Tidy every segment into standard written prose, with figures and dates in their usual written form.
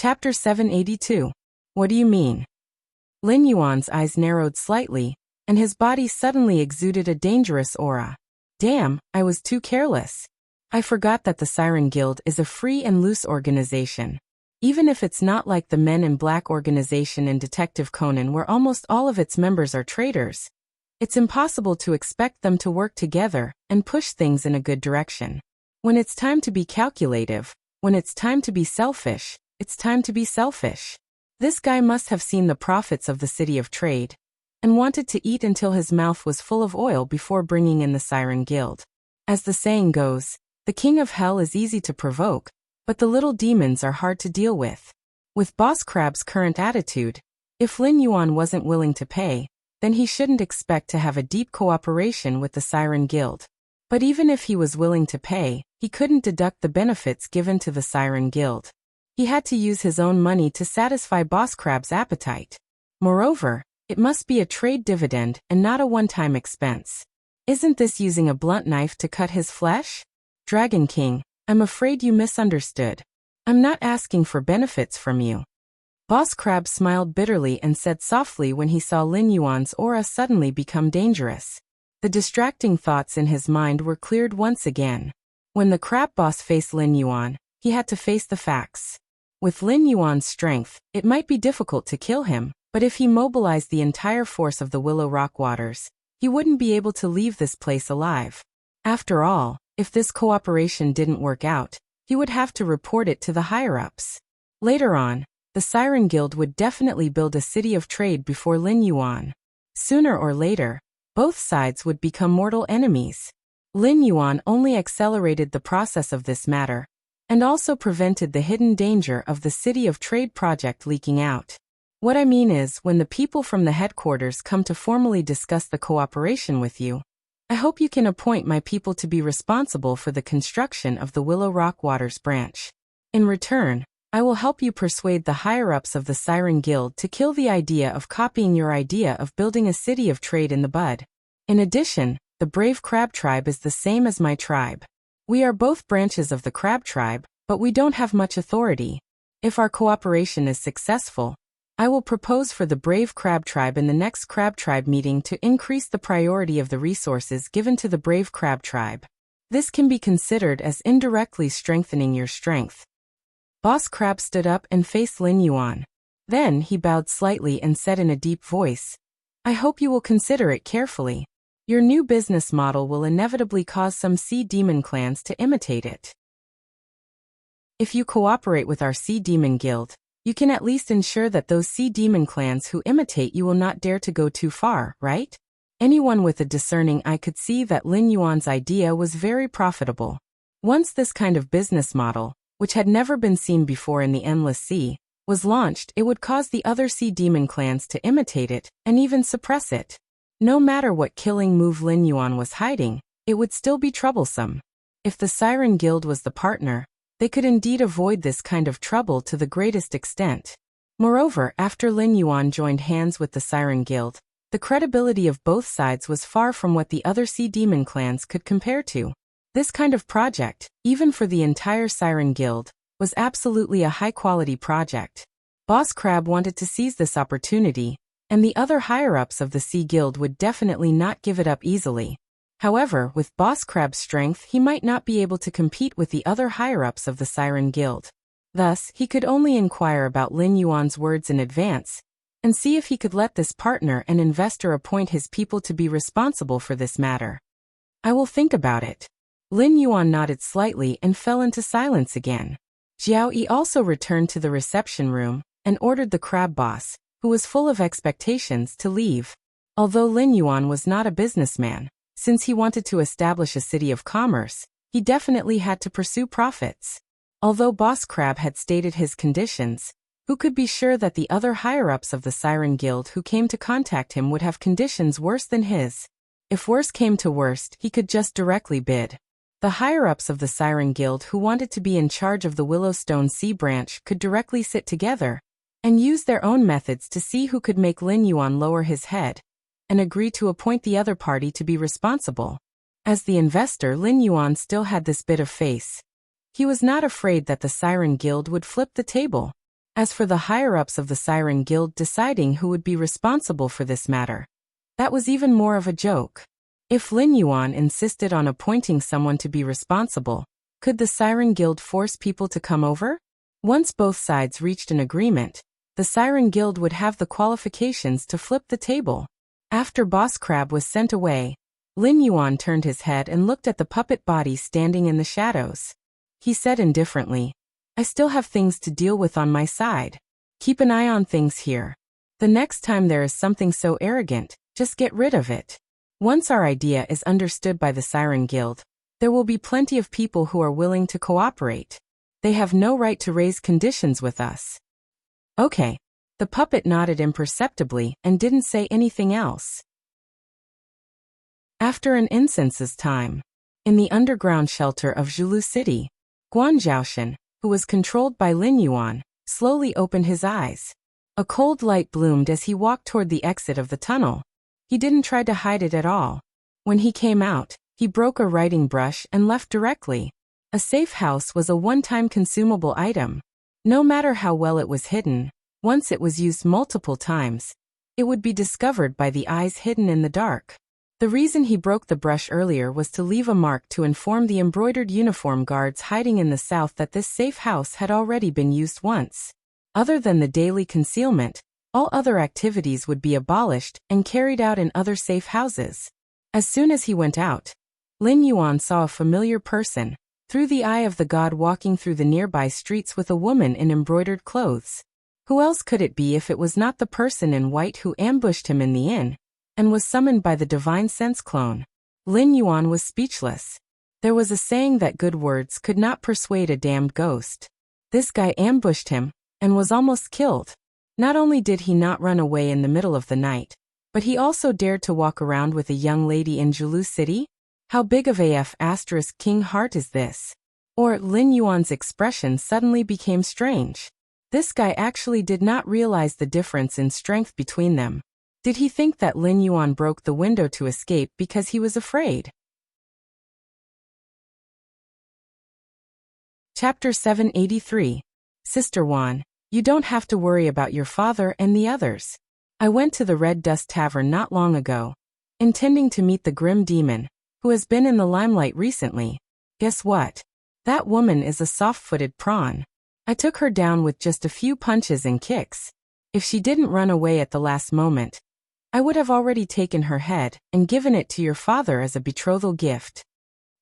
Chapter 782. What do you mean? Lin Yuan's eyes narrowed slightly, and his body suddenly exuded a dangerous aura. Damn, I was too careless. I forgot that the Siren Guild is a free and loose organization. Even if it's not like the Men in Black organization in Detective Conan where almost all of its members are traitors, it's impossible to expect them to work together and push things in a good direction. When it's time to be calculative, when it's time to be selfish, it's time to be selfish. This guy must have seen the profits of the City of Trade and wanted to eat until his mouth was full of oil before bringing in the Siren Guild. As the saying goes, the king of hell is easy to provoke, but the little demons are hard to deal with. With Boss Crab's current attitude, if Lin Yuan wasn't willing to pay, then he shouldn't expect to have a deep cooperation with the Siren Guild. But even if he was willing to pay, he couldn't deduct the benefits given to the Siren Guild. He had to use his own money to satisfy Boss Crab's appetite. Moreover, it must be a trade dividend and not a one-time expense. Isn't this using a blunt knife to cut his flesh? Dragon King, I'm afraid you misunderstood. I'm not asking for benefits from you. Boss Crab smiled bitterly and said softly when he saw Lin Yuan's aura suddenly become dangerous. The distracting thoughts in his mind were cleared once again. When the crab boss faced Lin Yuan, he had to face the facts. With Lin Yuan's strength, it might be difficult to kill him, but if he mobilized the entire force of the Willow Rock Waters, he wouldn't be able to leave this place alive. After all, if this cooperation didn't work out, he would have to report it to the higher-ups. Later on, the Siren Guild would definitely build a city of trade before Lin Yuan. Sooner or later, both sides would become mortal enemies. Lin Yuan only accelerated the process of this matter, and also prevented the hidden danger of the City of Trade project leaking out. What I mean is, when the people from the headquarters come to formally discuss the cooperation with you, I hope you can appoint my people to be responsible for the construction of the Willow Rock Waters branch. In return, I will help you persuade the higher-ups of the Siren Guild to kill the idea of copying your idea of building a city of trade in the bud. In addition, the Brave Crab Tribe is the same as my tribe. We are both branches of the Crab Tribe, but we don't have much authority. If our cooperation is successful, I will propose for the Brave Crab Tribe in the next Crab Tribe meeting to increase the priority of the resources given to the Brave Crab Tribe. This can be considered as indirectly strengthening your strength. Boss Crab stood up and faced Lin Yuan. Then he bowed slightly and said in a deep voice, I hope you will consider it carefully. Your new business model will inevitably cause some sea demon clans to imitate it. If you cooperate with our Sea Demon Guild, you can at least ensure that those sea demon clans who imitate you will not dare to go too far, right? Anyone with a discerning eye could see that Lin Yuan's idea was very profitable. Once this kind of business model, which had never been seen before in the Endless Sea, was launched, it would cause the other sea demon clans to imitate it and even suppress it. No matter what killing move Lin Yuan was hiding, it would still be troublesome. If the Siren Guild was the partner, they could indeed avoid this kind of trouble to the greatest extent. Moreover, after Lin Yuan joined hands with the Siren Guild, the credibility of both sides was far from what the other sea demon clans could compare to. This kind of project, even for the entire Siren Guild, was absolutely a high-quality project. Boss Crab wanted to seize this opportunity, and the other higher-ups of the Sea Guild would definitely not give it up easily. However, with Boss Crab's strength, he might not be able to compete with the other higher-ups of the Siren Guild. Thus, he could only inquire about Lin Yuan's words in advance, and see if he could let this partner and investor appoint his people to be responsible for this matter. I will think about it. Lin Yuan nodded slightly and fell into silence again. Jiao Yi also returned to the reception room and ordered the crab boss, who was full of expectations, to leave. Although Lin Yuan was not a businessman, since he wanted to establish a city of commerce, he definitely had to pursue profits. Although Boss Crab had stated his conditions, who could be sure that the other higher-ups of the Siren Guild who came to contact him would have conditions worse than his? If worse came to worst, he could just directly bid. The higher-ups of the Siren Guild who wanted to be in charge of the Willowstone Sea branch could directly sit together and use their own methods to see who could make Lin Yuan lower his head and agree to appoint the other party to be responsible. As the investor, Lin Yuan still had this bit of face. He was not afraid that the Siren Guild would flip the table. As for the higher-ups of the Siren Guild deciding who would be responsible for this matter, that was even more of a joke. If Lin Yuan insisted on appointing someone to be responsible, could the Siren Guild force people to come over? Once both sides reached an agreement, the Siren Guild would have the qualifications to flip the table. After Boss Crab was sent away, Lin Yuan turned his head and looked at the puppet body standing in the shadows. He said indifferently, "I still have things to deal with on my side. Keep an eye on things here. The next time there is something so arrogant, just get rid of it. Once our idea is understood by the Siren Guild, there will be plenty of people who are willing to cooperate. They have no right to raise conditions with us." Okay. The puppet nodded imperceptibly and didn't say anything else. After an incense's time, in the underground shelter of Zhulu City, Guan Zhaoshan, who was controlled by Lin Yuan, slowly opened his eyes. A cold light bloomed as he walked toward the exit of the tunnel. He didn't try to hide it at all. When he came out, he broke a writing brush and left directly. A safe house was a one-time consumable item. No matter how well it was hidden, once it was used multiple times, it would be discovered by the eyes hidden in the dark. The reason he broke the brush earlier was to leave a mark to inform the embroidered uniform guards hiding in the south that this safe house had already been used once. Other than the daily concealment, all other activities would be abolished and carried out in other safe houses. As soon as he went out, Lin Yuan saw a familiar person, through the eye of the god, walking through the nearby streets with a woman in embroidered clothes. Who else could it be if it was not the person in white who ambushed him in the inn and was summoned by the divine sense clone? Lin Yuan was speechless. There was a saying that good words could not persuade a damned ghost. This guy ambushed him and was almost killed. Not only did he not run away in the middle of the night, but he also dared to walk around with a young lady in Zhulu City? How big of a *king heart is this? Or Lin Yuan's expression suddenly became strange. This guy actually did not realize the difference in strength between them. Did he think that Lin Yuan broke the window to escape because he was afraid? Chapter 783. Sister Wan, you don't have to worry about your father and the others. I went to the Red Dust Tavern not long ago, intending to meet the Grim Demon, who has been in the limelight recently. Guess what? That woman is a soft-footed prawn. I took her down with just a few punches and kicks. If she didn't run away at the last moment, I would have already taken her head and given it to your father as a betrothal gift.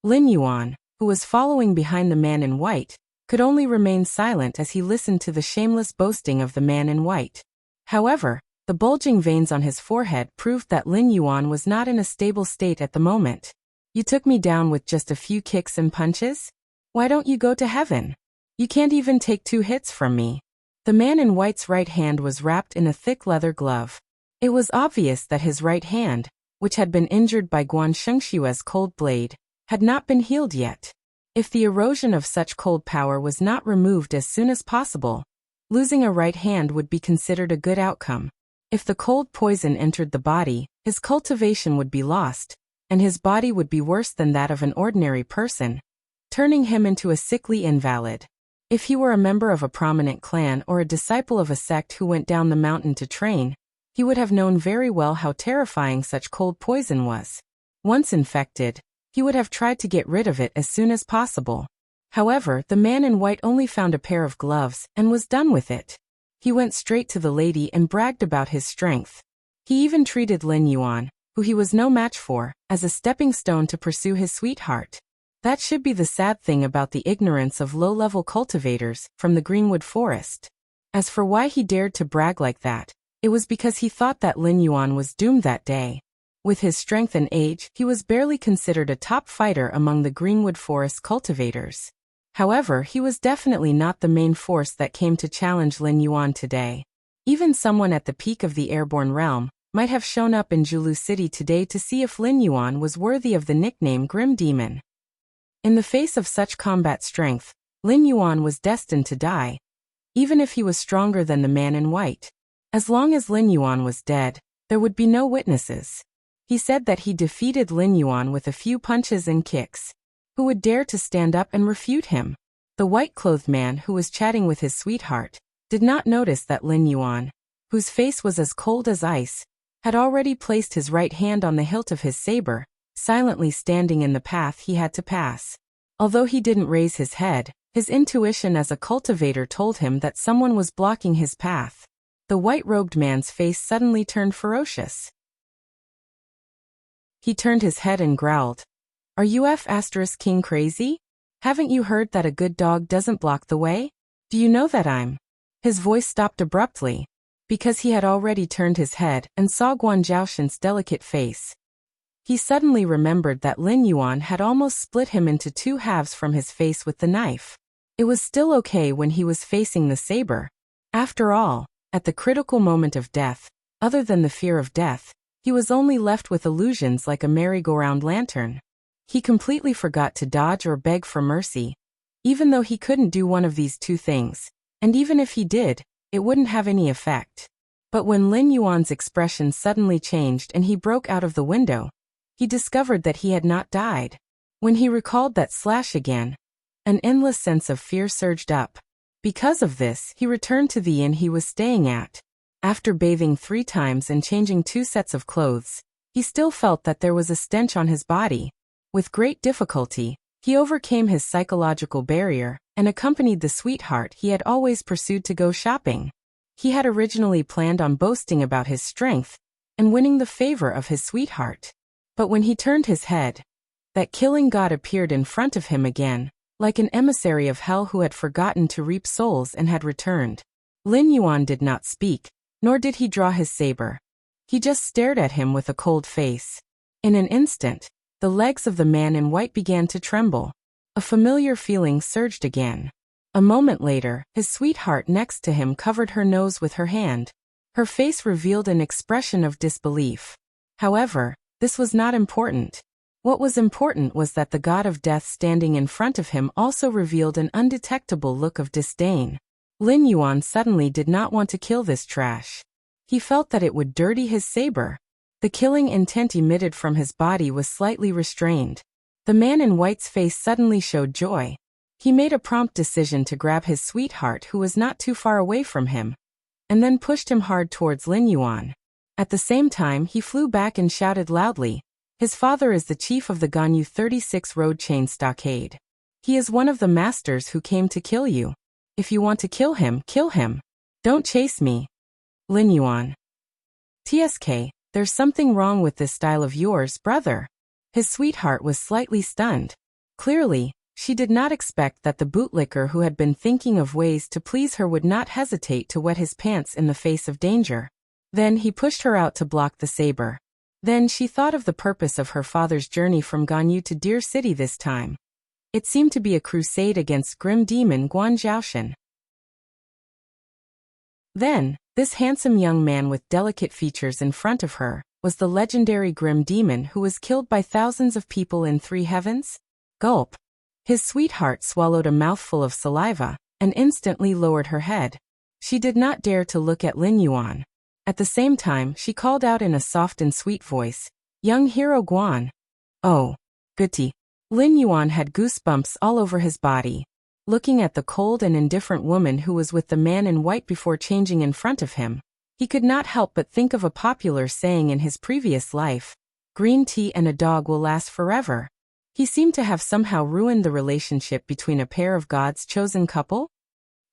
Lin Yuan, who was following behind the man in white, could only remain silent as he listened to the shameless boasting of the man in white. However, the bulging veins on his forehead proved that Lin Yuan was not in a stable state at the moment. You took me down with just a few kicks and punches? Why don't you go to heaven? You can't even take 2 hits from me. The man in white's right hand was wrapped in a thick leather glove. It was obvious that his right hand, which had been injured by Guan Shengshue's cold blade, had not been healed yet. If the erosion of such cold power was not removed as soon as possible, losing a right hand would be considered a good outcome. If the cold poison entered the body, his cultivation would be lost, and his body would be worse than that of an ordinary person, turning him into a sickly invalid. If he were a member of a prominent clan or a disciple of a sect who went down the mountain to train, he would have known very well how terrifying such cold poison was. Once infected, he would have tried to get rid of it as soon as possible. However, the man in white only found a pair of gloves and was done with it. He went straight to the lady and bragged about his strength. He even treated Lin Yuan, who he was no match for, as a stepping stone to pursue his sweetheart. That should be the sad thing about the ignorance of low-level cultivators from the Greenwood Forest. As for why he dared to brag like that, it was because he thought that Lin Yuan was doomed that day. With his strength and age, he was barely considered a top fighter among the Greenwood Forest cultivators. However, he was definitely not the main force that came to challenge Lin Yuan today. Even someone at the peak of the airborne realm might have shown up in Zhulu City today to see if Lin Yuan was worthy of the nickname Grim Demon. In the face of such combat strength, Lin Yuan was destined to die, even if he was stronger than the man in white. As long as Lin Yuan was dead, there would be no witnesses. He said that he defeated Lin Yuan with a few punches and kicks. Who would dare to stand up and refute him? The white-clothed man who was chatting with his sweetheart, did not notice that Lin Yuan, whose face was as cold as ice, had already placed his right hand on the hilt of his saber, silently standing in the path he had to pass. Although he didn't raise his head, his intuition as a cultivator told him that someone was blocking his path. The white-robed man's face suddenly turned ferocious. He turned his head and growled, "Are you King crazy? Haven't you heard that a good dog doesn't block the way? Do you know that I'm—" His voice stopped abruptly, because he had already turned his head and saw Guan Zhaoshan's delicate face. He suddenly remembered that Lin Yuan had almost split him into two halves from his face with the knife. It was still okay when he was facing the saber. After all, at the critical moment of death, other than the fear of death, he was only left with illusions like a merry-go-round lantern. He completely forgot to dodge or beg for mercy, even though he couldn't do one of these two things, and even if he did, it wouldn't have any effect. But when Lin Yuan's expression suddenly changed and he broke out of the window, he discovered that he had not died. When he recalled that slash again, an endless sense of fear surged up. Because of this, he returned to the inn he was staying at. After bathing 3 times and changing 2 sets of clothes, he still felt that there was a stench on his body. With great difficulty, he overcame his psychological barrier and accompanied the sweetheart he had always pursued to go shopping. He had originally planned on boasting about his strength and winning the favor of his sweetheart. But when he turned his head, that killing god appeared in front of him again, like an emissary of hell who had forgotten to reap souls and had returned. Lin Yuan did not speak, nor did he draw his saber. He just stared at him with a cold face. In an instant, the legs of the man in white began to tremble. A familiar feeling surged again. A moment later, his sweetheart next to him covered her nose with her hand. Her face revealed an expression of disbelief. However, this was not important. What was important was that the god of death standing in front of him also revealed an undetectable look of disdain. Lin Yuan suddenly did not want to kill this trash. He felt that it would dirty his saber. The killing intent emitted from his body was slightly restrained. The man in white's face suddenly showed joy. He made a prompt decision to grab his sweetheart who was not too far away from him, and then pushed him hard towards Lin Yuan. At the same time, he flew back and shouted loudly, "His father is the chief of the Ganyu 36 Road Chain Stockade. He is one of the masters who came to kill you. If you want to kill him, kill him. Don't chase me." Lin Yuan. "TSK, there's something wrong with this style of yours, brother." His sweetheart was slightly stunned. Clearly, she did not expect that the bootlicker who had been thinking of ways to please her would not hesitate to wet his pants in the face of danger. Then he pushed her out to block the saber. Then she thought of the purpose of her father's journey from Ganyu to Deer City this time. It seemed to be a crusade against grim demon Guan Zhaoshan. Then, this handsome young man with delicate features in front of her was the legendary grim demon who was killed by thousands of people in 3 heavens? Gulp. His sweetheart swallowed a mouthful of saliva and instantly lowered her head. She did not dare to look at Lin Yuan. At the same time, she called out in a soft and sweet voice, "Young hero Guan." "Oh, goody." Lin Yuan had goosebumps all over his body. Looking at the cold and indifferent woman who was with the man in white before changing in front of him, he could not help but think of a popular saying in his previous life, "Green tea and a dog will last forever." He seemed to have somehow ruined the relationship between a pair of God's chosen couple.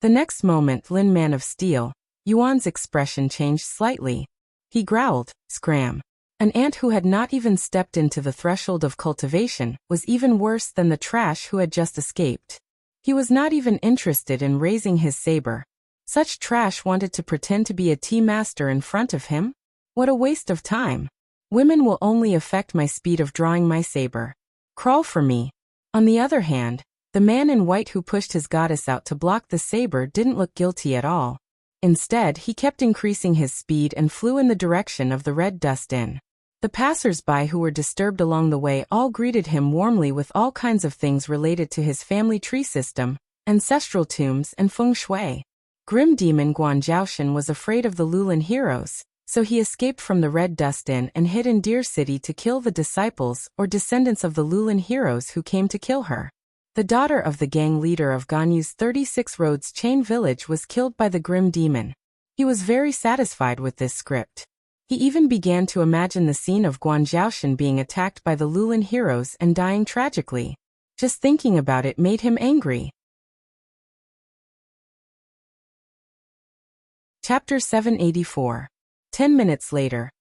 The next moment, Lin Man of Steel, Yuan's expression changed slightly. He growled, "Scram." An ant who had not even stepped into the threshold of cultivation was even worse than the trash who had just escaped. He was not even interested in raising his saber. Such trash wanted to pretend to be a tea master in front of him? What a waste of time. Women will only affect my speed of drawing my saber. Crawl for me. On the other hand, the man in white who pushed his goddess out to block the saber didn't look guilty at all. Instead, he kept increasing his speed and flew in the direction of the red dust inn. The passers-by who were disturbed along the way all greeted him warmly with all kinds of things related to his family tree system, ancestral tombs, and feng shui. Grim demon Guan Zhaoshan was afraid of the Lulin heroes, so he escaped from the Red Dust Inn and hid in Deer City to kill the disciples or descendants of the Lulin heroes who came to kill her. The daughter of the gang leader of Ganyu's 36 Roads Chain Village was killed by the Grim Demon. He was very satisfied with this script. He even began to imagine the scene of Guan Zhaoshan being attacked by the Lulin heroes and dying tragically. Just thinking about it made him angry. Chapter 784. 10 minutes later.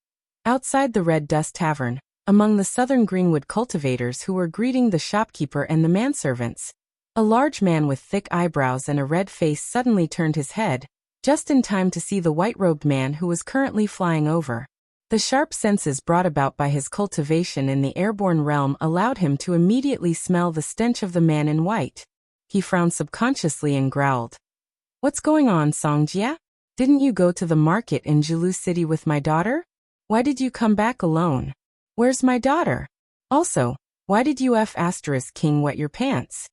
Outside the Red Dust Tavern, among the southern Greenwood cultivators who were greeting the shopkeeper and the manservants, a large man with thick eyebrows and a red face suddenly turned his head, just in time to see the white-robed man who was currently flying over. The sharp senses brought about by his cultivation in the airborne realm allowed him to immediately smell the stench of the man in white. He frowned subconsciously and growled. "What's going on, Songjia? Didn't you go to the market in Jilu City with my daughter? Why did you come back alone? Where's my daughter? Also, why did you King wet your pants?"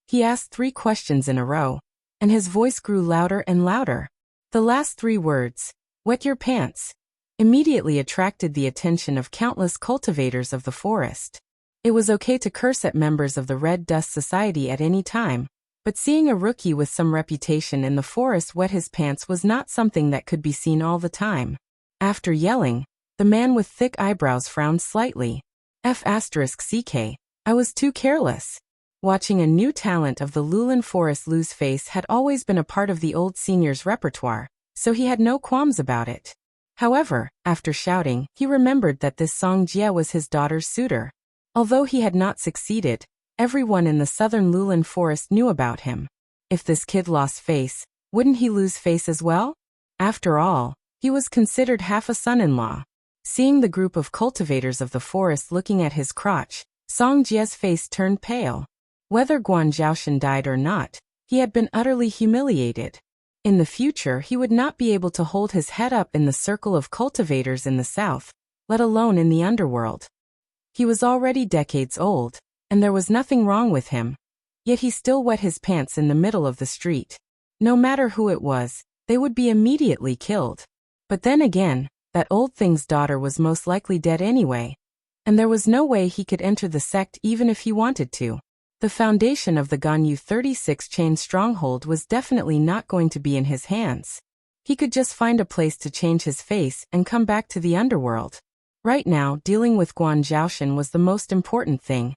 He asked 3 questions in a row, and his voice grew louder and louder. The last 3 words, "wet your pants," immediately attracted the attention of countless cultivators of the forest. It was okay to curse at members of the Red Dust Society at any time, but seeing a rookie with some reputation in the forest wet his pants was not something that could be seen all the time. After yelling, the man with thick eyebrows frowned slightly. "CK, I was too careless." Watching a new talent of the Lulin Forest lose face had always been a part of the old senior's repertoire, so he had no qualms about it. However, after shouting, he remembered that this Songjia was his daughter's suitor. Although he had not succeeded, everyone in the southern Lulin Forest knew about him. If this kid lost face, wouldn't he lose face as well? After all, he was considered half a son-in-law. Seeing the group of cultivators of the forest looking at his crotch, Songjia's face turned pale. Whether Guan Zhaoshan died or not, he had been utterly humiliated. In the future he would not be able to hold his head up in the circle of cultivators in the south, let alone in the underworld. He was already decades old, and there was nothing wrong with him. Yet he still wet his pants in the middle of the street. No matter who it was, they would be immediately killed. But then again, that old thing's daughter was most likely dead anyway, and there was no way he could enter the sect even if he wanted to. The foundation of the Ganyu 36 chain stronghold was definitely not going to be in his hands. He could just find a place to change his face and come back to the underworld. Right now, dealing with Guan Zhaoshan was the most important thing,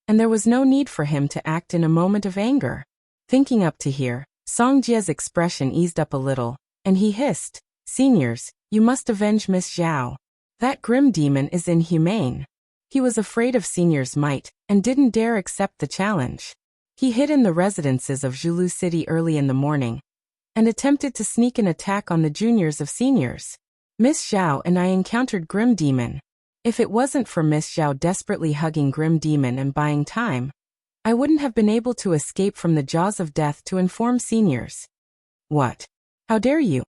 and there was no need for him to act in a moment of anger. Thinking up to here, Songjia's expression eased up a little, and he hissed, "Seniors, you must avenge Miss Zhao. That grim demon is inhumane." He was afraid of Senior's might, and didn't dare accept the challenge. He hid in the residences of Jilu City early in the morning, and attempted to sneak an attack on the juniors of Seniors. "Miss Zhao and I encountered Grim Demon. If it wasn't for Miss Zhao desperately hugging Grim Demon and buying time, I wouldn't have been able to escape from the jaws of death to inform Seniors." "What? How dare you?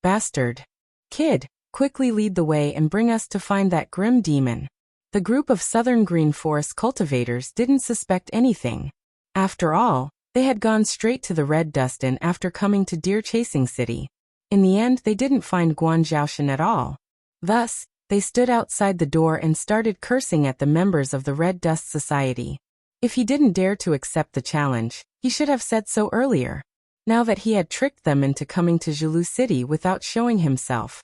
Bastard. Kid, quickly lead the way and bring us to find that Grim Demon." The group of southern Green Forest cultivators didn't suspect anything. After all, they had gone straight to the Red Dust Inn after coming to Deer Chasing City. In the end, they didn't find Guan Zhaoshan at all. Thus, they stood outside the door and started cursing at the members of the Red Dust Society. If he didn't dare to accept the challenge, he should have said so earlier. Now that he had tricked them into coming to Jilu City without showing himself,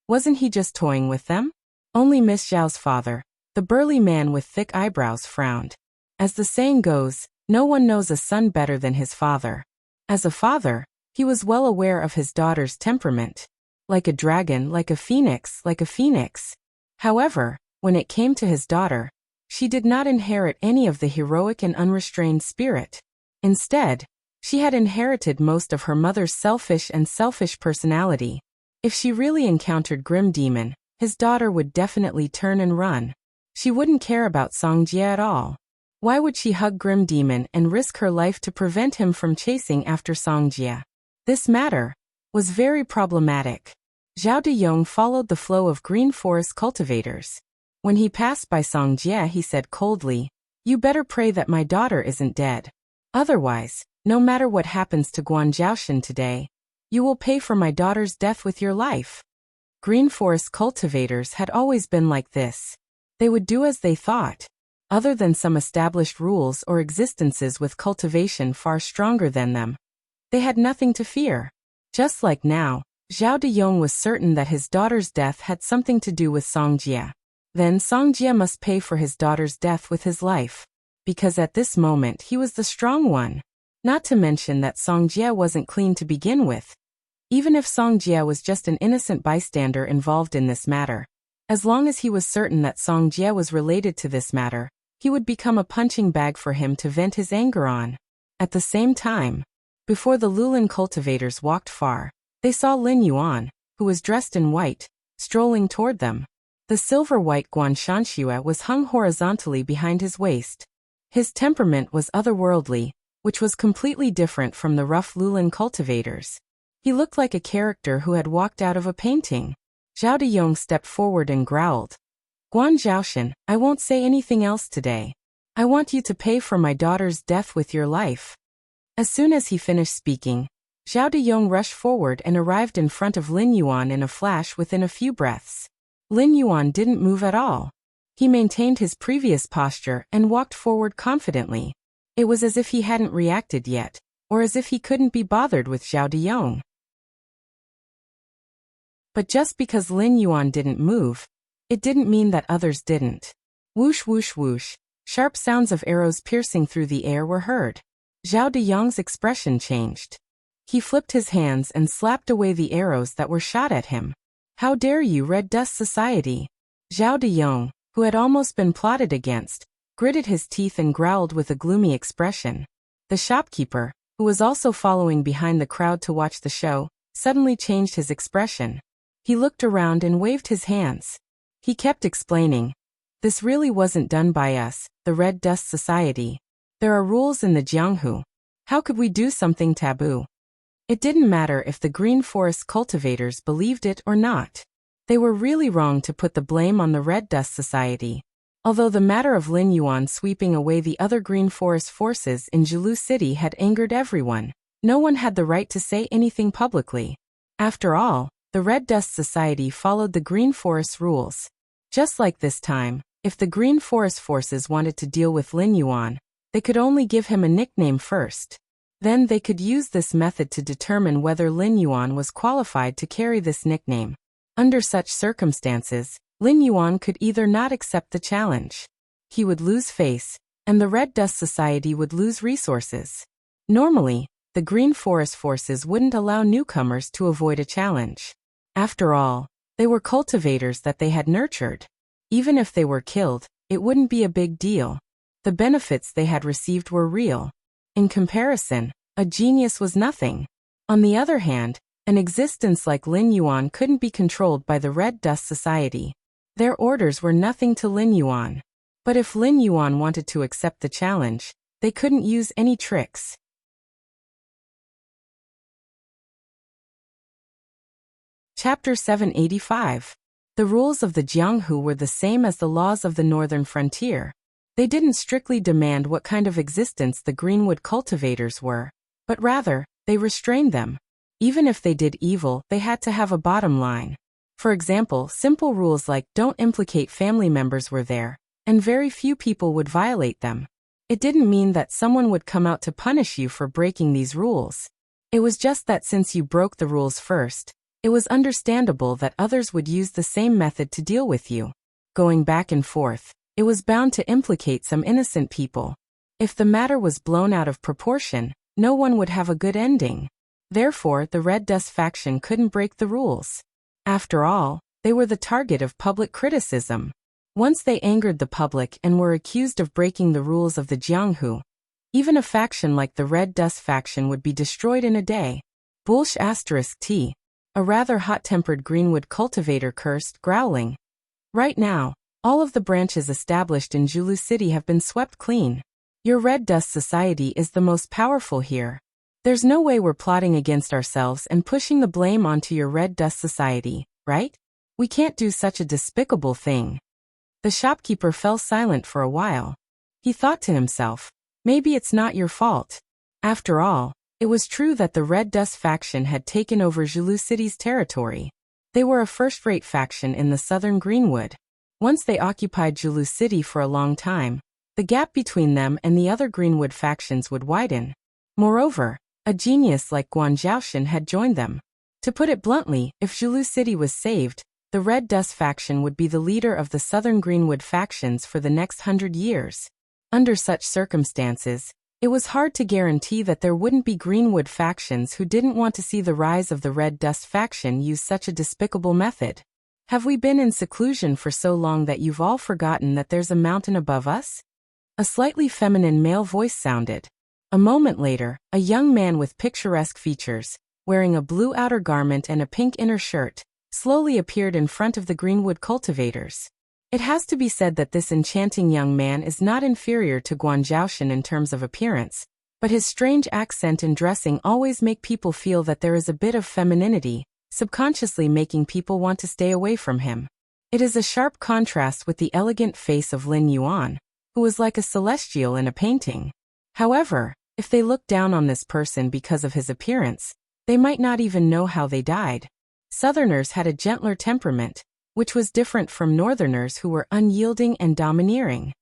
wasn't he just toying with them? Only Miss Zhao's father, the burly man with thick eyebrows, frowned. As the saying goes, no one knows a son better than his father. As a father, he was well aware of his daughter's temperament. Like a dragon, like a phoenix, like a phoenix. However, when it came to his daughter, she did not inherit any of the heroic and unrestrained spirit. Instead, she had inherited most of her mother's selfish personality. If she really encountered Grim Demon, his daughter would definitely turn and run. She wouldn't care about Songjia at all. Why would she hug Grim Demon and risk her life to prevent him from chasing after Songjia? This matter was very problematic. Zhao Deyong followed the flow of Green Forest cultivators. When he passed by Songjia, he said coldly, "You better pray that my daughter isn't dead. Otherwise, no matter what happens to Guan Zhaoshan today, you will pay for my daughter's death with your life." Green Forest cultivators had always been like this. They would do as they thought. Other than some established rules or existences with cultivation far stronger than them, they had nothing to fear. Just like now, Zhao Deyong was certain that his daughter's death had something to do with Song Jie. Then Song Jie must pay for his daughter's death with his life. Because at this moment he was the strong one. Not to mention that Song Jie wasn't clean to begin with. Even if Song Jie was just an innocent bystander involved in this matter, as long as he was certain that Song Jie was related to this matter, he would become a punching bag for him to vent his anger on. At the same time, before the Lulin cultivators walked far, they saw Lin Yuan, who was dressed in white, strolling toward them. The silver-white guanshanxue was hung horizontally behind his waist. His temperament was otherworldly, which was completely different from the rough Lulin cultivators. He looked like a character who had walked out of a painting. Zhao Deyong stepped forward and growled, "Guan Zhaoshan, I won't say anything else today. I want you to pay for my daughter's death with your life." As soon as he finished speaking, Zhao Deyong rushed forward and arrived in front of Lin Yuan in a flash within a few breaths. Lin Yuan didn't move at all. He maintained his previous posture and walked forward confidently. It was as if he hadn't reacted yet, or as if he couldn't be bothered with Zhao Deyong. But just because Lin Yuan didn't move, it didn't mean that others didn't. Whoosh whoosh whoosh, sharp sounds of arrows piercing through the air were heard. Zhao Deyong's expression changed. He flipped his hands and slapped away the arrows that were shot at him. "How dare you, Red Dust Society?" Zhao Deyong, who had almost been plotted against, gritted his teeth and growled with a gloomy expression. The shopkeeper, who was also following behind the crowd to watch the show, suddenly changed his expression. He looked around and waved his hands. He kept explaining, "This really wasn't done by us, the Red Dust Society. There are rules in the Jianghu. How could we do something taboo?" It didn't matter if the Green Forest cultivators believed it or not. They were really wrong to put the blame on the Red Dust Society. Although the matter of Lin Yuan sweeping away the other Green Forest forces in Jilu City had angered everyone, no one had the right to say anything publicly. After all, the Red Dust Society followed the Green Forest rules. Just like this time, if the Green Forest forces wanted to deal with Lin Yuan, they could only give him a nickname first. Then they could use this method to determine whether Lin Yuan was qualified to carry this nickname. Under such circumstances, Lin Yuan could either not accept the challenge. He would lose face, and the Red Dust Society would lose resources. Normally, the Green Forest forces wouldn't allow newcomers to avoid a challenge. After all, they were cultivators that they had nurtured. Even if they were killed, it wouldn't be a big deal. The benefits they had received were real. In comparison, a genius was nothing. On the other hand, an existence like Lin Yuan couldn't be controlled by the Red Dust Society. Their orders were nothing to Lin Yuan. But if Lin Yuan wanted to accept the challenge, they couldn't use any tricks. Chapter 785. The rules of the Jianghu were the same as the laws of the northern frontier. They didn't strictly demand what kind of existence the greenwood cultivators were, but rather, they restrained them. Even if they did evil, they had to have a bottom line. For example, simple rules like don't implicate family members were there, and very few people would violate them. It didn't mean that someone would come out to punish you for breaking these rules. It was just that since you broke the rules first, it was understandable that others would use the same method to deal with you. Going back and forth, it was bound to implicate some innocent people. If the matter was blown out of proportion, no one would have a good ending. Therefore, the Red Dust faction couldn't break the rules. After all, they were the target of public criticism. Once they angered the public and were accused of breaking the rules of the Jianghu, even a faction like the Red Dust faction would be destroyed in a day. Bullsh *T. A rather hot-tempered greenwood cultivator cursed, growling. Right now, all of the branches established in Jilu City have been swept clean. Your Red Dust Society is the most powerful here. There's no way we're plotting against ourselves and pushing the blame onto your Red Dust Society, right? We can't do such a despicable thing. The shopkeeper fell silent for a while. He thought to himself, maybe it's not your fault. After all, it was true that the Red Dust faction had taken over Jilu City's territory. They were a first-rate faction in the southern Greenwood. Once they occupied Jilu City for a long time, the gap between them and the other Greenwood factions would widen. Moreover, a genius like Guan Zhaoshan had joined them. To put it bluntly, if Zhulu City was saved, the Red Dust faction would be the leader of the southern Greenwood factions for the next 100 years. Under such circumstances, it was hard to guarantee that there wouldn't be Greenwood factions who didn't want to see the rise of the Red Dust faction use such a despicable method. Have we been in seclusion for so long that you've all forgotten that there's a mountain above us? A slightly feminine male voice sounded. A moment later, a young man with picturesque features, wearing a blue outer garment and a pink inner shirt, slowly appeared in front of the Greenwood cultivators. It has to be said that this enchanting young man is not inferior to Guan Zhaoshan in terms of appearance, but his strange accent and dressing always make people feel that there is a bit of femininity, subconsciously making people want to stay away from him. It is a sharp contrast with the elegant face of Lin Yuan, who was like a celestial in a painting. However, if they look down on this person because of his appearance, they might not even know how they died. Southerners had a gentler temperament, which was different from Northerners who were unyielding and domineering.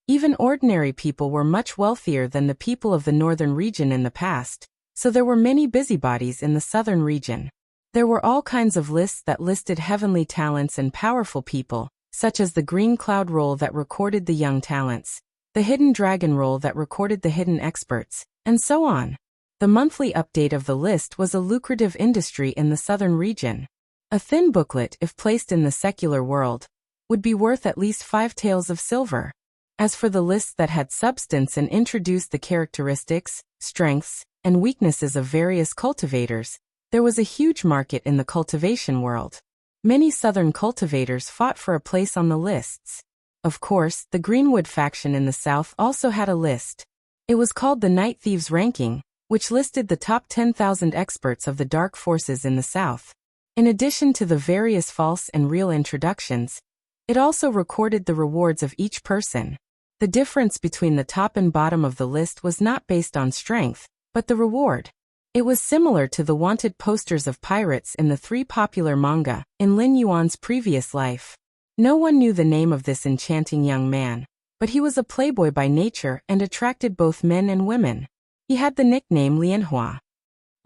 Even ordinary people were much wealthier than the people of the northern region in the past, so there were many busybodies in the southern region. There were all kinds of lists that listed heavenly talents and powerful people, such as the green cloud roll that recorded the young talents, the hidden dragon roll that recorded the hidden experts, and so on. The monthly update of the list was a lucrative industry in the southern region. A thin booklet, if placed in the secular world, would be worth at least 5 taels of silver. As for the lists that had substance and introduced the characteristics, strengths, and weaknesses of various cultivators, there was a huge market in the cultivation world. Many southern cultivators fought for a place on the lists. Of course, the Greenwood faction in the south also had a list. It was called the Night Thieves Ranking, which listed the top 10,000 experts of the dark forces in the south. In addition to the various false and real introductions, it also recorded the rewards of each person. The difference between the top and bottom of the list was not based on strength, but the reward. It was similar to the wanted posters of pirates in the 3 popular manga in Lin Yuan's previous life. No one knew the name of this enchanting young man, but he was a playboy by nature and attracted both men and women. He had the nickname Lianhua.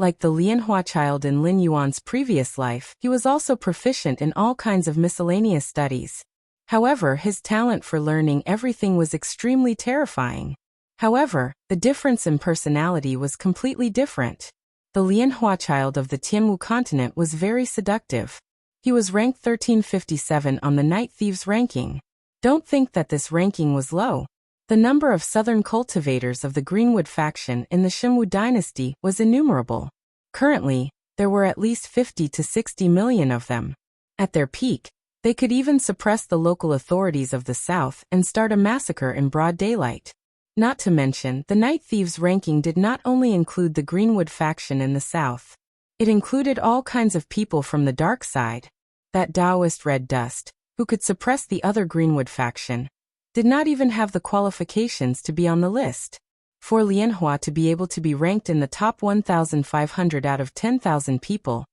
Like the Lianhua child in Lin Yuan's previous life, he was also proficient in all kinds of miscellaneous studies. However, his talent for learning everything was extremely terrifying. However, the difference in personality was completely different. The Lianhua child of the Tianwu continent was very seductive. He was ranked 1357 on the Night Thieves ranking. Don't think that this ranking was low. The number of southern cultivators of the Greenwood faction in the Xinwu dynasty was innumerable. Currently, there were at least 50 to 60 million of them. At their peak, they could even suppress the local authorities of the south and start a massacre in broad daylight. Not to mention, the Night Thieves ranking did not only include the Greenwood faction in the south. It included all kinds of people from the dark side. That Taoist Red Dust, who could suppress the other Greenwood faction, did not even have the qualifications to be on the list. For Lianhua to be able to be ranked in the top 1,500 out of 10,000 people,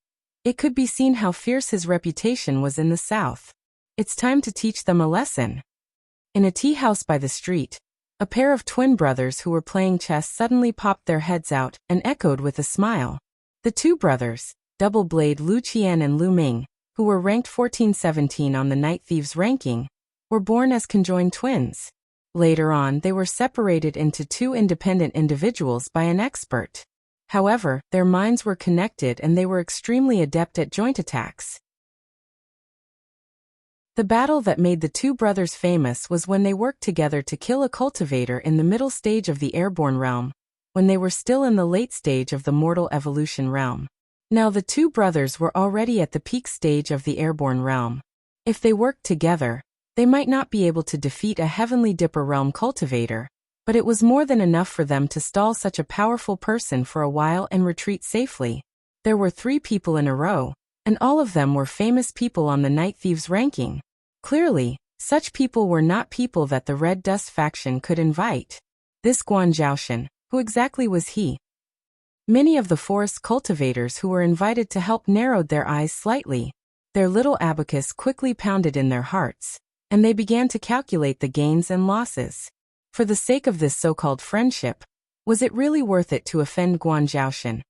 it could be seen how fierce his reputation was in the south. It's time to teach them a lesson. In a tea house by the street, a pair of twin brothers who were playing chess suddenly popped their heads out and echoed with a smile. The 2 brothers, Double Blade Lu Qian and Lu Ming, who were ranked 1417 on the Night Thieves ranking, were born as conjoined twins. Later on, they were separated into 2 independent individuals by an expert. However, their minds were connected and they were extremely adept at joint attacks. The battle that made the 2 brothers famous was when they worked together to kill a cultivator in the middle stage of the airborne realm, when they were still in the late stage of the mortal evolution realm. Now the 2 brothers were already at the peak stage of the airborne realm. If they worked together, they might not be able to defeat a heavenly dipper realm cultivator, but it was more than enough for them to stall such a powerful person for a while and retreat safely. There were 3 people in a row, and all of them were famous people on the Night Thieves ranking. Clearly, such people were not people that the Red Dust faction could invite. This Guan Zhaoshan, who exactly was he? Many of the forest cultivators who were invited to help narrowed their eyes slightly. Their little abacus quickly pounded in their hearts. and they began to calculate the gains and losses. For the sake of this so-called friendship, was it really worth it to offend Guan Zhaoshan,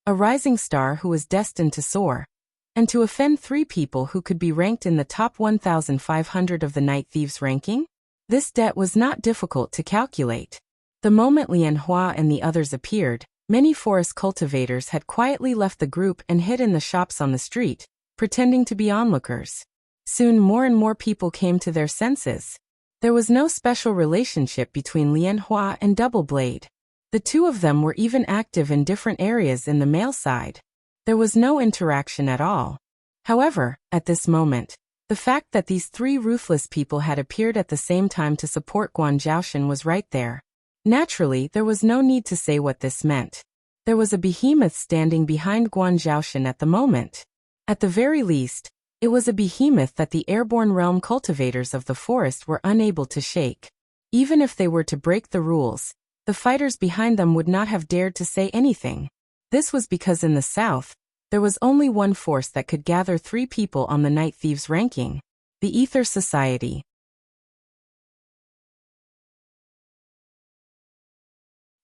a rising star who was destined to soar, and to offend 3 people who could be ranked in the top 1,500 of the Night Thieves ranking? This debt was not difficult to calculate. The moment Lian Hua and the others appeared, many forest cultivators had quietly left the group and hid in the shops on the street, pretending to be onlookers. Soon more and more people came to their senses. There was no special relationship between Lian Hua and Double Blade. The two of them were even active in different areas in the male side. There was no interaction at all. However, at this moment, the fact that these 3 ruthless people had appeared at the same time to support Guan Zhaoshan was right there. Naturally, there was no need to say what this meant. There was a behemoth standing behind Guan Zhaoshan at the moment. At the very least, it was a behemoth that the airborne realm cultivators of the forest were unable to shake. Even if they were to break the rules, the fighters behind them would not have dared to say anything. This was because in the south, there was only one force that could gather 3 people on the Night Thieves ranking: the Ether Society.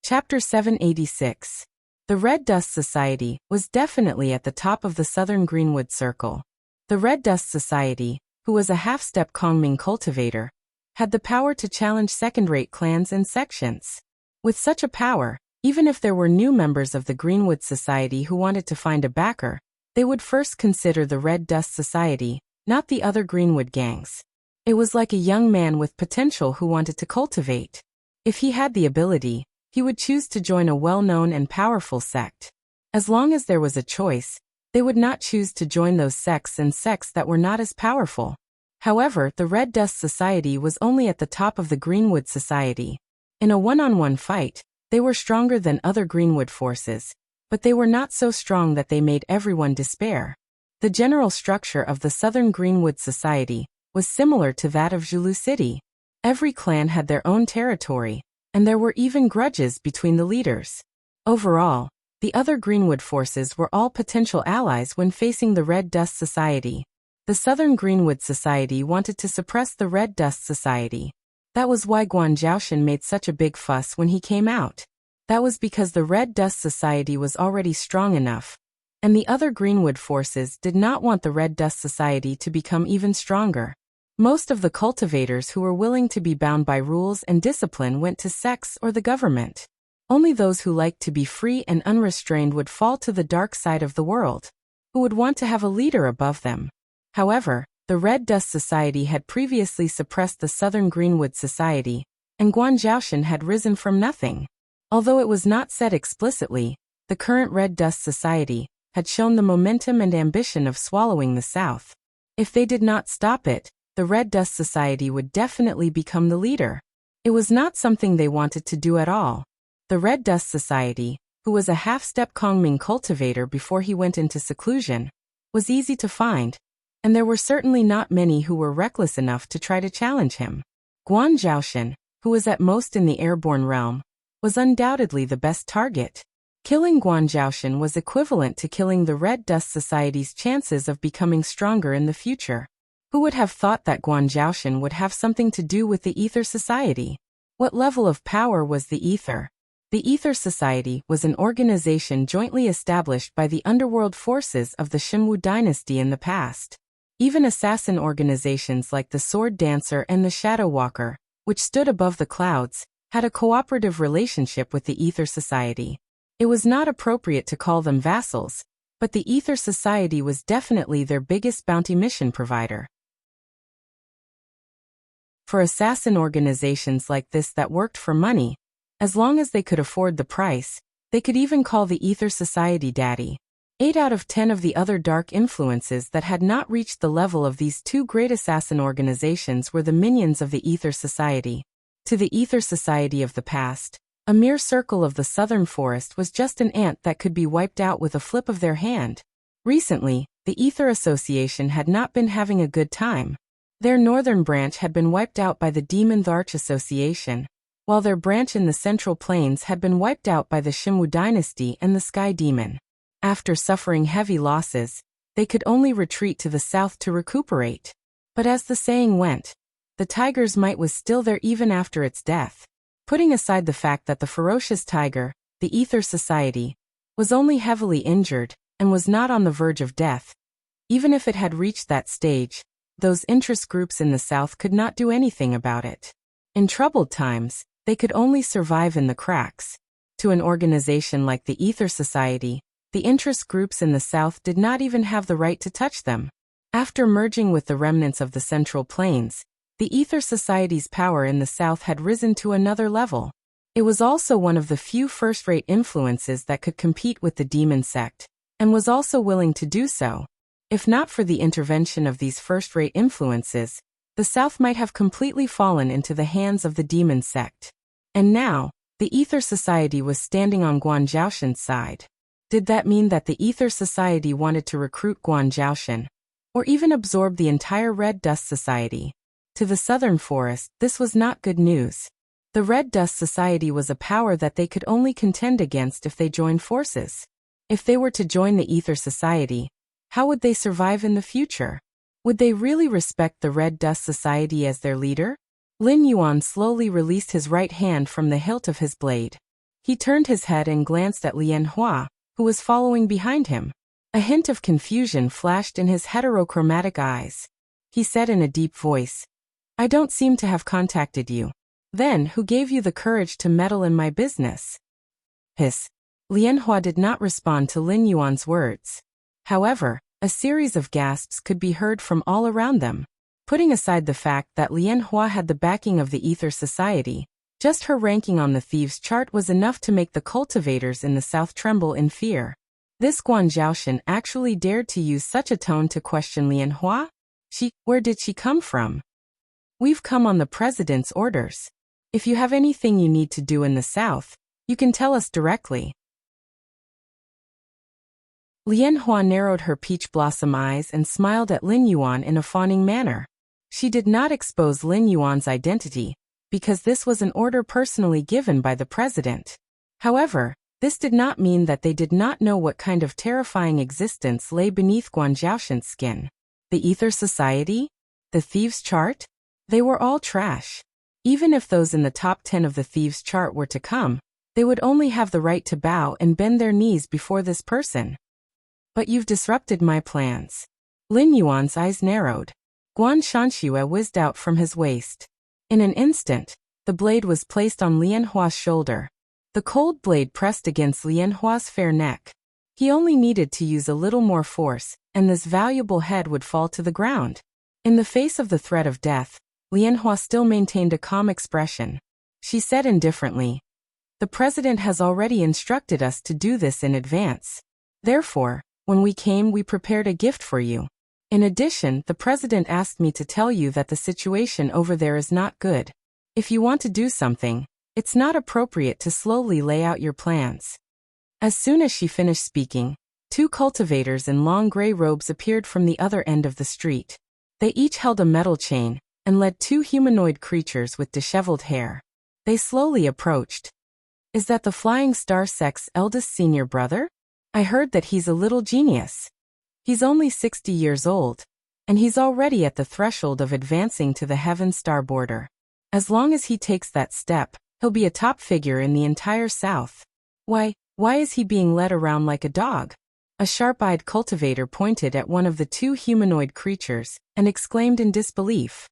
Chapter 786. The Red Dust Society was definitely at the top of the southern Greenwood Circle. The Red Dust Society, who was a half-step Kongming cultivator, had the power to challenge second-rate clans and sections. With such a power, even if there were new members of the Greenwood Society who wanted to find a backer, they would first consider the Red Dust Society, not the other Greenwood gangs. It was like a young man with potential who wanted to cultivate. If he had the ability, he would choose to join a well-known and powerful sect. As long as there was a choice, they would not choose to join those sects that were not as powerful. However, the Red Dust Society was only at the top of the Greenwood Society. In a one-on-one fight, they were stronger than other Greenwood forces, but they were not so strong that they made everyone despair. The general structure of the Southern Greenwood Society was similar to that of Zhulu City. Every clan had their own territory, and there were even grudges between the leaders. Overall, the other Greenwood forces were all potential allies when facing the Red Dust Society. The Southern Greenwood Society wanted to suppress the Red Dust Society. That was why Guan Zhaoshan made such a big fuss when he came out. That was because the Red Dust Society was already strong enough, and the other Greenwood forces did not want the Red Dust Society to become even stronger. Most of the cultivators who were willing to be bound by rules and discipline went to sects or the government. Only those who liked to be free and unrestrained would fall to the dark side of the world, who would want to have a leader above them. However, the Red Dust Society had previously suppressed the Southern Greenwood Society, and Guan Zhaoshan had risen from nothing. Although it was not said explicitly, the current Red Dust Society had shown the momentum and ambition of swallowing the South. If they did not stop it, the Red Dust Society would definitely become the leader. It was not something they wanted to do at all. The Red Dust Society, who was a half-step Kongming cultivator before he went into seclusion, was easy to find, and there were certainly not many who were reckless enough to try to challenge him. Guan Zhaoshan, who was at most in the airborne realm, was undoubtedly the best target. Killing Guan Zhaoshan was equivalent to killing the Red Dust Society's chances of becoming stronger in the future. Who would have thought that Guan Zhaoshan would have something to do with the Ether Society? What level of power was the Ether? The Ether Society was an organization jointly established by the underworld forces of the Shimwu dynasty in the past. Even assassin organizations like the Sword Dancer and the Shadow Walker, which stood above the clouds, had a cooperative relationship with the Ether Society. It was not appropriate to call them vassals, but the Ether Society was definitely their biggest bounty mission provider. For assassin organizations like this that worked for money, as long as they could afford the price, they could even call the Ether Society daddy. 8 out of 10 of the other dark influences that had not reached the level of these two great assassin organizations were the minions of the Ether Society. To the Ether Society of the past, a mere circle of the southern forest was just an ant that could be wiped out with a flip of their hand. Recently, the Ether Association had not been having a good time. Their northern branch had been wiped out by the Demon Arch Association, while their branch in the Central Plains had been wiped out by the Shimwu dynasty and the Sky Demon. After suffering heavy losses, they could only retreat to the south to recuperate. But as the saying went, the tiger's might was still there even after its death. Putting aside the fact that the ferocious tiger, the Ether Society, was only heavily injured and was not on the verge of death, even if it had reached that stage, those interest groups in the South could not do anything about it. In troubled times, they could only survive in the cracks. To an organization like the Ether Society, the interest groups in the South did not even have the right to touch them. After merging with the remnants of the Central Plains, the Ether Society's power in the South had risen to another level. It was also one of the few first-rate influences that could compete with the demon sect, and was also willing to do so. If not for the intervention of these first-rate influences, the South might have completely fallen into the hands of the demon sect. And now, the Ether Society was standing on Guan Zhaoshan's side. Did that mean that the Ether Society wanted to recruit Guan Zhaoshan, or even absorb the entire Red Dust Society? To the Southern Forest, this was not good news. The Red Dust Society was a power that they could only contend against if they joined forces. If they were to join the Ether Society, how would they survive in the future? Would they really respect the Red Dust Society as their leader? Lin Yuan slowly released his right hand from the hilt of his blade. He turned his head and glanced at Lian Hua, who was following behind him. A hint of confusion flashed in his heterochromatic eyes. He said in a deep voice, "I don't seem to have contacted you. Then, who gave you the courage to meddle in my business?" Hiss. Lian Hua did not respond to Lin Yuan's words. However, a series of gasps could be heard from all around them. Putting aside the fact that Lian Hua had the backing of the Ether Society, just her ranking on the thieves' chart was enough to make the cultivators in the South tremble in fear. This Guan Zhaoshan actually dared to use such a tone to question Lian Hua? Where did she come from? "We've come on the president's orders. If you have anything you need to do in the South, you can tell us directly." Lian Hua narrowed her peach blossom eyes and smiled at Lin Yuan in a fawning manner. She did not expose Lin Yuan's identity, because this was an order personally given by the president. However, this did not mean that they did not know what kind of terrifying existence lay beneath Guan Zhaoshan's skin. The Ether Society? The thieves' chart? They were all trash. Even if those in the top 10 of the thieves' chart were to come, they would only have the right to bow and bend their knees before this person. "But you've disrupted my plans." Lin Yuan's eyes narrowed. Guan Shanxue whizzed out from his waist. In an instant, the blade was placed on Lian Hua's shoulder. The cold blade pressed against Lian Hua's fair neck. He only needed to use a little more force, and this valuable head would fall to the ground. In the face of the threat of death, Lian Hua still maintained a calm expression. She said indifferently, "The president has already instructed us to do this in advance. Therefore, when we came, we prepared a gift for you. In addition, the president asked me to tell you that the situation over there is not good. If you want to do something, it's not appropriate to slowly lay out your plans." As soon as she finished speaking, two cultivators in long gray robes appeared from the other end of the street. They each held a metal chain, and led two humanoid creatures with disheveled hair. They slowly approached. "Is that the Flying Star Sect's eldest senior brother? I heard that he's a little genius. He's only 60 years old, and he's already at the threshold of advancing to the Heaven Star border. As long as he takes that step, he'll be a top figure in the entire South. Why is he being led around like a dog?" A sharp-eyed cultivator pointed at one of the two humanoid creatures and exclaimed in disbelief.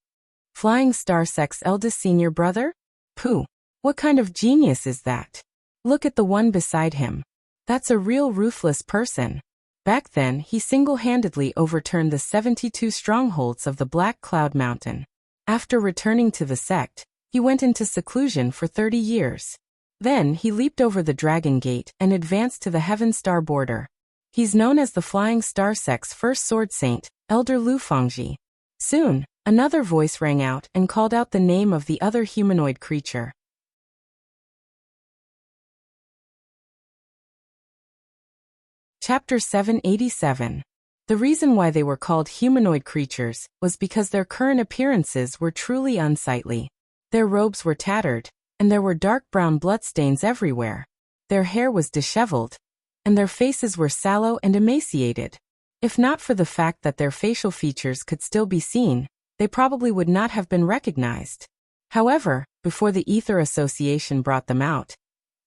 "Flying Star Sect's eldest senior brother? Pooh! What kind of genius is that? Look at the one beside him. That's a real ruthless person. Back then, he single-handedly overturned the 72 strongholds of the Black Cloud Mountain. After returning to the sect, he went into seclusion for 30 years. Then he leaped over the Dragon Gate and advanced to the Heaven Star border. He's known as the Flying Star Sect's first sword saint, Elder Lu Fangji." Soon, another voice rang out and called out the name of the other humanoid creature. Chapter 787. The reason why they were called humanoid creatures was because their current appearances were truly unsightly. Their robes were tattered, and there were dark brown bloodstains everywhere. Their hair was disheveled, and their faces were sallow and emaciated. If not for the fact that their facial features could still be seen, they probably would not have been recognized. However, before the Ether Association brought them out,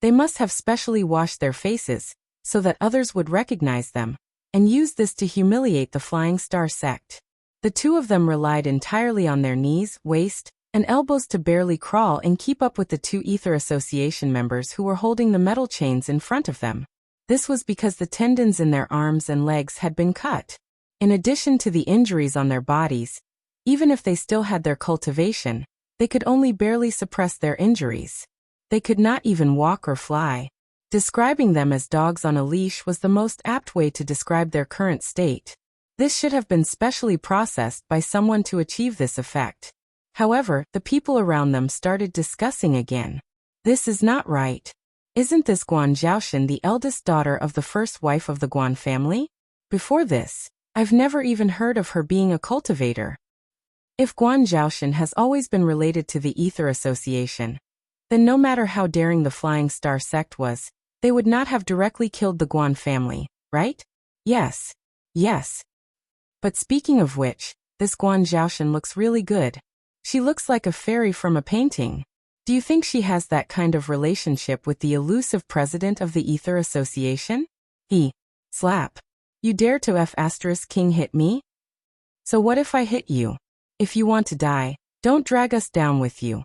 they must have specially washed their faces so that others would recognize them, and use this to humiliate the Flying Star sect. The two of them relied entirely on their knees, waist, and elbows to barely crawl and keep up with the two Ether Association members who were holding the metal chains in front of them. This was because the tendons in their arms and legs had been cut. In addition to the injuries on their bodies, even if they still had their cultivation, they could only barely suppress their injuries. They could not even walk or fly. Describing them as dogs on a leash was the most apt way to describe their current state. This should have been specially processed by someone to achieve this effect. However, the people around them started discussing again. This is not right. Isn't this Guan Zhaoshan the eldest daughter of the first wife of the Guan family? Before this, I've never even heard of her being a cultivator. If Guan Zhaoshan has always been related to the Ether Association, then no matter how daring the Flying Star sect was, they would not have directly killed the Guan family, right? Yes. Yes. But speaking of which, this Guan Zhaoshan looks really good. She looks like a fairy from a painting. Do you think she has that kind of relationship with the elusive president of the Ether Association? Slap. You dare to F*King hit me? So what if I hit you? If you want to die, don't drag us down with you.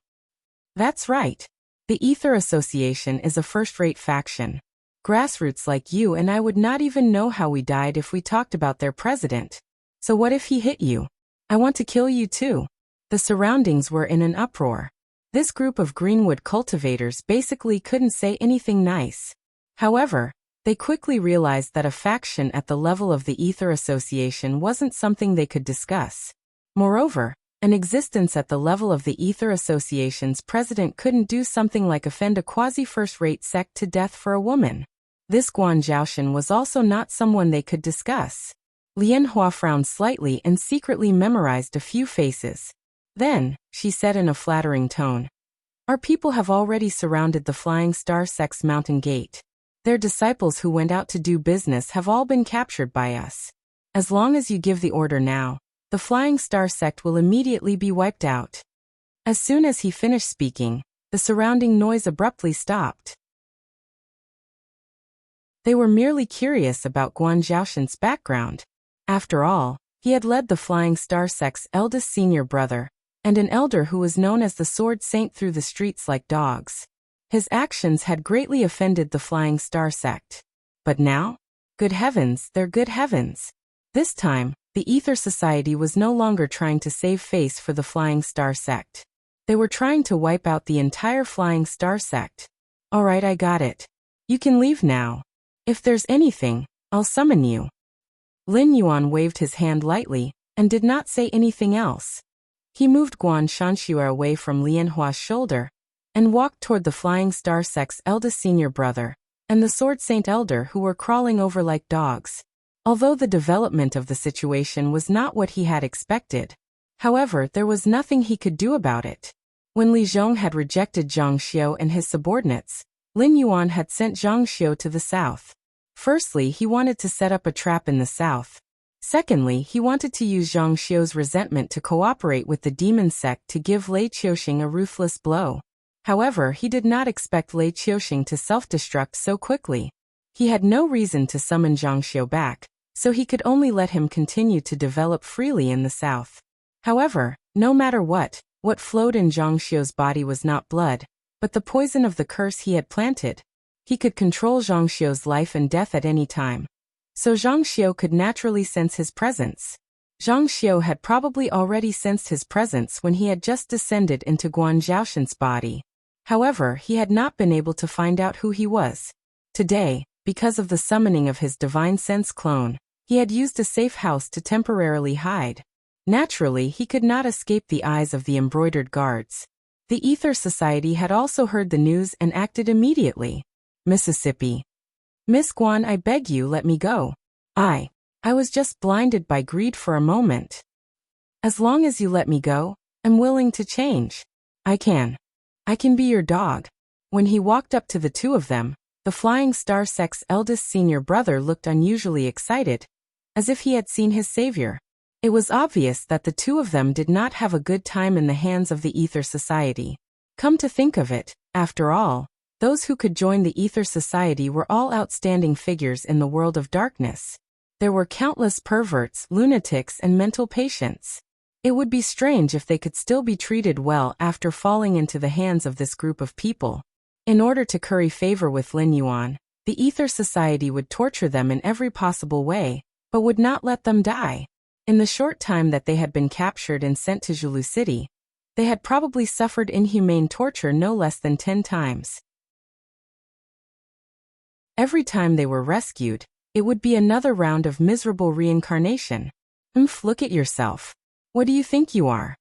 That's right. The Ether Association is a first-rate faction. Grassroots like you and I would not even know how we died if we talked about their president. So what if he hit you? I want to kill you too. The surroundings were in an uproar. This group of Greenwood cultivators basically couldn't say anything nice. However, they quickly realized that a faction at the level of the Ether Association wasn't something they could discuss. Moreover, an existence at the level of the Ether Association's president couldn't do something like offend a quasi-first-rate sect to death for a woman. This Guan Zhaoshan was also not someone they could discuss. Lian Hua frowned slightly and secretly memorized a few faces. Then, she said in a flattering tone, "Our people have already surrounded the Flying Star sect's mountain gate. Their disciples who went out to do business have all been captured by us. As long as you give the order now, the Flying Star sect will immediately be wiped out." As soon as he finished speaking, the surrounding noise abruptly stopped. They were merely curious about Guan Zhaoshan's background. After all, he had led the Flying Star sect's eldest senior brother, and an elder who was known as the Sword Saint through the streets like dogs. His actions had greatly offended the Flying Star sect. But now? Good heavens, they're good heavens. This time, the Ether Society was no longer trying to save face for the Flying Star sect. They were trying to wipe out the entire Flying Star sect. Alright, I got it. You can leave now. If there's anything, I'll summon you. Lin Yuan waved his hand lightly, and did not say anything else. He moved Guan Shanxue away from Lian Hua's shoulder, and walked toward the Flying Star sect's eldest senior brother, and the Sword Saint elder who were crawling over like dogs. Although the development of the situation was not what he had expected, however, there was nothing he could do about it. When Li Zhong had rejected Zhang Xiu and his subordinates, Lin Yuan had sent Zhang Xiu to the south. Firstly, he wanted to set up a trap in the south. Secondly, he wanted to use Zhang Xiu's resentment to cooperate with the demon sect to give Lei Qiuxing a ruthless blow. However, he did not expect Lei Qiuxing to self-destruct so quickly. He had no reason to summon Zhang Xiu back, so he could only let him continue to develop freely in the south. However, no matter what flowed in Zhang Xiu's body was not blood, but the poison of the curse he had planted. He could control Zhang Xiu's life and death at any time. So Zhang Xiu could naturally sense his presence. Zhang Xiu had probably already sensed his presence when he had just descended into Guan Zhaoshan's body. However, he had not been able to find out who he was. Today, because of the summoning of his divine sense clone, he had used a safe house to temporarily hide. Naturally, he could not escape the eyes of the embroidered guards. The Ether Society had also heard the news and acted immediately. Mississippi. Miss Guan, I beg you, let me go. I was just blinded by greed for a moment. As long as you let me go, I'm willing to change. I can be your dog. When he walked up to the two of them, the Flying Star sect's eldest senior brother looked unusually excited, as if he had seen his savior. It was obvious that the two of them did not have a good time in the hands of the Ether Society. Come to think of it, after all, those who could join the Ether Society were all outstanding figures in the world of darkness. There were countless perverts, lunatics, and mental patients. It would be strange if they could still be treated well after falling into the hands of this group of people. In order to curry favor with Lin Yuan, the Ether Society would torture them in every possible way, but would not let them die. In the short time that they had been captured and sent to Zhulu City, they had probably suffered inhumane torture no less than 10 times. Every time they were rescued, it would be another round of miserable reincarnation. Look at yourself. What do you think you are?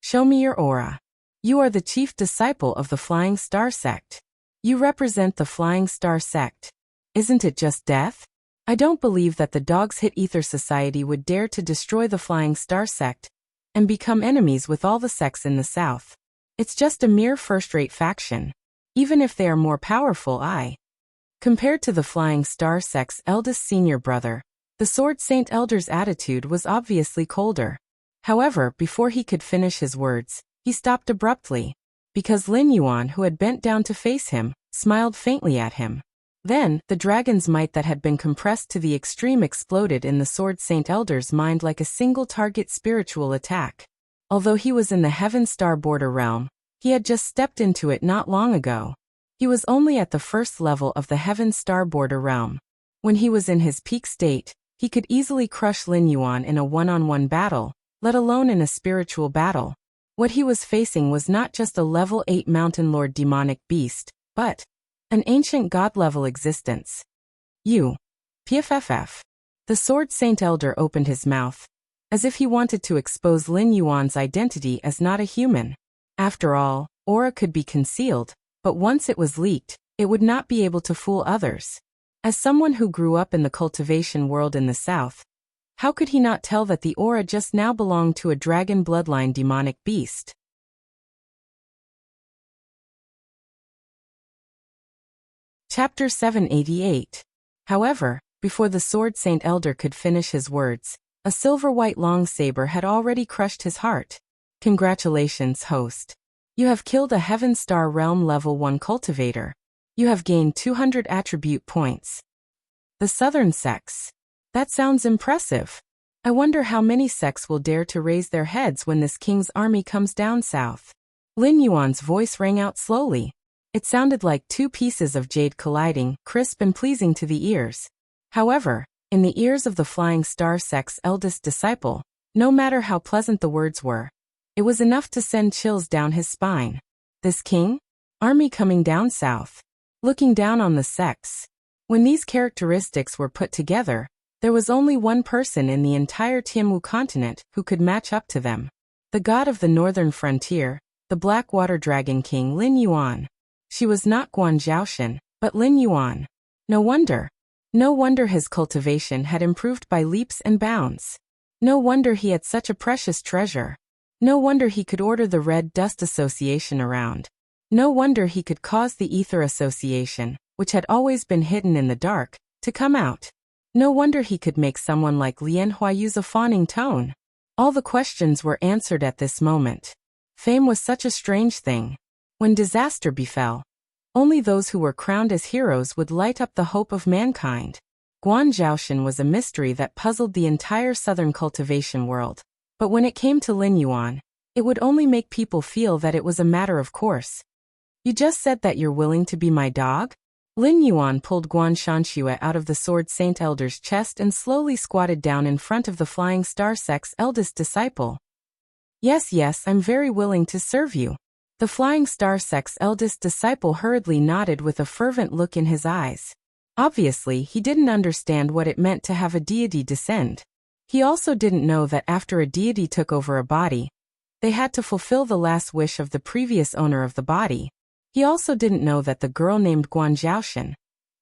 Show me your aura. You are the chief disciple of the Flying Star Sect. You represent the Flying Star Sect. Isn't it just death? I don't believe that the Dogs Hit Ether Society would dare to destroy the Flying Star Sect and become enemies with all the sects in the South. It's just a mere first-rate faction. Even if they are more powerful, compared to the Flying Star Sect's eldest senior brother, the Sword Saint Elder's attitude was obviously colder. However, before he could finish his words, he stopped abruptly, because Lin Yuan, who had bent down to face him, smiled faintly at him. Then, the dragon's might that had been compressed to the extreme exploded in the Sword Saint Elder's mind like a single-target spiritual attack. Although he was in the Heaven Star Border realm, he had just stepped into it not long ago. He was only at the first level of the Heaven Star Border realm. When he was in his peak state, he could easily crush Lin Yuan in a one-on-one battle, let alone in a spiritual battle. What he was facing was not just a level 8 Mountain Lord demonic beast, but an ancient god-level existence. PFFF. The Sword Saint Elder opened his mouth, as if he wanted to expose Lin Yuan's identity as not a human. After all, aura could be concealed, but once it was leaked, it would not be able to fool others. As someone who grew up in the cultivation world in the South, how could he not tell that the aura just now belonged to a dragon bloodline demonic beast? Chapter 788. However, before the Sword Saint Elder could finish his words, a silver-white long saber had already crushed his heart. Congratulations, host. You have killed a Heaven Star Realm Level 1 cultivator. You have gained 200 attribute points. The Southern Sects. That sounds impressive. I wonder how many sects will dare to raise their heads when this king's army comes down south. Lin Yuan's voice rang out slowly. It sounded like two pieces of jade colliding, crisp and pleasing to the ears. However, in the ears of the Flying Star Sect's eldest disciple, no matter how pleasant the words were, it was enough to send chills down his spine. This king? Army coming down south. Looking down on the sects. When these characteristics were put together, there was only one person in the entire Tianwu continent who could match up to them. The god of the northern frontier, the Black Water Dragon King Lin Yuan. She was not Guan Zhaoshan, but Lin Yuan. No wonder. No wonder his cultivation had improved by leaps and bounds. No wonder he had such a precious treasure. No wonder he could order the Red Dust Association around. No wonder he could cause the Ether Association, which had always been hidden in the dark, to come out. No wonder he could make someone like Lian Hua use a fawning tone. All the questions were answered at this moment. Fame was such a strange thing. When disaster befell, only those who were crowned as heroes would light up the hope of mankind. Guan Zhaoshan was a mystery that puzzled the entire southern cultivation world. But when it came to Lin Yuan, it would only make people feel that it was a matter of course. You just said that you're willing to be my dog? Lin Yuan pulled Guan Shanxue out of the Sword Saint Elder's chest and slowly squatted down in front of the Flying Star Sect's eldest disciple. Yes, I'm very willing to serve you. The Flying Star Sect's eldest disciple hurriedly nodded with a fervent look in his eyes. Obviously, he didn't understand what it meant to have a deity descend. He also didn't know that after a deity took over a body, they had to fulfill the last wish of the previous owner of the body. He also didn't know that the girl named Guan Zhaoshan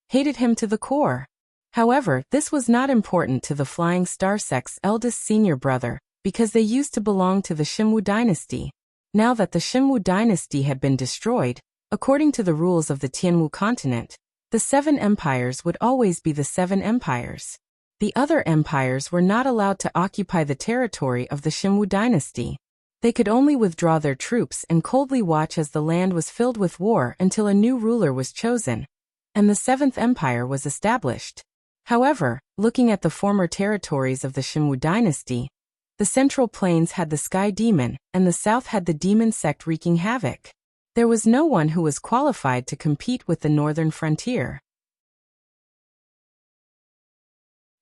hated him to the core. However, this was not important to the Flying Star Sect's eldest senior brother, because they used to belong to the Xinwu dynasty. Now that the Xinwu dynasty had been destroyed, according to the rules of the Tianwu continent, the 7 empires would always be the 7 empires. The other empires were not allowed to occupy the territory of the Shimwu dynasty. They could only withdraw their troops and coldly watch as the land was filled with war until a new ruler was chosen, and the Seventh Empire was established. However, looking at the former territories of the Shimwu dynasty, the Central Plains had the Sky Demon, and the South had the Demon sect wreaking havoc. There was no one who was qualified to compete with the northern frontier.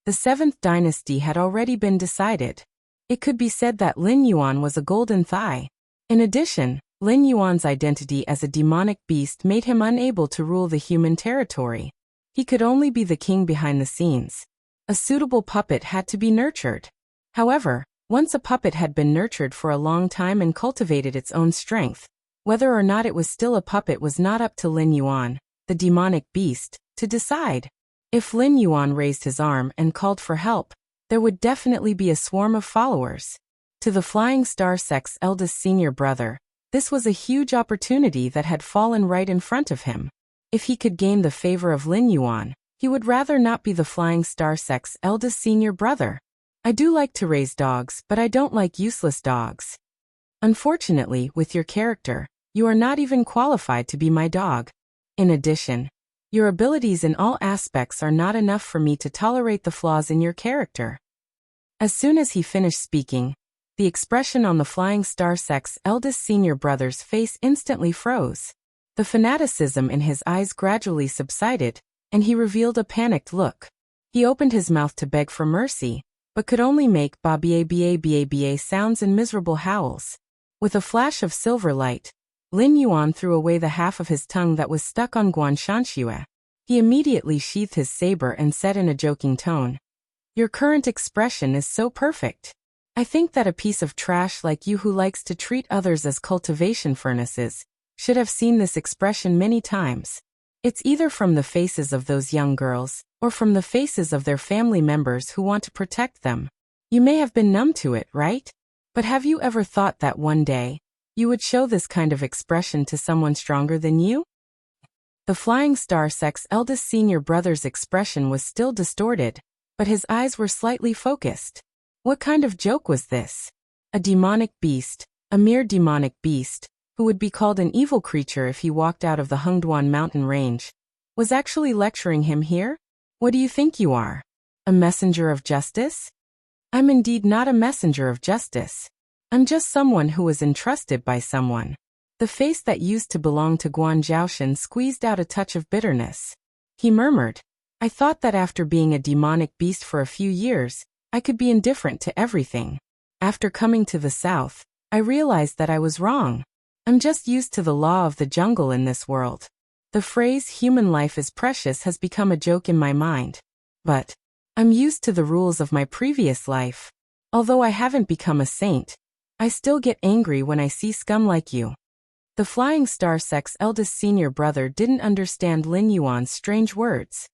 The Seventh Dynasty had already been decided. It could be said that Lin Yuan was a golden thigh. In addition, Lin Yuan's identity as a demonic beast made him unable to rule the human territory. He could only be the king behind the scenes. A suitable puppet had to be nurtured. However, once a puppet had been nurtured for a long time and cultivated its own strength, whether or not it was still a puppet was not up to Lin Yuan, the demonic beast, to decide. If Lin Yuan raised his arm and called for help, there would definitely be a swarm of followers. To the Flying Star sect's eldest senior brother, this was a huge opportunity that had fallen right in front of him. If he could gain the favor of Lin Yuan, he would rather not be the Flying Star sect's eldest senior brother. I do like to raise dogs, but I don't like useless dogs. Unfortunately, with your character, you are not even qualified to be my dog. In addition, your abilities in all aspects are not enough for me to tolerate the flaws in your character. As soon as he finished speaking, the expression on the Flying Star sect's eldest senior brother's face instantly froze. The fanaticism in his eyes gradually subsided, and he revealed a panicked look. He opened his mouth to beg for mercy, but could only make ba-ba-ba-ba-ba sounds and miserable howls. With a flash of silver light, Lin Yuan threw away the half of his tongue that was stuck on Guan Shanxue. He immediately sheathed his saber and said in a joking tone, "Your current expression is so perfect. I think that a piece of trash like you who likes to treat others as cultivation furnaces should have seen this expression many times. It's either from the faces of those young girls, or from the faces of their family members who want to protect them. You may have been numb to it, right? But have you ever thought that one day, you would show this kind of expression to someone stronger than you?" The Flying Star sect's eldest senior brother's expression was still distorted, but his eyes were slightly focused. What kind of joke was this? A demonic beast, a mere demonic beast, who would be called an evil creature if he walked out of the Hengduan mountain range, was actually lecturing him here? What do you think you are? A messenger of justice? I'm indeed not a messenger of justice. I'm just someone who was entrusted by someone. The face that used to belong to Guan Zhaoshan squeezed out a touch of bitterness. He murmured, "I thought that after being a demonic beast for a few years, I could be indifferent to everything. After coming to the south, I realized that I was wrong. I'm just used to the law of the jungle in this world. The phrase human life is precious has become a joke in my mind. But I'm used to the rules of my previous life. Although I haven't become a saint, I still get angry when I see scum like you." The Flying Star sect's eldest senior brother didn't understand Lin Yuan's strange words.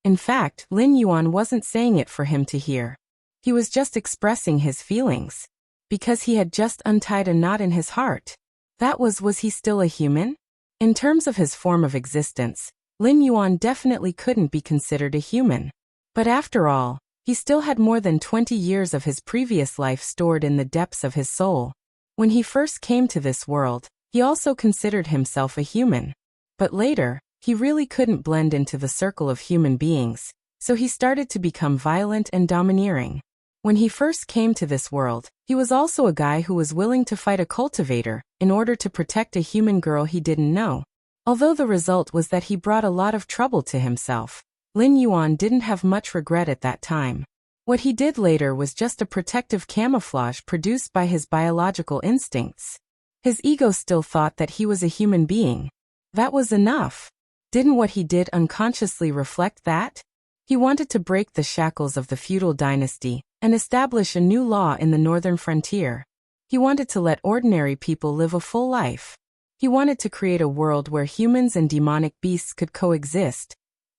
In fact, Lin Yuan wasn't saying it for him to hear. He was just expressing his feelings. Because he had just untied a knot in his heart. Was he still a human? In terms of his form of existence, Lin Yuan definitely couldn't be considered a human. But after all, he still had more than 20 years of his previous life stored in the depths of his soul. When he first came to this world, he also considered himself a human. But later, he really couldn't blend into the circle of human beings, so he started to become violent and domineering. When he first came to this world, he was also a guy who was willing to fight a cultivator in order to protect a human girl he didn't know. Although the result was that he brought a lot of trouble to himself, Lin Yuan didn't have much regret at that time. What he did later was just a protective camouflage produced by his biological instincts. His ego still thought that he was a human being. That was enough. Didn't what he did unconsciously reflect that? He wanted to break the shackles of the feudal dynasty and establish a new law in the northern frontier. He wanted to let ordinary people live a full life. He wanted to create a world where humans and demonic beasts could coexist.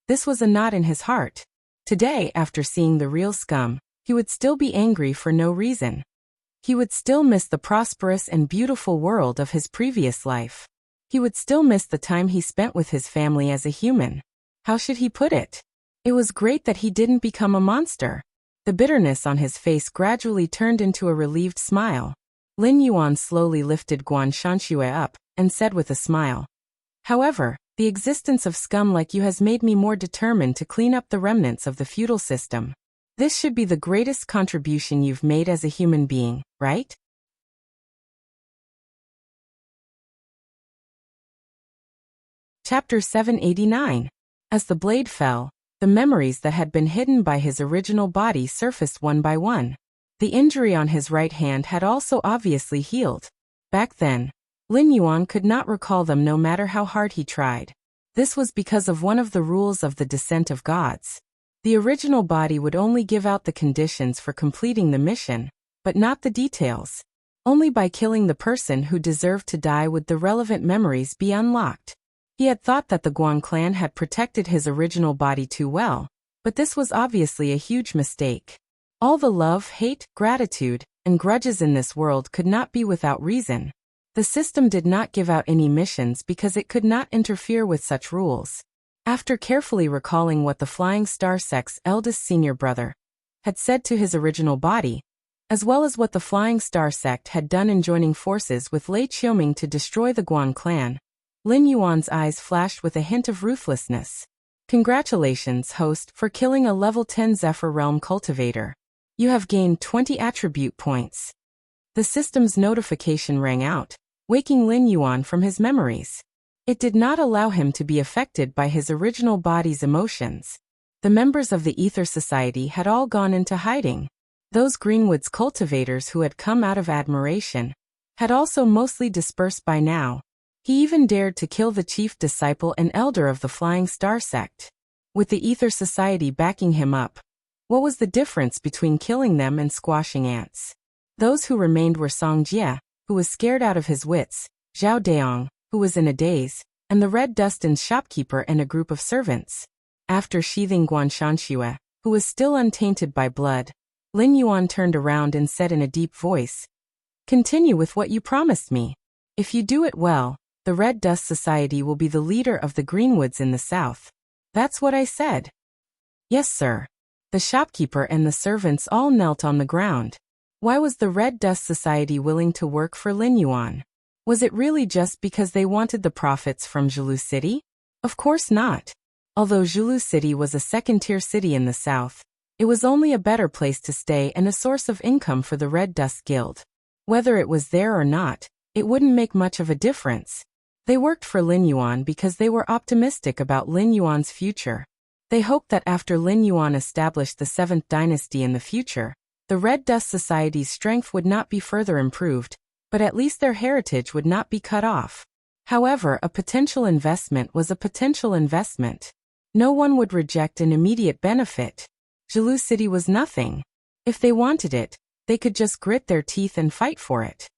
This was a knot in his heart. Today, after seeing the real scum, he would still be angry for no reason. He would still miss the prosperous and beautiful world of his previous life. He would still miss the time he spent with his family as a human. How should he put it? It was great that he didn't become a monster. The bitterness on his face gradually turned into a relieved smile. Lin Yuan slowly lifted Guan Shanxue up and said with a smile, "However, the existence of scum like you has made me more determined to clean up the remnants of the feudal system. This should be the greatest contribution you've made as a human being, right?" Chapter 789. As the blade fell, the memories that had been hidden by his original body surfaced one by one. The injury on his right hand had also obviously healed. Back then, Lin Yuan could not recall them no matter how hard he tried. This was because of one of the rules of the descent of gods. The original body would only give out the conditions for completing the mission, but not the details. Only by killing the person who deserved to die would the relevant memories be unlocked. He had thought that the Guan clan had protected his original body too well, but this was obviously a huge mistake. All the love, hate, gratitude, and grudges in this world could not be without reason. The system did not give out any missions because it could not interfere with such rules. After carefully recalling what the Flying Star Sect's eldest senior brother had said to his original body, as well as what the Flying Star Sect had done in joining forces with Lei Qiuming to destroy the Guan clan, Lin Yuan's eyes flashed with a hint of ruthlessness. "Congratulations, host, for killing a level 10 Zephyr Realm cultivator. You have gained 20 attribute points." The system's notification rang out, waking Lin Yuan from his memories. It did not allow him to be affected by his original body's emotions. The members of the Ether Society had all gone into hiding. Those Greenwoods cultivators who had come out of admiration had also mostly dispersed by now. He even dared to kill the chief disciple and elder of the Flying Star Sect. With the Ether Society backing him up, what was the difference between killing them and squashing ants? Those who remained were Song Jie, who was scared out of his wits, Zhao Deong, who was in a daze, and the Red Dustin's shopkeeper and a group of servants. After sheathing Guan Shanxue, who was still untainted by blood, Lin Yuan turned around and said in a deep voice, "Continue with what you promised me. If you do it well, the Red Dust Society will be the leader of the Greenwoods in the south." "That's what I said." "Yes, sir." The shopkeeper and the servants all knelt on the ground. Why was the Red Dust Society willing to work for Lin Yuan? Was it really just because they wanted the profits from Zhulu City? Of course not. Although Zhulu City was a second-tier city in the south, it was only a better place to stay and a source of income for the Red Dust Guild. Whether it was there or not, it wouldn't make much of a difference. They worked for Lin Yuan because they were optimistic about Lin Yuan's future. They hoped that after Lin Yuan established the 7th dynasty in the future, the Red Dust Society's strength would not be further improved, but at least their heritage would not be cut off. However, a potential investment was a potential investment. No one would reject an immediate benefit. Zhulu City was nothing. If they wanted it, they could just grit their teeth and fight for it.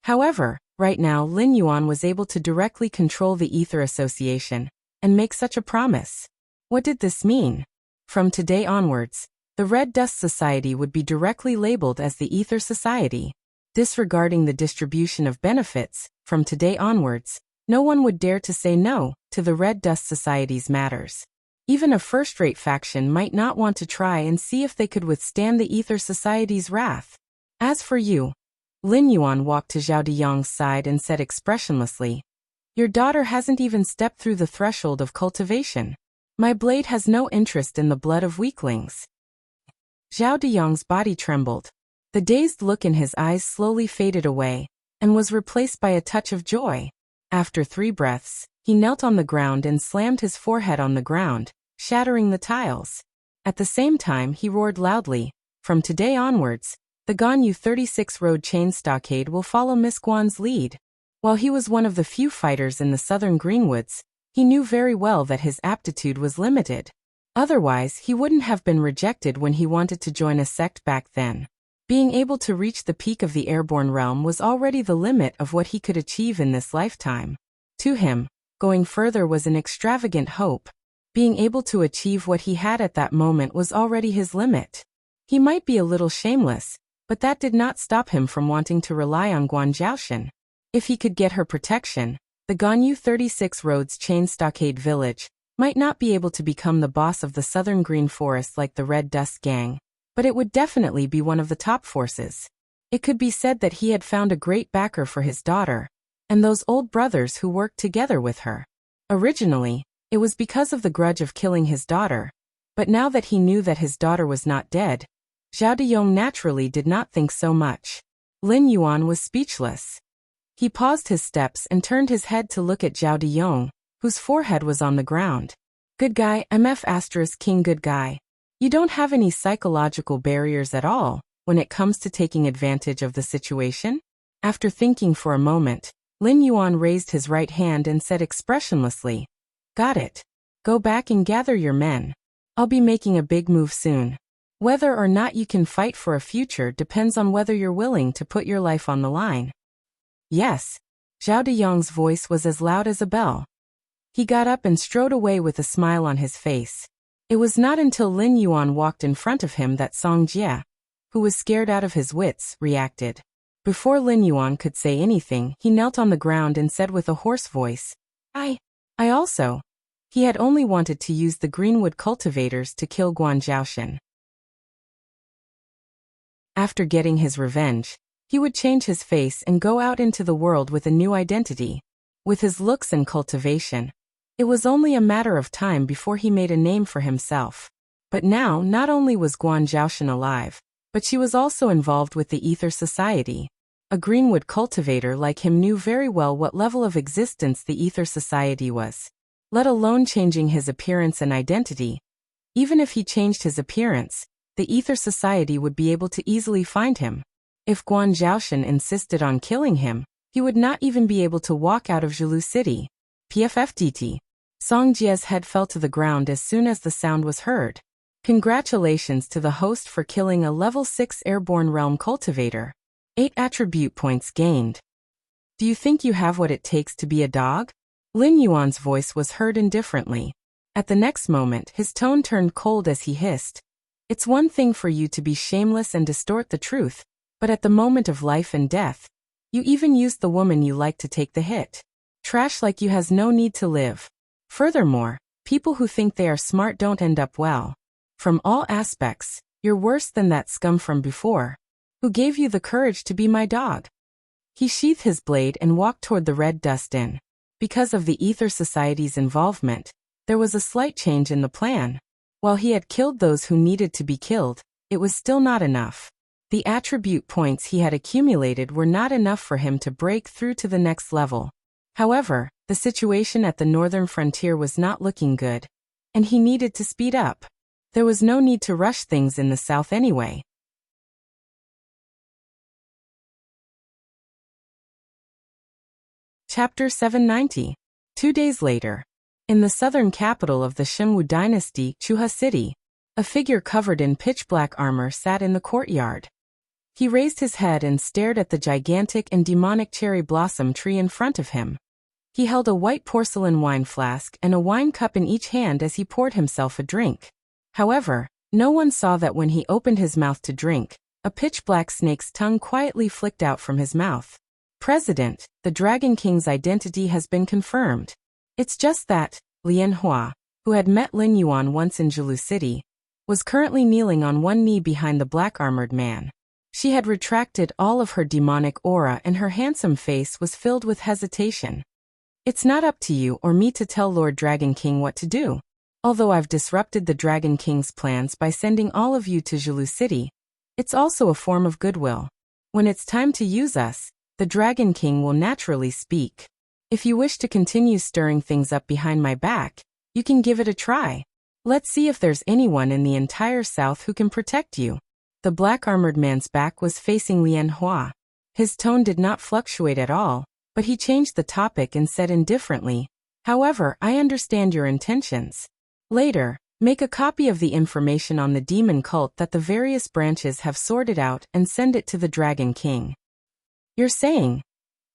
However, right now Lin Yuan was able to directly control the Ether Association and make such a promise. What did this mean? From today onwards, the Red Dust Society would be directly labeled as the Ether Society. Disregarding the distribution of benefits, from today onwards, no one would dare to say no to the Red Dust Society's matters. Even a first-rate faction might not want to try and see if they could withstand the Ether Society's wrath. As for you, Lin Yuan walked to Zhao Deyong's side and said expressionlessly, "Your daughter hasn't even stepped through the threshold of cultivation. My blade has no interest in the blood of weaklings." Zhao Deyong's body trembled. The dazed look in his eyes slowly faded away, and was replaced by a touch of joy. After 3 breaths, he knelt on the ground and slammed his forehead on the ground, shattering the tiles. At the same time he roared loudly, "From today onwards, the Ganyu 36 Road Chain Stockade will follow Miss Guan's lead." While he was one of the few fighters in the southern Greenwoods, he knew very well that his aptitude was limited. Otherwise, he wouldn't have been rejected when he wanted to join a sect back then. Being able to reach the peak of the airborne realm was already the limit of what he could achieve in this lifetime. To him, going further was an extravagant hope. Being able to achieve what he had at that moment was already his limit. He might be a little shameless, but that did not stop him from wanting to rely on Guan Zhaoshan. If he could get her protection, the Ganyu 36 Road's Chain Stockade Village Might not be able to become the boss of the Southern Green Forest like the Red Dust Gang, but it would definitely be one of the top forces. It could be said that he had found a great backer for his daughter, and those old brothers who worked together with her. Originally, it was because of the grudge of killing his daughter, but now that he knew that his daughter was not dead, Zhao Diyong naturally did not think so much. Lin Yuan was speechless. He paused his steps and turned his head to look at Zhao Diyong, whose forehead was on the ground. Good guy, King good guy. You don't have any psychological barriers at all when it comes to taking advantage of the situation? After thinking for a moment, Lin Yuan raised his right hand and said expressionlessly, "Got it. Go back and gather your men. I'll be making a big move soon. Whether or not you can fight for a future depends on whether you're willing to put your life on the line." Yes. Zhao Diyong's voice was as loud as a bell. He got up and strode away with a smile on his face. It was not until Lin Yuan walked in front of him that Song Jie, who was scared out of his wits, reacted. Before Lin Yuan could say anything, he knelt on the ground and said with a hoarse voice, I also. He had only wanted to use the Greenwood cultivators to kill Guan Zhaoshan. After getting his revenge, he would change his face and go out into the world with a new identity. With his looks and cultivation, it was only a matter of time before he made a name for himself. But now, not only was Guan Zhaoshan alive, but she was also involved with the Ether Society. A Greenwood cultivator like him knew very well what level of existence the Ether Society was, let alone changing his appearance and identity. Even if he changed his appearance, the Ether Society would be able to easily find him. If Guan Zhaoshan insisted on killing him, he would not even be able to walk out of Zhilu City. PFFDT. Song Jie's head fell to the ground as soon as the sound was heard. Congratulations to the host for killing a level 6 airborne realm cultivator. 8 attribute points gained. Do you think you have what it takes to be a dog? Lin Yuan's voice was heard indifferently. At the next moment, his tone turned cold as he hissed. It's one thing for you to be shameless and distort the truth, but at the moment of life and death, you even used the woman you like to take the hit. Trash like you has no need to live. Furthermore, people who think they are smart don't end up well. From all aspects, you're worse than that scum from before. Who gave you the courage to be my dog? He sheathed his blade and walked toward the Red Dust Inn. Because of the Ether Society's involvement, there was a slight change in the plan. While he had killed those who needed to be killed, it was still not enough. The attribute points he had accumulated were not enough for him to break through to the next level. However, the situation at the northern frontier was not looking good, and he needed to speed up. There was no need to rush things in the south anyway. Chapter 790. 2 days later. In the southern capital of the Shimwu dynasty, Chuha City, a figure covered in pitch-black armor sat in the courtyard. He raised his head and stared at the gigantic and demonic cherry blossom tree in front of him. He held a white porcelain wine flask and a wine cup in each hand as he poured himself a drink. However, no one saw that when he opened his mouth to drink, a pitch-black snake's tongue quietly flicked out from his mouth. President, the Dragon King's identity has been confirmed. It's just that, Lian Hua, who had met Lin Yuan once in Zhilu City, was currently kneeling on one knee behind the black-armored man. She had retracted all of her demonic aura and her handsome face was filled with hesitation. It's not up to you or me to tell Lord Dragon King what to do. Although I've disrupted the Dragon King's plans by sending all of you to Zhilu City, it's also a form of goodwill. When it's time to use us, the Dragon King will naturally speak. If you wish to continue stirring things up behind my back, you can give it a try. Let's see if there's anyone in the entire south who can protect you. The black-armored man's back was facing Lian Hua. His tone did not fluctuate at all, but he changed the topic and said indifferently, "However, I understand your intentions. Later, make a copy of the information on the demon cult that the various branches have sorted out and send it to the Dragon King." You're saying?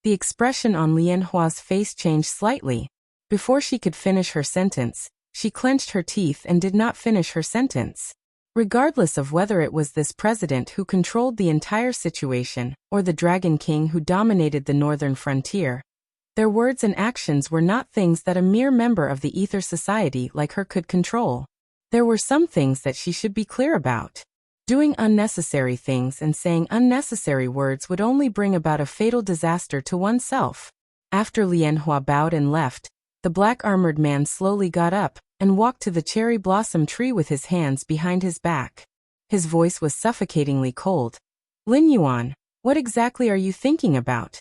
The expression on Lian Hua's face changed slightly. Before she could finish her sentence, she clenched her teeth and did not finish her sentence. Regardless of whether it was this president who controlled the entire situation or the Dragon King who dominated the northern frontier, Their words and actions were not things that a mere member of the Ether Society like her could control. There were some things that she should be clear about. Doing unnecessary things and saying unnecessary words would only bring about a fatal disaster to oneself. After Lianhua bowed and left, the black-armored man slowly got up and walked to the cherry blossom tree with his hands behind his back. His voice was suffocatingly cold. Lin Yuan, what exactly are you thinking about?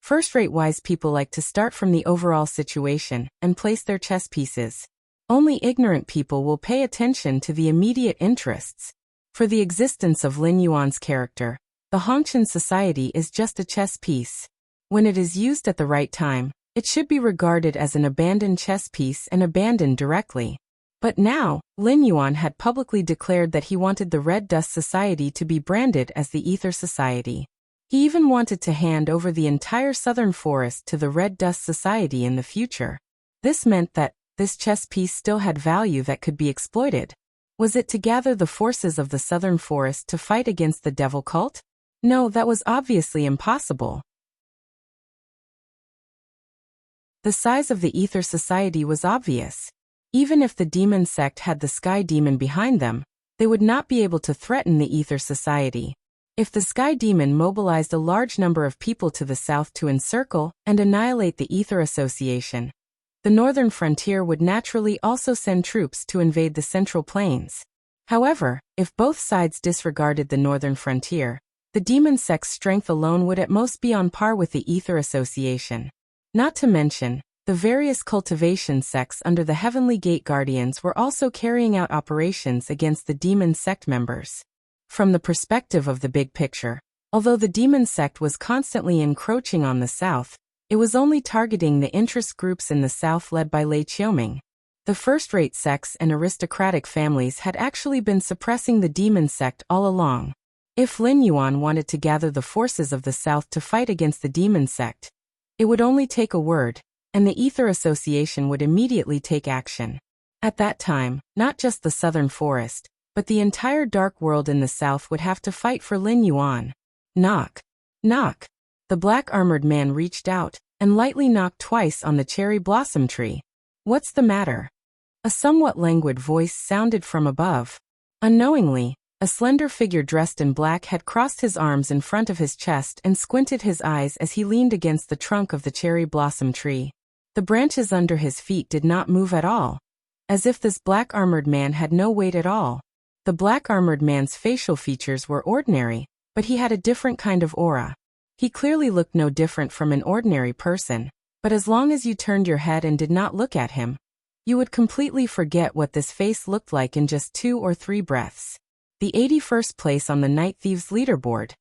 First-rate wise people like to start from the overall situation and place their chess pieces. Only ignorant people will pay attention to the immediate interests. For the existence of Lin Yuan's character, the Hongqian society is just a chess piece. When it is used at the right time, it should be regarded as an abandoned chess piece and abandoned directly. But now, Lin Yuan had publicly declared that he wanted the Red Dust Society to be branded as the Ether Society. He even wanted to hand over the entire southern forest to the Red Dust Society in the future. This meant that this chess piece still had value that could be exploited. Was it to gather the forces of the southern forest to fight against the devil cult? No, that was obviously impossible. The size of the Ether Society was obvious. Even if the demon sect had the Sky Demon behind them, they would not be able to threaten the Ether Society. If the Sky Demon mobilized a large number of people to the south to encircle and annihilate the Ether Association, the northern frontier would naturally also send troops to invade the Central Plains. However, if both sides disregarded the northern frontier, the demon sect's strength alone would at most be on par with the Ether Association. Not to mention, the various cultivation sects under the Heavenly Gate Guardians were also carrying out operations against the demon sect members. From the perspective of the big picture, although the demon sect was constantly encroaching on the south, it was only targeting the interest groups in the south led by Lei Qiuming. The first-rate sects and aristocratic families had actually been suppressing the demon sect all along. If Lin Yuan wanted to gather the forces of the south to fight against the demon sect, it would only take a word, and the Ether Association would immediately take action. At that time, not just the southern forest, but the entire dark world in the south would have to fight for Lin Yuan. Knock. Knock. The black-armored man reached out and lightly knocked twice on the cherry blossom tree. What's the matter? A somewhat languid voice sounded from above. Unknowingly, a slender figure dressed in black had crossed his arms in front of his chest and squinted his eyes as he leaned against the trunk of the cherry blossom tree. The branches under his feet did not move at all, as if this black-armored man had no weight at all. The black-armored man's facial features were ordinary, but he had a different kind of aura. He clearly looked no different from an ordinary person, but as long as you turned your head and did not look at him, you would completely forget what this face looked like in just 2 or 3 breaths. The 81st place on the Night Thieves leaderboard.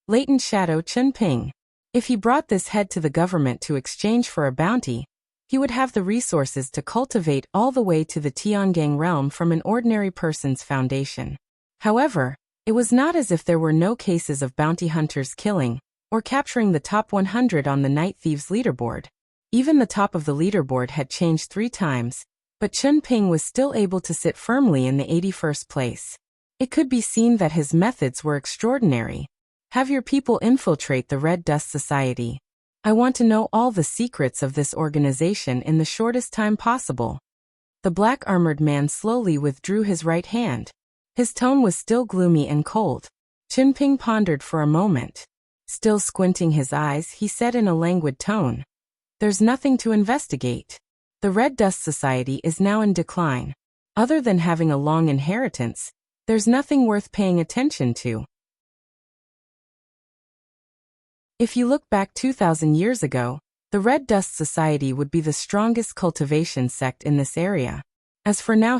Latent Shadow Chun Ping. If he brought this head to the government to exchange for a bounty, he would have the resources to cultivate all the way to the Tiangang realm from an ordinary person's foundation. However, it was not as if there were no cases of bounty hunters killing or capturing the top 100 on the Night Thieves leaderboard. Even the top of the leaderboard had changed 3 times, but Chun Ping was still able to sit firmly in the 81st place. It could be seen that his methods were extraordinary. Have your people infiltrate the Red Dust Society. I want to know all the secrets of this organization in the shortest time possible. The black-armored man slowly withdrew his right hand. His tone was still gloomy and cold. Chun Ping pondered for a moment. Still squinting his eyes, he said in a languid tone, "There's nothing to investigate. The Red Dust Society is now in decline. Other than having a long inheritance, there's nothing worth paying attention to." If you look back 2,000 years ago, the Red Dust Society would be the strongest cultivation sect in this area. As for now,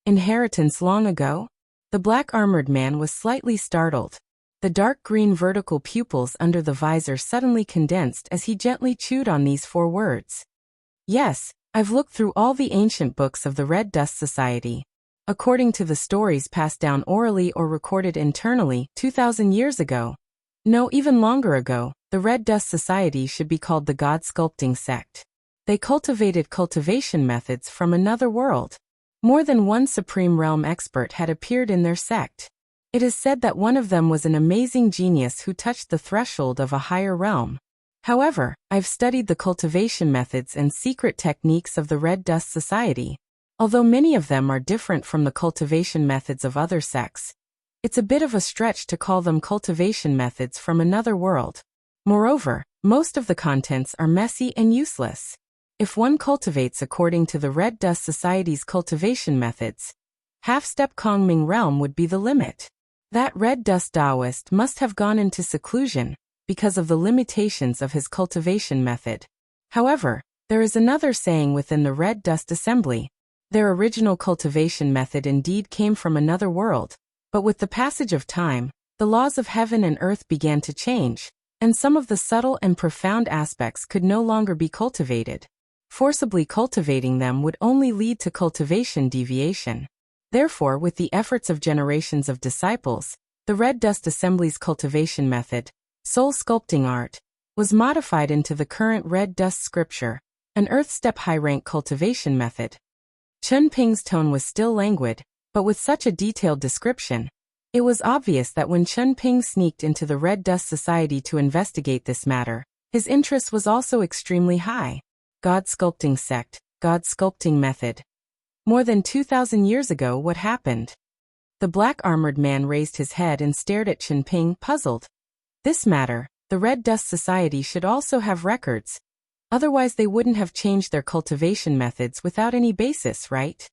inheritance long ago? The black-armored man was slightly startled. The dark green vertical pupils under the visor suddenly condensed as he gently chewed on these 4 words. Yes, I've looked through all the ancient books of the Red Dust Society. According to the stories passed down orally or recorded internally 2,000 years ago, no, even longer ago, the Red Dust Society should be called the God Sculpting Sect. They cultivated cultivation methods from another world. More than one Supreme Realm expert had appeared in their sect. It is said that one of them was an amazing genius who touched the threshold of a higher realm. However, I've studied the cultivation methods and secret techniques of the Red Dust Society. Although many of them are different from the cultivation methods of other sects, it's a bit of a stretch to call them cultivation methods from another world. Moreover, most of the contents are messy and useless. If one cultivates according to the Red Dust Society's cultivation methods, half-step Kongming realm would be the limit. That Red Dust Taoist must have gone into seclusion because of the limitations of his cultivation method. However, there is another saying within the Red Dust Assembly. Their original cultivation method indeed came from another world, but with the passage of time, the laws of heaven and earth began to change, and some of the subtle and profound aspects could no longer be cultivated. Forcibly cultivating them would only lead to cultivation deviation. Therefore, with the efforts of generations of disciples, the Red Dust Assembly's cultivation method, soul sculpting art, was modified into the current Red Dust Scripture, an earth-step high-rank cultivation method. Chun Ping's tone was still languid, but with such a detailed description, it was obvious that when Chun Ping sneaked into the Red Dust Society to investigate this matter, his interest was also extremely high. God sculpting sect, God sculpting method. More than 2,000 years ago, what happened? The black-armored man raised his head and stared at Chun Ping, puzzled. This matter, the Red Dust Society should also have records. Otherwise they wouldn't have changed their cultivation methods without any basis, right?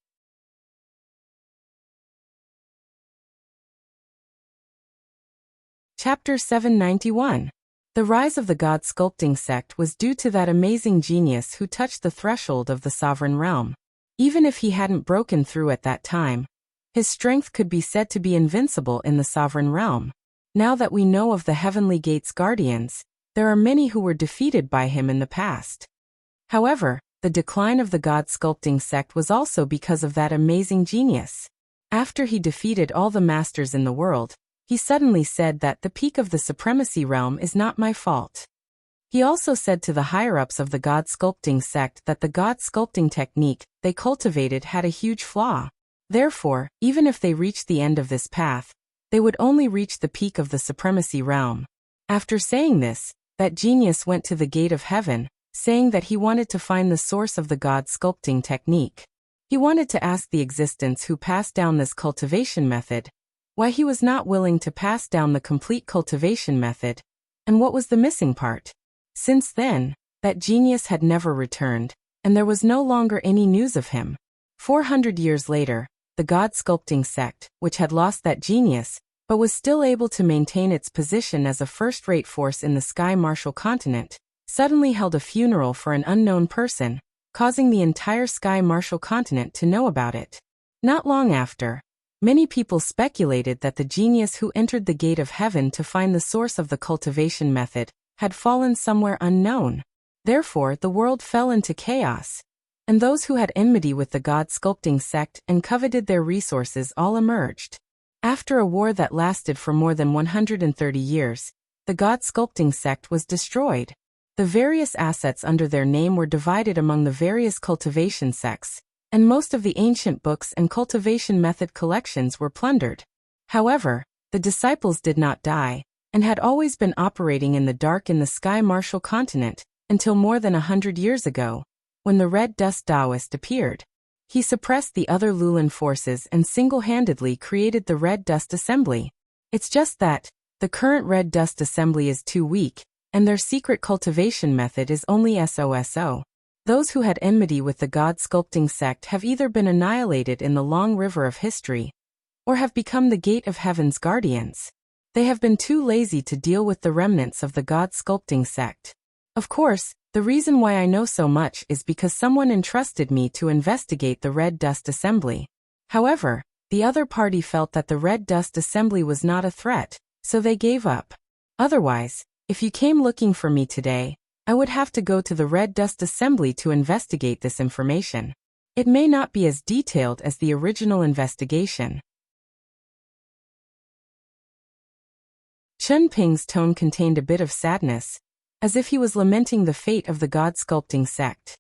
Chapter 791. The rise of the God sculpting sect was due to that amazing genius who touched the threshold of the sovereign realm. Even if he hadn't broken through at that time, his strength could be said to be invincible in the sovereign realm. Now that we know of the Heavenly Gate's guardians, there are many who were defeated by him in the past. However, the decline of the God sculpting sect was also because of that amazing genius. After he defeated all the masters in the world, he suddenly said that the peak of the supremacy realm is not my fault. He also said to the higher-ups of the God sculpting sect that the God sculpting technique they cultivated had a huge flaw. Therefore, even if they reached the end of this path, they would only reach the peak of the supremacy realm. After saying this, that genius went to the gate of heaven, saying that he wanted to find the source of the God sculpting technique. He wanted to ask the existence who passed down this cultivation method, why he was not willing to pass down the complete cultivation method, and what was the missing part. Since then, that genius had never returned, and there was no longer any news of him. 400 years later, the God sculpting sect, which had lost that genius, but was still able to maintain its position as a first-rate force in the Sky Martial continent, suddenly held a funeral for an unknown person, causing the entire Sky Martial continent to know about it. Not long after, many people speculated that the genius who entered the gate of heaven to find the source of the cultivation method had fallen somewhere unknown. Therefore, the world fell into chaos, and those who had enmity with the God sculpting sect and coveted their resources all emerged. After a war that lasted for more than 130 years, the God sculpting sect was destroyed. The various assets under their name were divided among the various cultivation sects, and most of the ancient books and cultivation method collections were plundered. However, the disciples did not die, and had always been operating in the dark in the Sky Martial continent, until more than 100 years ago, when the Red Dust Taoist appeared. He suppressed the other Lulan forces and single-handedly created the Red Dust Assembly. It's just that, the current Red Dust Assembly is too weak, and their secret cultivation method is only SOSO. Those who had enmity with the God sculpting sect have either been annihilated in the long river of history, or have become the gate of heaven's guardians. They have been too lazy to deal with the remnants of the God sculpting sect. Of course, the reason why I know so much is because someone entrusted me to investigate the Red Dust Assembly. However, the other party felt that the Red Dust Assembly was not a threat, so they gave up. Otherwise, if you came looking for me today, I would have to go to the Red Dust Assembly to investigate this information. It may not be as detailed as the original investigation. Chun Ping's tone contained a bit of sadness, as if he was lamenting the fate of the God sculpting sect.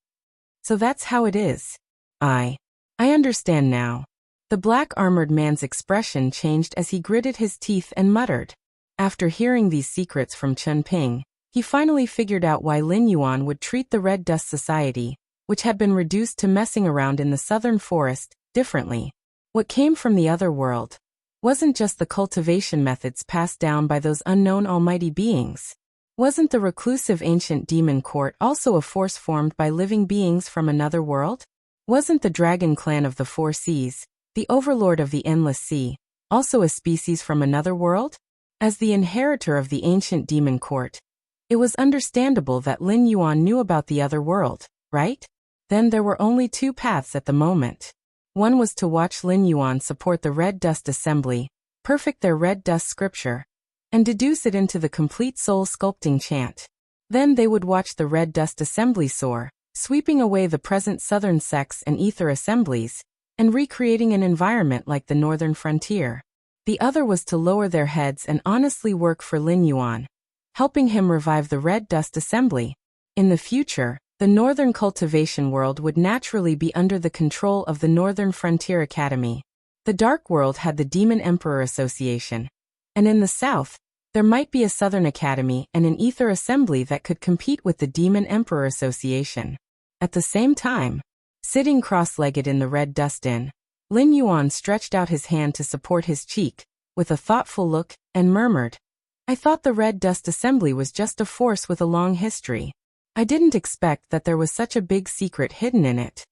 So that's how it is. I understand now. The black-armored man's expression changed as he gritted his teeth and muttered. After hearing these secrets from Chun Ping, He finally figured out why Lin Yuan would treat the Red Dust Society, which had been reduced to messing around in the southern forest, differently. What came from the other world wasn't just the cultivation methods passed down by those unknown almighty beings. Wasn't the reclusive ancient demon court also a force formed by living beings from another world? Wasn't the dragon clan of the four seas, the overlord of the endless sea, also a species from another world? As the inheritor of the ancient demon court, it was understandable that Lin Yuan knew about the other world, right? Then there were only two paths at the moment. One was to watch Lin Yuan support the Red Dust Assembly, perfect their Red Dust scripture, and deduce it into the complete soul-sculpting chant. Then they would watch the Red Dust Assembly soar, sweeping away the present southern sects and ether assemblies, and recreating an environment like the northern frontier. The other was to lower their heads and honestly work for Lin Yuan, helping him revive the Red Dust Assembly. In the future, the northern cultivation world would naturally be under the control of the Northern Frontier Academy. The Dark World had the Demon Emperor Association, and in the south, there might be a Southern Academy and an Ether Assembly that could compete with the Demon Emperor Association. At the same time, sitting cross-legged in the Red Dust Inn, Lin Yuan stretched out his hand to support his cheek, with a thoughtful look, and murmured, "I thought the Red Dust Assembly was just a force with a long history. I didn't expect that there was such a big secret hidden in it."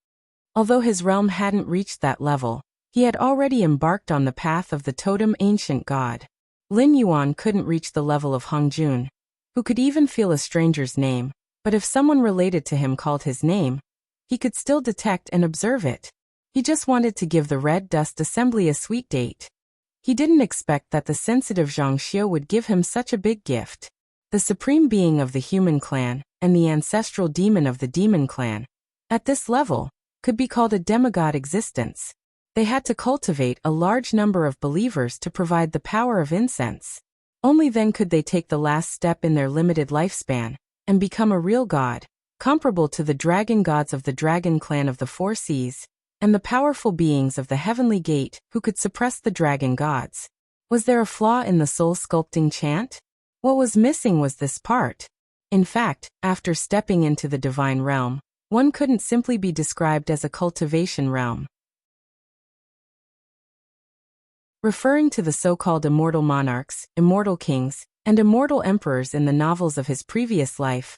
Although his realm hadn't reached that level, he had already embarked on the path of the totem ancient god. Lin Yuan couldn't reach the level of Hongjun, who could even feel a stranger's name, but if someone related to him called his name, he could still detect and observe it. He just wanted to give the Red Dust Assembly a sweet date. He didn't expect that the sensitive Zhang Xiu would give him such a big gift. The supreme being of the human clan, and the ancestral demon of the demon clan, at this level, could be called a demigod existence. They had to cultivate a large number of believers to provide the power of incense. Only then could they take the last step in their limited lifespan, and become a real god, comparable to the dragon gods of the dragon clan of the four seas, and the powerful beings of the heavenly gate who could suppress the dragon gods. Was there a flaw in the soul-sculpting chant? What was missing was this part. In fact, after stepping into the divine realm, one couldn't simply be described as a cultivation realm. Referring to the so-called immortal monarchs, immortal kings, and immortal emperors in the novels of his previous life,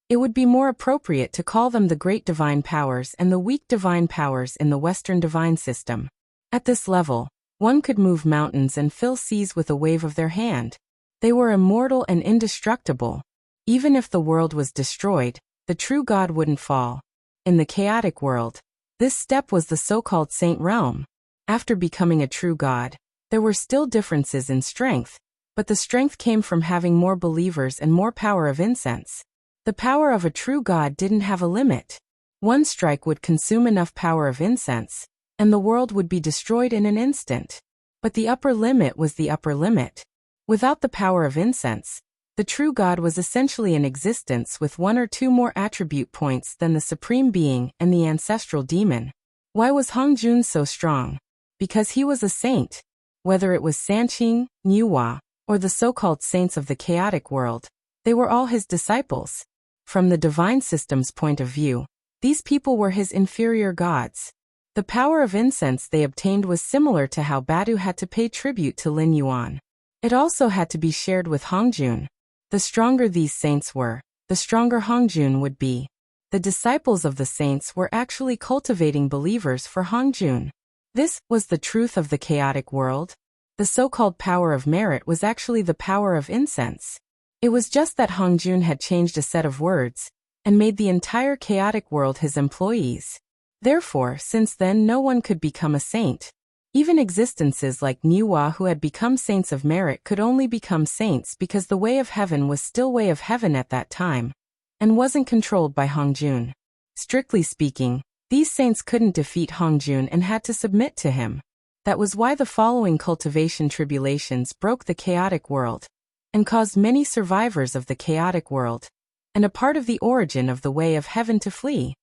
it would be more appropriate to call them the great divine powers and the weak divine powers in the Western divine system. At this level, one could move mountains and fill seas with a wave of their hand. They were immortal and indestructible. Even if the world was destroyed, the true God wouldn't fall. In the chaotic world, this step was the so-called saint realm. After becoming a true God, there were still differences in strength, but the strength came from having more believers and more power of incense. The power of a true God didn't have a limit. One strike would consume enough power of incense, and the world would be destroyed in an instant. But the upper limit was the upper limit. Without the power of incense, the true God was essentially an existence with one or two more attribute points than the supreme being and the ancestral demon. Why was Hongjun so strong? Because he was a saint. Whether it was Sanqing, Niuhua, or the so-called saints of the chaotic world, they were all his disciples. From the divine system's point of view, these people were his inferior gods. The power of incense they obtained was similar to how Badu had to pay tribute to Lin Yuan. It also had to be shared with Hongjun. The stronger these saints were, the stronger Hongjun would be. The disciples of the saints were actually cultivating believers for Hongjun. This was the truth of the chaotic world. The so-called power of merit was actually the power of incense. It was just that Hongjun had changed a set of words, and made the entire chaotic world his employees. Therefore, since then no one could become a saint. Even existences like Niuhua who had become saints of merit could only become saints because the way of heaven was still way of heaven at that time, and wasn't controlled by Hongjun. Strictly speaking, these saints couldn't defeat Hongjun and had to submit to him. That was why the following cultivation tribulations broke the chaotic world, and caused many survivors of the chaotic world, and a part of the origin of the way of heaven to flee.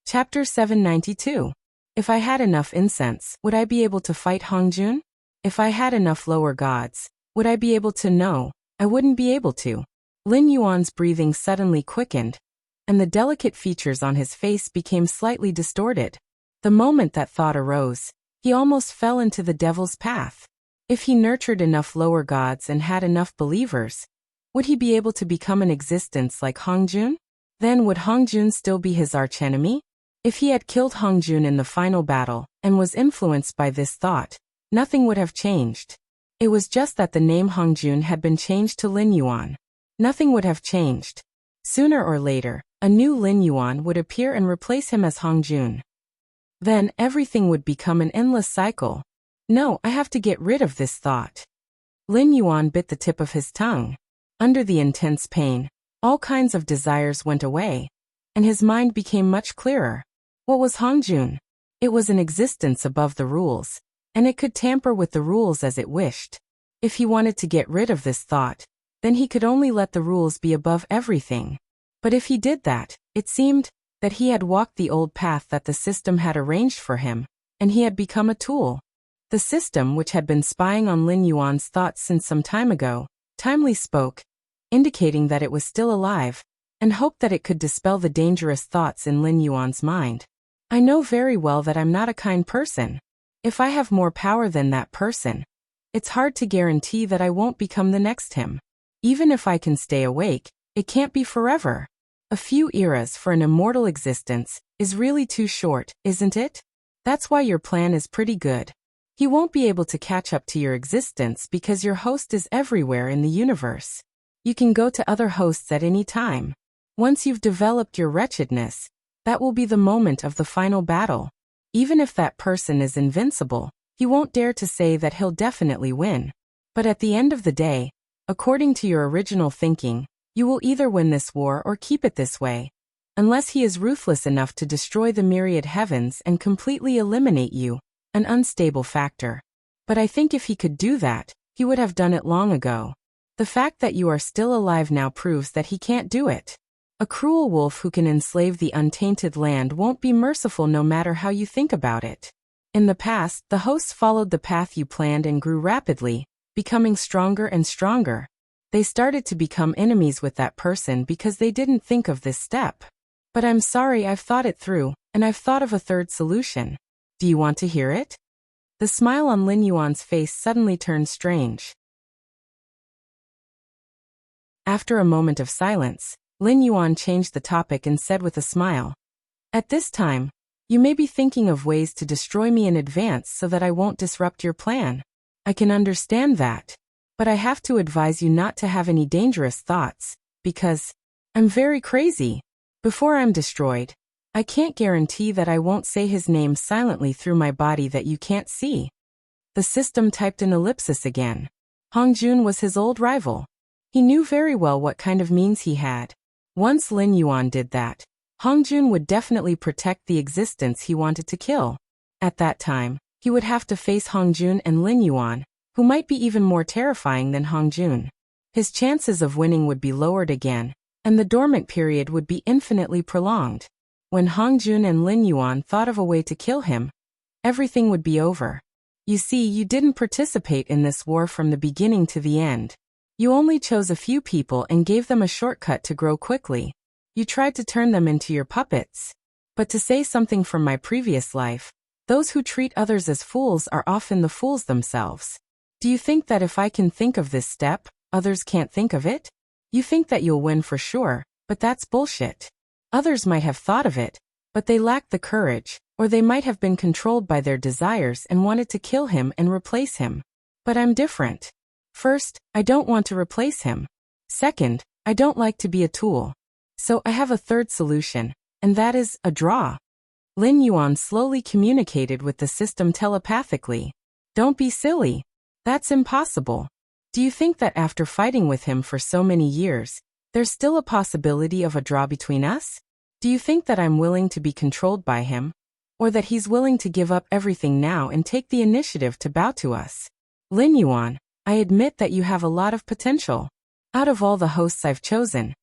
Chapter 792. If I had enough incense, would I be able to fight Hongjun? If I had enough lower gods, would I be able to? No, I wouldn't be able to. Lin Yuan's breathing suddenly quickened, and the delicate features on his face became slightly distorted. The moment that thought arose, he almost fell into the devil's path. If he nurtured enough lower gods and had enough believers, would he be able to become an existence like Hongjun? Then would Hongjun still be his archenemy? If he had killed Hongjun in the final battle and was influenced by this thought, nothing would have changed. It was just that the name Hongjun had been changed to Lin Yuan. Nothing would have changed. Sooner or later, a new Lin Yuan would appear and replace him as Hongjun. Then everything would become an endless cycle. No, I have to get rid of this thought. Lin Yuan bit the tip of his tongue. Under the intense pain, all kinds of desires went away, and his mind became much clearer. What was Hongjun? It was an existence above the rules, and it could tamper with the rules as it wished. If he wanted to get rid of this thought, then he could only let the rules be above everything. But if he did that, it seemed that he had walked the old path that the system had arranged for him, and he had become a tool. The system, which had been spying on Lin Yuan's thoughts since some time ago, timely spoke, indicating that it was still alive, and hoped that it could dispel the dangerous thoughts in Lin Yuan's mind. I know very well that I'm not a kind person. If I have more power than that person, it's hard to guarantee that I won't become the next him. Even if I can stay awake, it can't be forever. A few eras for an immortal existence is really too short, isn't it? That's why your plan is pretty good. He won't be able to catch up to your existence because your host is everywhere in the universe. You can go to other hosts at any time. Once you've developed your wretchedness, that will be the moment of the final battle. Even if that person is invincible, he won't dare to say that he'll definitely win. But at the end of the day, according to your original thinking, you will either win this war or keep it this way. Unless he is ruthless enough to destroy the myriad heavens and completely eliminate you, an unstable factor. But I think if he could do that, he would have done it long ago. The fact that you are still alive now proves that he can't do it. A cruel wolf who can enslave the untainted land won't be merciful no matter how you think about it. In the past, the hosts followed the path you planned and grew rapidly, becoming stronger and stronger. They started to become enemies with that person because they didn't think of this step. But I'm sorry, I've thought it through, and I've thought of a third solution. Do you want to hear it? The smile on Lin Yuan's face suddenly turned strange. After a moment of silence, Lin Yuan changed the topic and said with a smile, "At this time, you may be thinking of ways to destroy me in advance so that I won't disrupt your plan. I can understand that. But I have to advise you not to have any dangerous thoughts, because I'm very crazy. Before I'm destroyed, I can't guarantee that I won't say his name silently through my body that you can't see." The system typed an ellipsis again. Hongjun was his old rival. He knew very well what kind of means he had. Once Lin Yuan did that, Hongjun would definitely protect the existence he wanted to kill. At that time, he would have to face Hongjun and Lin Yuan, who might be even more terrifying than Hongjun. His chances of winning would be lowered again, and the dormant period would be infinitely prolonged. When Hongjun and Lin Yuan thought of a way to kill him, everything would be over. You see, you didn't participate in this war from the beginning to the end. You only chose a few people and gave them a shortcut to grow quickly. You tried to turn them into your puppets. But to say something from my previous life, those who treat others as fools are often the fools themselves. Do you think that if I can think of this step, others can't think of it? You think that you'll win for sure, but that's bullshit. Others might have thought of it, but they lacked the courage, or they might have been controlled by their desires and wanted to kill him and replace him. But I'm different. First, I don't want to replace him. Second, I don't like to be a tool. So I have a third solution, and that is a draw. Lin Yuan slowly communicated with the system telepathically. Don't be silly. That's impossible. Do you think that after fighting with him for so many years, there's still a possibility of a draw between us? Do you think that I'm willing to be controlled by him? Or that he's willing to give up everything now and take the initiative to bow to us? Lin Yuan, I admit that you have a lot of potential. Out of all the hosts I've chosen,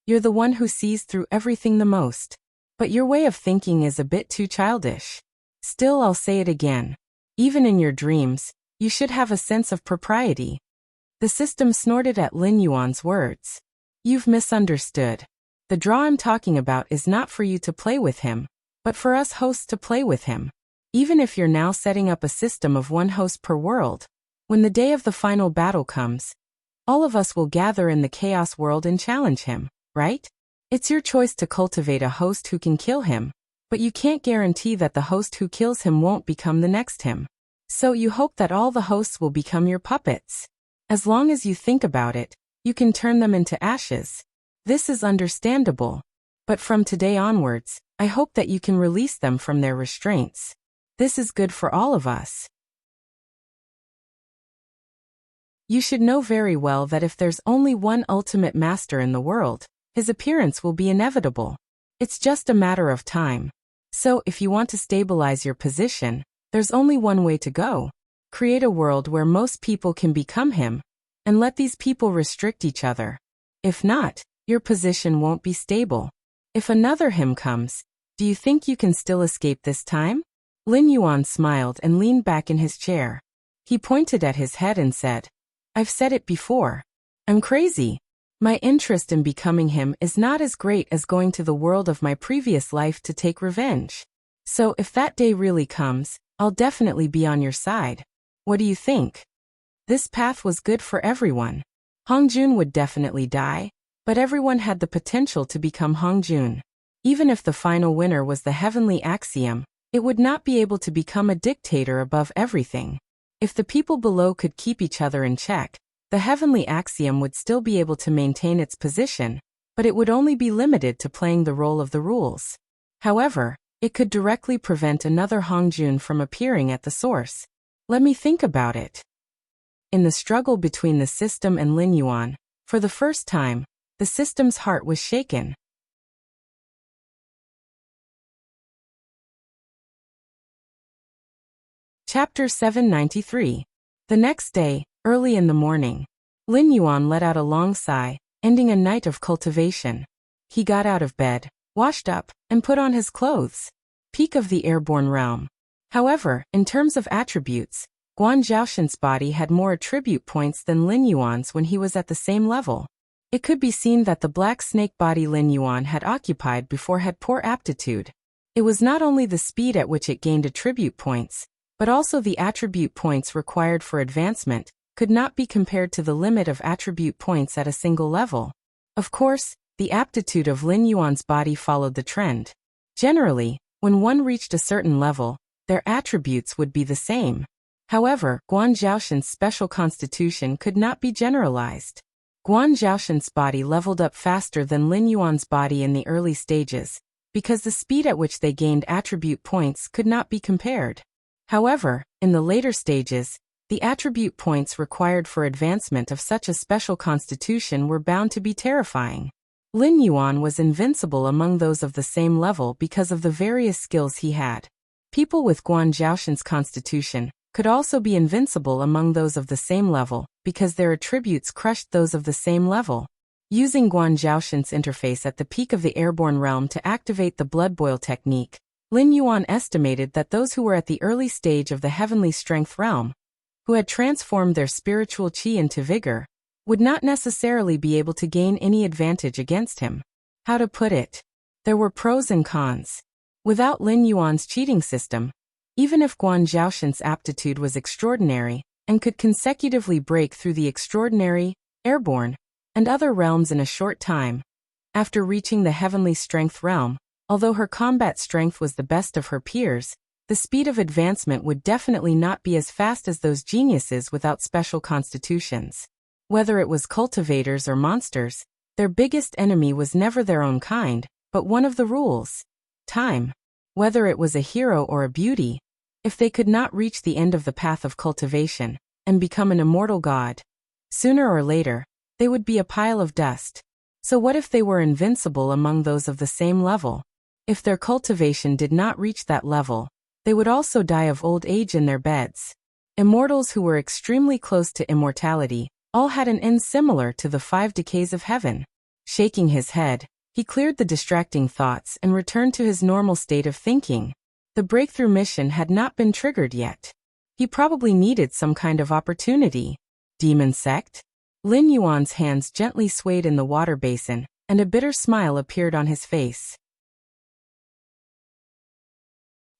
you're the one who sees through everything the most. But your way of thinking is a bit too childish. Still, I'll say it again. Even in your dreams, You should have a sense of propriety. The system snorted at Lin Yuan's words. You've misunderstood. The draw I'm talking about is not for you to play with him, but for us hosts to play with him. Even if you're now setting up a system of one host per world, when the day of the final battle comes, all of us will gather in the chaos world and challenge him, right? It's your choice to cultivate a host who can kill him, but you can't guarantee that the host who kills him won't become the next him. So you hope that all the hosts will become your puppets. As long as you think about it, you can turn them into ashes. This is understandable. But from today onwards, I hope that you can release them from their restraints. This is good for all of us. You should know very well that if there's only one ultimate master in the world, his appearance will be inevitable. It's just a matter of time. So if you want to stabilize your position, there's only one way to go. Create a world where most people can become him, and let these people restrict each other. If not, your position won't be stable. If another him comes, do you think you can still escape this time? Lin Yuan smiled and leaned back in his chair. He pointed at his head and said, I've said it before. I'm crazy. My interest in becoming him is not as great as going to the world of my previous life to take revenge. So if that day really comes, I'll definitely be on your side. What do you think? This path was good for everyone. Hongjun would definitely die, but everyone had the potential to become Hongjun. Even if the final winner was the heavenly axiom, it would not be able to become a dictator above everything. If the people below could keep each other in check, the heavenly axiom would still be able to maintain its position, but it would only be limited to playing the role of the rules. However, it could directly prevent another Hongjun from appearing at the source. Let me think about it. In the struggle between the system and Lin Yuan, for the first time, the system's heart was shaken. Chapter 793. The next day, early in the morning, Lin Yuan let out a long sigh, ending a night of cultivation. He got out of bed, washed up, and put on his clothes. Peak of the airborne realm. However, in terms of attributes, Guan Zhaoshan's body had more attribute points than Lin Yuan's when he was at the same level. It could be seen that the black snake body Lin Yuan had occupied before had poor aptitude. It was not only the speed at which it gained attribute points, but also the attribute points required for advancement could not be compared to the limit of attribute points at a single level. Of course, the aptitude of Lin Yuan's body followed the trend. Generally, when one reached a certain level, their attributes would be the same. However, Guan Zhaoshan's special constitution could not be generalized. Guan Zhaoshan's body leveled up faster than Lin Yuan's body in the early stages, because the speed at which they gained attribute points could not be compared. However, in the later stages, the attribute points required for advancement of such a special constitution were bound to be terrifying. Lin Yuan was invincible among those of the same level because of the various skills he had. People with Guan Zhaoshan's constitution could also be invincible among those of the same level because their attributes crushed those of the same level. Using Guan Zhaoshan's interface at the peak of the airborne realm to activate the blood boil technique, Lin Yuan estimated that those who were at the early stage of the heavenly strength realm, who had transformed their spiritual qi into vigor, would not necessarily be able to gain any advantage against him. How to put it? There were pros and cons. Without Lin Yuan's cheating system, even if Guan Zhaoshan's aptitude was extraordinary and could consecutively break through the extraordinary, airborne, and other realms in a short time, after reaching the heavenly strength realm, although her combat strength was the best of her peers, the speed of advancement would definitely not be as fast as those geniuses without special constitutions. Whether it was cultivators or monsters, their biggest enemy was never their own kind, but one of the rules. Time. Whether it was a hero or a beauty, if they could not reach the end of the path of cultivation and become an immortal god, sooner or later, they would be a pile of dust. So what if they were invincible among those of the same level? If their cultivation did not reach that level, they would also die of old age in their beds. Immortals who were extremely close to immortality all had an end similar to the 5 decays of heaven. Shaking his head, he cleared the distracting thoughts and returned to his normal state of thinking. The breakthrough mission had not been triggered yet. He probably needed some kind of opportunity. Demon sect? Lin Yuan's hands gently swayed in the water basin, and a bitter smile appeared on his face.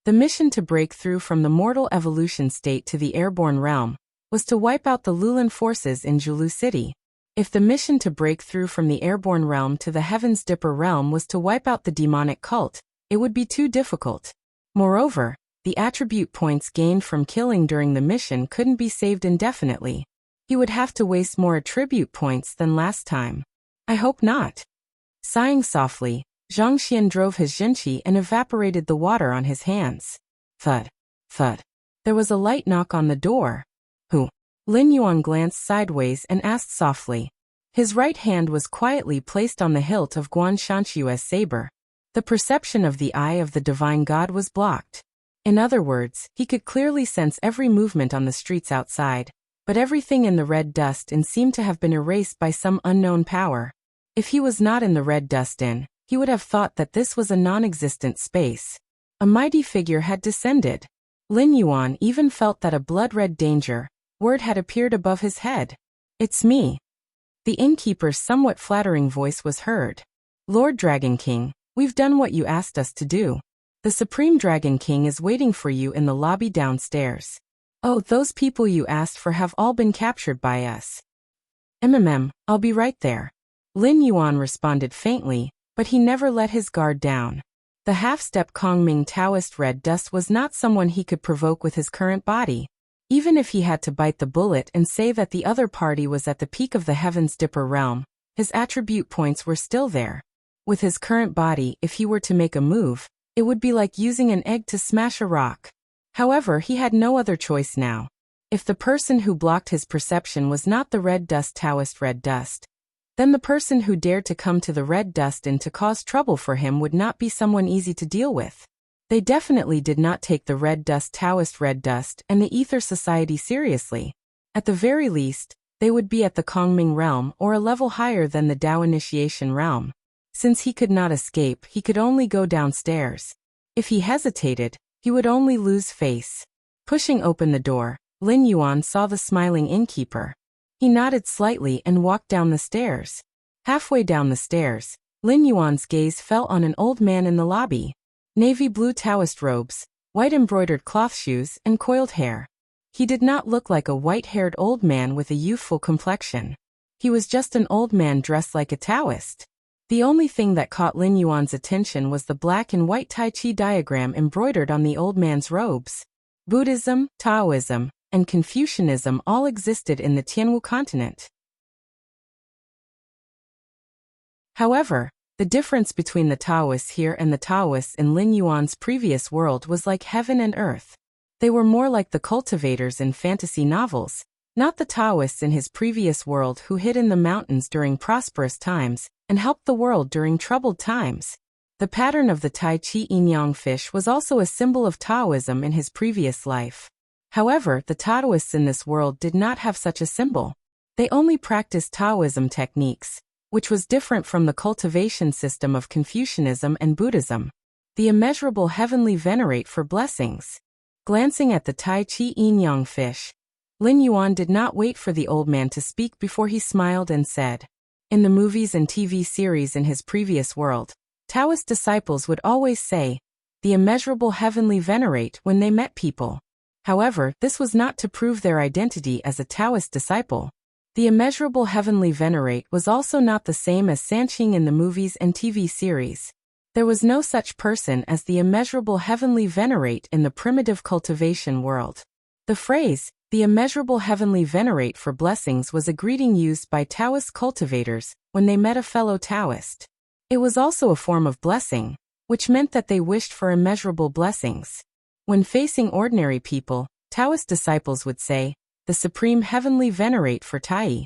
The mission to break through from the mortal evolution state to the airborne realm was to wipe out the Lulan forces in Julu City. If the mission to break through from the airborne realm to the Heaven's Dipper realm was to wipe out the demonic cult, it would be too difficult. Moreover, the attribute points gained from killing during the mission couldn't be saved indefinitely. He would have to waste more attribute points than last time. I hope not. Sighing softly, Zhang Xian drove his Jinqi and evaporated the water on his hands. Thud. Thud. There was a light knock on the door. Who? Lin Yuan glanced sideways and asked softly. His right hand was quietly placed on the hilt of Guan Shanshu's saber. The perception of the eye of the divine god was blocked. In other words, he could clearly sense every movement on the streets outside, but everything in the red dust inn seemed to have been erased by some unknown power. If he was not in the red dust inn, he would have thought that this was a non-existent space. A mighty figure had descended. Lin Yuan even felt that a blood-red danger word had appeared above his head. It's me. The innkeeper's somewhat flattering voice was heard. Lord Dragon King, we've done what you asked us to do. The Supreme Dragon King is waiting for you in the lobby downstairs. Oh, those people you asked for have all been captured by us. I'll be right there. Lin Yuan responded faintly, but he never let his guard down. The half-step Kongming Taoist red dust was not someone he could provoke with his current body. Even if he had to bite the bullet and say that the other party was at the peak of the Heaven's Dipper realm, his attribute points were still there. With his current body, if he were to make a move, it would be like using an egg to smash a rock. However, he had no other choice now. If the person who blocked his perception was not the red dust Taoist red dust, then the person who dared to come to the red dust inn to cause trouble for him would not be someone easy to deal with. They definitely did not take the red dust Taoist red dust and the Ether Society seriously. At the very least, they would be at the Kongming realm or a level higher than the Dao initiation realm. Since he could not escape, he could only go downstairs. If he hesitated, he would only lose face. Pushing open the door, Lin Yuan saw the smiling innkeeper. He nodded slightly and walked down the stairs. Halfway down the stairs, Lin Yuan's gaze fell on an old man in the lobby. Navy blue Taoist robes, white embroidered cloth shoes, and coiled hair. He did not look like a white-haired old man with a youthful complexion. He was just an old man dressed like a Taoist. The only thing that caught Lin Yuan's attention was the black and white Tai Chi diagram embroidered on the old man's robes. Buddhism, Taoism, and Confucianism all existed in the Tianwu continent. However, the difference between the Taoists here and the Taoists in Lin Yuan's previous world was like heaven and earth. They were more like the cultivators in fantasy novels, not the Taoists in his previous world who hid in the mountains during prosperous times and helped the world during troubled times. The pattern of the Tai Chi yin-yang fish was also a symbol of Taoism in his previous life. However, the Taoists in this world did not have such a symbol. They only practiced Taoism techniques, which was different from the cultivation system of Confucianism and Buddhism. The immeasurable heavenly venerate for blessings. Glancing at the Tai Chi yin-yang fish, Lin Yuan did not wait for the old man to speak before he smiled and said, in the movies and TV series in his previous world, Taoist disciples would always say, the immeasurable heavenly venerate when they met people. However, this was not to prove their identity as a Taoist disciple. The immeasurable heavenly venerate was also not the same as Sanqing in the movies and TV series. There was no such person as the immeasurable heavenly venerate in the primitive cultivation world. The phrase, the immeasurable heavenly venerate for blessings, was a greeting used by Taoist cultivators when they met a fellow Taoist. It was also a form of blessing, which meant that they wished for immeasurable blessings. When facing ordinary people, Taoist disciples would say, the supreme heavenly venerate for Tai.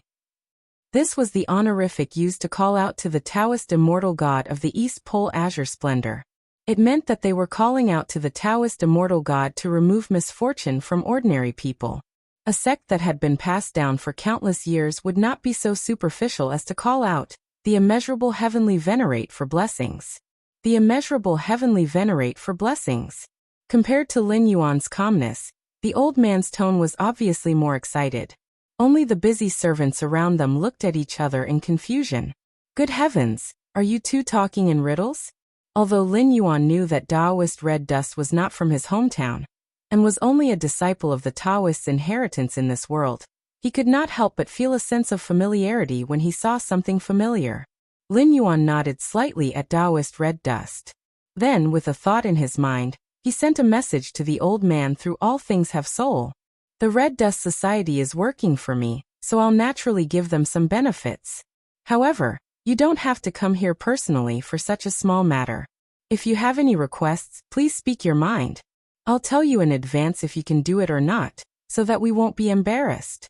This was the honorific used to call out to the Taoist immortal god of the East Pole azure splendor. It meant that they were calling out to the Taoist immortal god to remove misfortune from ordinary people. A sect that had been passed down for countless years would not be so superficial as to call out, the immeasurable heavenly venerate for blessings. The immeasurable heavenly venerate for blessings. Compared to Lin Yuan's calmness, The old man's tone was obviously more excited. Only the busy servants around them looked at each other in confusion. Good heavens, are you two talking in riddles? Although Lin Yuan knew that Taoist red dust was not from his hometown, and was only a disciple of the Taoist's inheritance in this world, he could not help but feel a sense of familiarity when he saw something familiar. Lin Yuan nodded slightly at Taoist red dust. Then, with a thought in his mind, he sent a message to the old man through All Things Have Soul. The Red Dust Society is working for me, so I'll naturally give them some benefits. However, you don't have to come here personally for such a small matter. If you have any requests, please speak your mind. I'll tell you in advance if you can do it or not, so that we won't be embarrassed.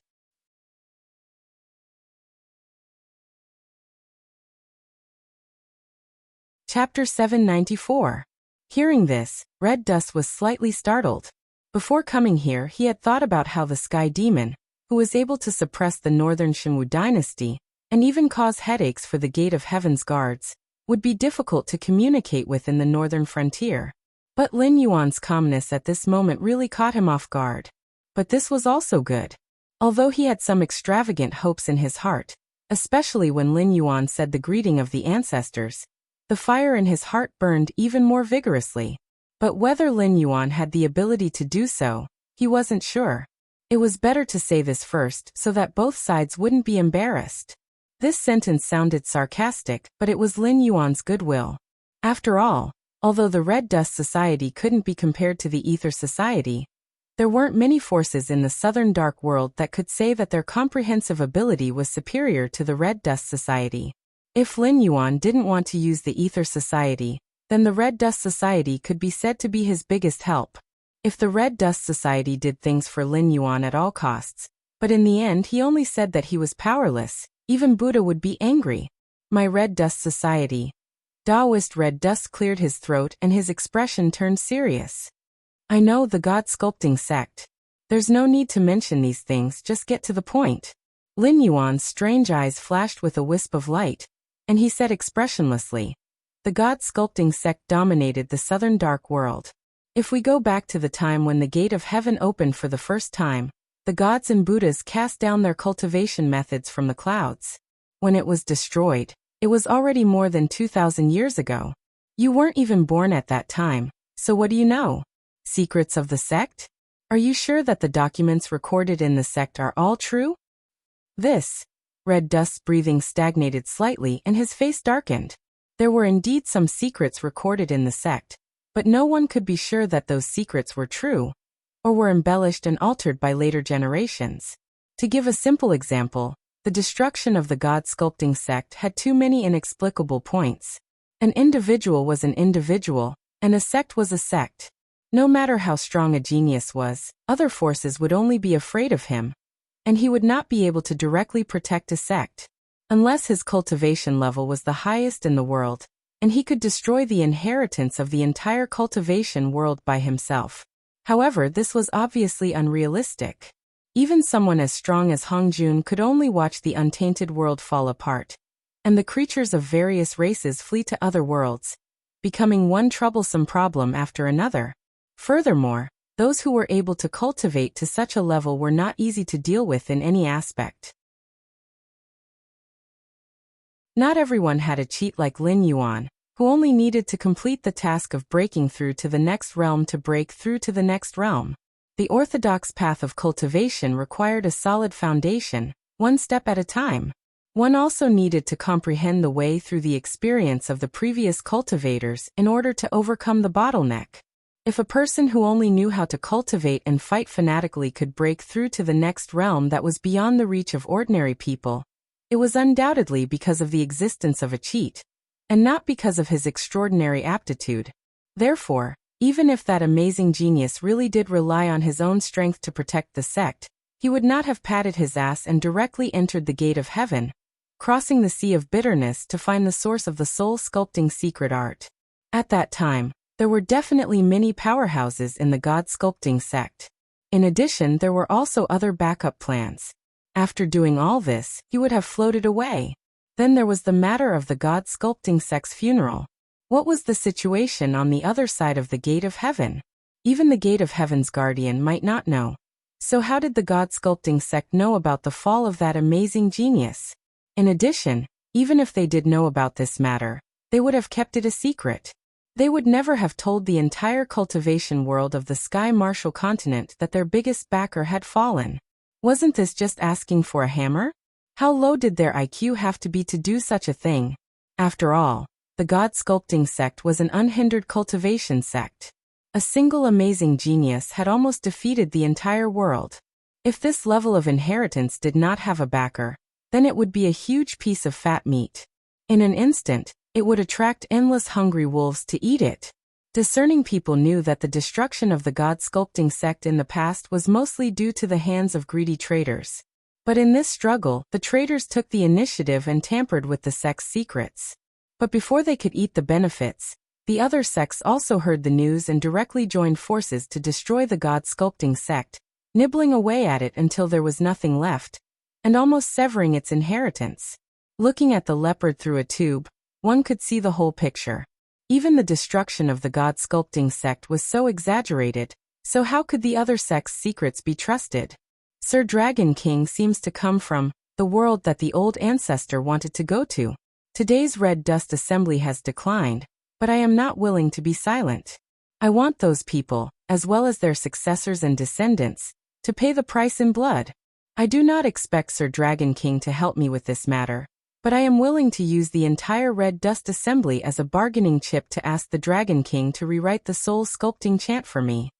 Chapter 794. Hearing this, Red Dust was slightly startled. Before coming here, he had thought about how the Sky Demon, who was able to suppress the Northern Shenwu dynasty, and even cause headaches for the Gate of Heaven's guards, would be difficult to communicate with in the northern frontier. But Lin Yuan's calmness at this moment really caught him off guard. But this was also good. Although he had some extravagant hopes in his heart, especially when Lin Yuan said the greeting of the ancestors, the fire in his heart burned even more vigorously. But whether Lin Yuan had the ability to do so, he wasn't sure. It was better to say this first so that both sides wouldn't be embarrassed. This sentence sounded sarcastic, but it was Lin Yuan's goodwill. After all, although the Red Dust Society couldn't be compared to the Ether Society, there weren't many forces in the Southern Dark World that could say that their comprehensive ability was superior to the Red Dust Society. If Lin Yuan didn't want to use the Ether Society, then the Red Dust Society could be said to be his biggest help. If the Red Dust Society did things for Lin Yuan at all costs, but in the end he only said that he was powerless, even Buddha would be angry. My Red Dust Society. Taoist Red Dust cleared his throat and his expression turned serious. I know, the God Sculpting Sect. There's no need to mention these things, just get to the point. Lin Yuan's strange eyes flashed with a wisp of light, and he said expressionlessly, the God Sculpting Sect dominated the Southern Dark World. If we go back to the time when the Gate of Heaven opened for the first time, the gods and Buddhas cast down their cultivation methods from the clouds. When it was destroyed, it was already more than 2,000 years ago. You weren't even born at that time, so what do you know? Secrets of the sect? Are you sure that the documents recorded in the sect are all true? Red Dust's breathing stagnated slightly and his face darkened. There were indeed some secrets recorded in the sect, but no one could be sure that those secrets were true, or were embellished and altered by later generations. To give a simple example, the destruction of the God Sculpting Sect had too many inexplicable points. An individual was an individual, and a sect was a sect. No matter how strong a genius was, other forces would only be afraid of him, and he would not be able to directly protect a sect, unless his cultivation level was the highest in the world, and he could destroy the inheritance of the entire cultivation world by himself. However, this was obviously unrealistic. Even someone as strong as Hong Jun could only watch the untainted world fall apart, and the creatures of various races flee to other worlds, becoming one troublesome problem after another. Furthermore, those who were able to cultivate to such a level were not easy to deal with in any aspect. Not everyone had a cheat like Lin Yuan, who only needed to complete the task of breaking through to the next realm to break through to the next realm. The orthodox path of cultivation required a solid foundation, one step at a time. One also needed to comprehend the way through the experience of the previous cultivators in order to overcome the bottleneck. If a person who only knew how to cultivate and fight fanatically could break through to the next realm that was beyond the reach of ordinary people, it was undoubtedly because of the existence of a cheat, and not because of his extraordinary aptitude. Therefore, even if that amazing genius really did rely on his own strength to protect the sect, he would not have patted his ass and directly entered the Gate of Heaven, crossing the sea of bitterness to find the source of the soul-sculpting secret art. At that time, there were definitely many powerhouses in the God Sculpting sect. In addition, there were also other backup plans. After doing all this, he would have floated away. Then there was the matter of the God Sculpting sect's funeral. What was the situation on the other side of the Gate of Heaven? Even the Gate of Heaven's guardian might not know. So how did the God-sculpting sect know about the fall of that amazing genius? In addition, even if they did know about this matter, they would have kept it a secret. They would never have told the entire cultivation world of the Sky Martial continent that their biggest backer had fallen. Wasn't this just asking for a hammer? How low did their IQ have to be to do such a thing? After all, the God-sculpting sect was an unhindered cultivation sect. A single amazing genius had almost defeated the entire world. If this level of inheritance did not have a backer, then it would be a huge piece of fat meat. In an instant, it would attract endless hungry wolves to eat it. Discerning people knew that the destruction of the God-sculpting sect in the past was mostly due to the hands of greedy traders. But in this struggle, the traders took the initiative and tampered with the sect's secrets. But before they could eat the benefits, the other sects also heard the news and directly joined forces to destroy the God-sculpting sect, nibbling away at it until there was nothing left, and almost severing its inheritance. Looking at the leopard through a tube, one could see the whole picture. Even the destruction of the God-sculpting sect was so exaggerated, so how could the other sect's secrets be trusted? Sir Dragon King seems to come from the world that the old ancestor wanted to go to. Today's Red Dust Assembly has declined, but I am not willing to be silent. I want those people, as well as their successors and descendants, to pay the price in blood. I do not expect Sir Dragon King to help me with this matter, but I am willing to use the entire Red Dust Assembly as a bargaining chip to ask the Dragon King to rewrite the soul sculpting chant for me.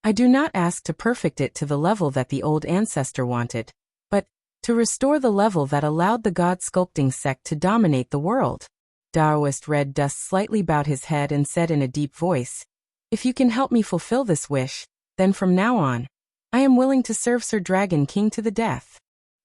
I do not ask to perfect it to the level that the old ancestor wanted, but to restore the level that allowed the God-sculpting sect to dominate the world. Taoist Red Dust slightly bowed his head and said in a deep voice, "If you can help me fulfill this wish, then from now on, I am willing to serve Sir Dragon King to the death."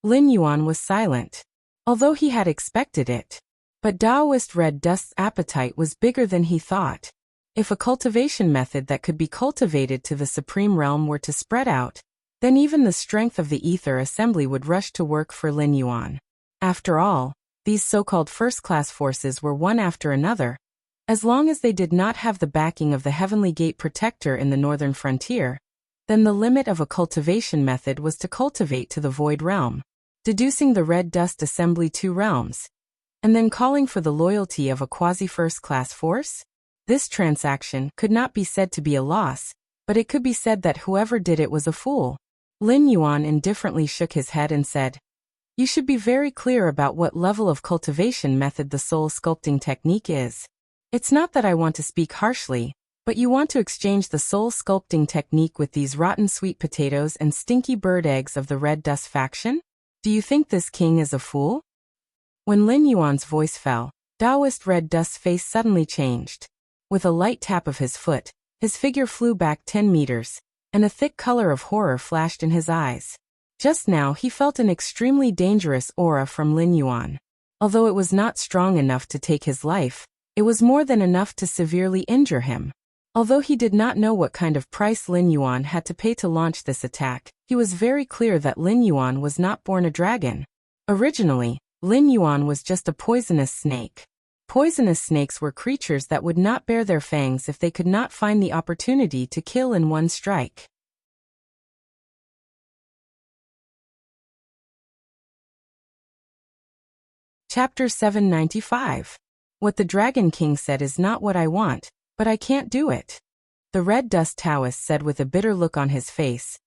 Lin Yuan was silent, although he had expected it. But Taoist Red Dust's appetite was bigger than he thought. If a cultivation method that could be cultivated to the supreme realm were to spread out, then even the strength of the Ether Assembly would rush to work for Lin Yuan. After all, these so-called first-class forces were one after another. As long as they did not have the backing of the Heavenly Gate Protector in the northern frontier, then the limit of a cultivation method was to cultivate to the Void Realm, deducing the Red Dust Assembly 2 realms, and then calling for the loyalty of a quasi-first-class force? This transaction could not be said to be a loss, but it could be said that whoever did it was a fool. Lin Yuan indifferently shook his head and said, "You should be very clear about what level of cultivation method the soul sculpting technique is. It's not that I want to speak harshly, but you want to exchange the soul sculpting technique with these rotten sweet potatoes and stinky bird eggs of the Red Dust faction? Do you think this king is a fool?" When Lin Yuan's voice fell, Taoist Red Dust's face suddenly changed. With a light tap of his foot, his figure flew back 10 meters, and a thick color of horror flashed in his eyes. Just now he felt an extremely dangerous aura from Lin Yuan. Although it was not strong enough to take his life, it was more than enough to severely injure him. Although he did not know what kind of price Lin Yuan had to pay to launch this attack, he was very clear that Lin Yuan was not born a dragon. Originally, Lin Yuan was just a poisonous snake. Poisonous snakes were creatures that would not bare their fangs if they could not find the opportunity to kill in one strike. Chapter 795. What the Dragon King said is not what I want, but I can't do it. The Red Dust Taoist said with a bitter look on his face.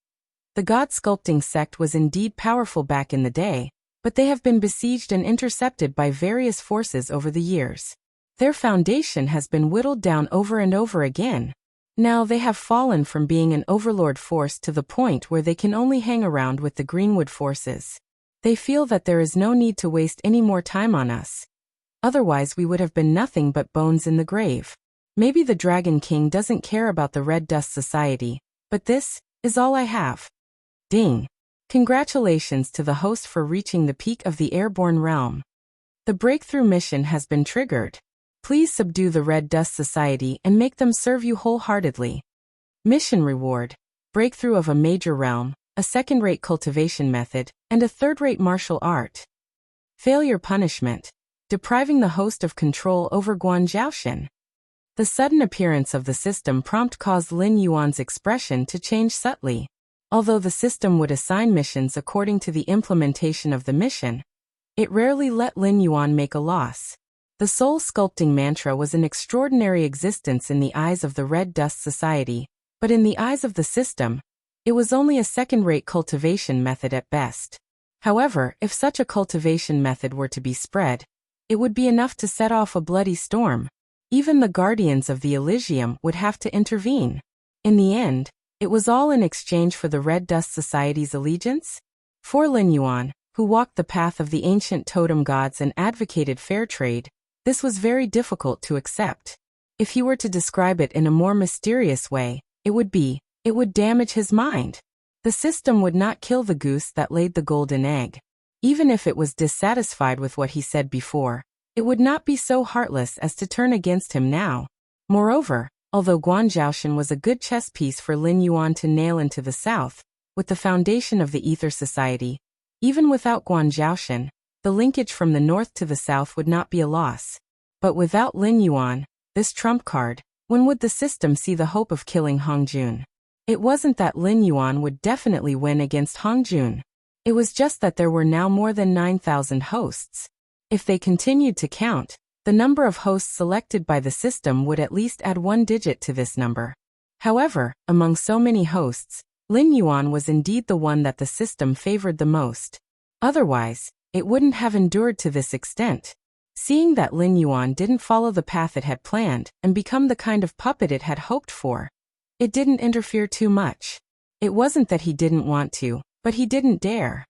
The God-sculpting sect was indeed powerful back in the day, but they have been besieged and intercepted by various forces over the years. Their foundation has been whittled down over and over again. Now they have fallen from being an overlord force to the point where they can only hang around with the Greenwood forces. They feel that there is no need to waste any more time on us. Otherwise we would have been nothing but bones in the grave. Maybe the Dragon King doesn't care about the Red Dust Society, but this is all I have. Ding. Congratulations to the host for reaching the peak of the airborne realm. The breakthrough mission has been triggered. Please subdue the Red Dust Society and make them serve you wholeheartedly. Mission reward: breakthrough of a major realm, a second-rate cultivation method, and a third-rate martial art. Failure punishment: depriving the host of control over Guanzhaoshan. The sudden appearance of the system prompt caused Lin Yuan's expression to change subtly. Although the system would assign missions according to the implementation of the mission, it rarely let Lin Yuan make a loss. The soul-sculpting mantra was an extraordinary existence in the eyes of the Red Dust Society, but in the eyes of the system, it was only a second-rate cultivation method at best. However, if such a cultivation method were to be spread, it would be enough to set off a bloody storm. Even the guardians of the Elysium would have to intervene. In the end, it was all in exchange for the Red Dust Society's allegiance? For Lin Yuan, who walked the path of the ancient totem gods and advocated fair trade, this was very difficult to accept. If he were to describe it in a more mysterious way, it would damage his mind. The system would not kill the goose that laid the golden egg. Even if it was dissatisfied with what he said before, it would not be so heartless as to turn against him now. Moreover, although Guanzhaoshan was a good chess piece for Lin Yuan to nail into the south, with the foundation of the Ether Society, even without Guanzhaoshan, the linkage from the north to the south would not be a loss. But without Lin Yuan, this trump card, when would the system see the hope of killing Hongjun? It wasn't that Lin Yuan would definitely win against Hongjun. It was just that there were now more than 9,000 hosts. If they continued to count, the number of hosts selected by the system would at least add one digit to this number. However, among so many hosts, Lin Yuan was indeed the one that the system favored the most. Otherwise, it wouldn't have endured to this extent. Seeing that Lin Yuan didn't follow the path it had planned and become the kind of puppet it had hoped for, it didn't interfere too much. It wasn't that he didn't want to, but he didn't dare.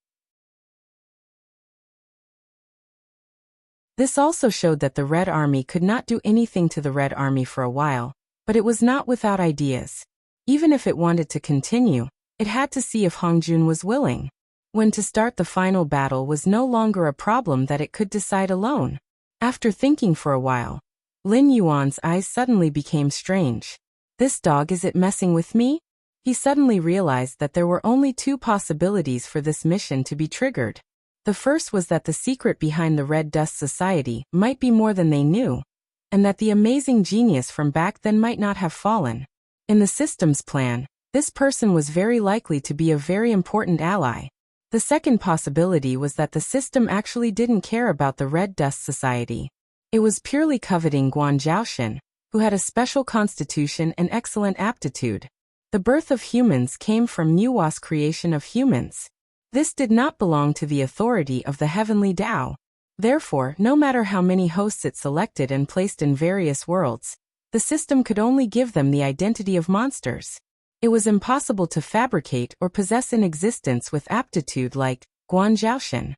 This also showed that the Red Army could not do anything to the Red Army for a while, but it was not without ideas. Even if it wanted to continue, it had to see if Hongjun was willing. When to start the final battle was no longer a problem that it could decide alone. After thinking for a while, Lin Yuan's eyes suddenly became strange. This dog, is it messing with me? He suddenly realized that there were only two possibilities for this mission to be triggered. The first was that the secret behind the Red Dust Society might be more than they knew, and that the amazing genius from back then might not have fallen. In the system's plan, this person was very likely to be a very important ally. The second possibility was that the system actually didn't care about the Red Dust Society. It was purely coveting Guanzhaoshan, who had a special constitution and excellent aptitude. The birth of humans came from Nuwa's creation of humans. This did not belong to the authority of the heavenly Tao. Therefore, no matter how many hosts it selected and placed in various worlds, the system could only give them the identity of monsters. It was impossible to fabricate or possess an existence with aptitude like Guanzhaoshan.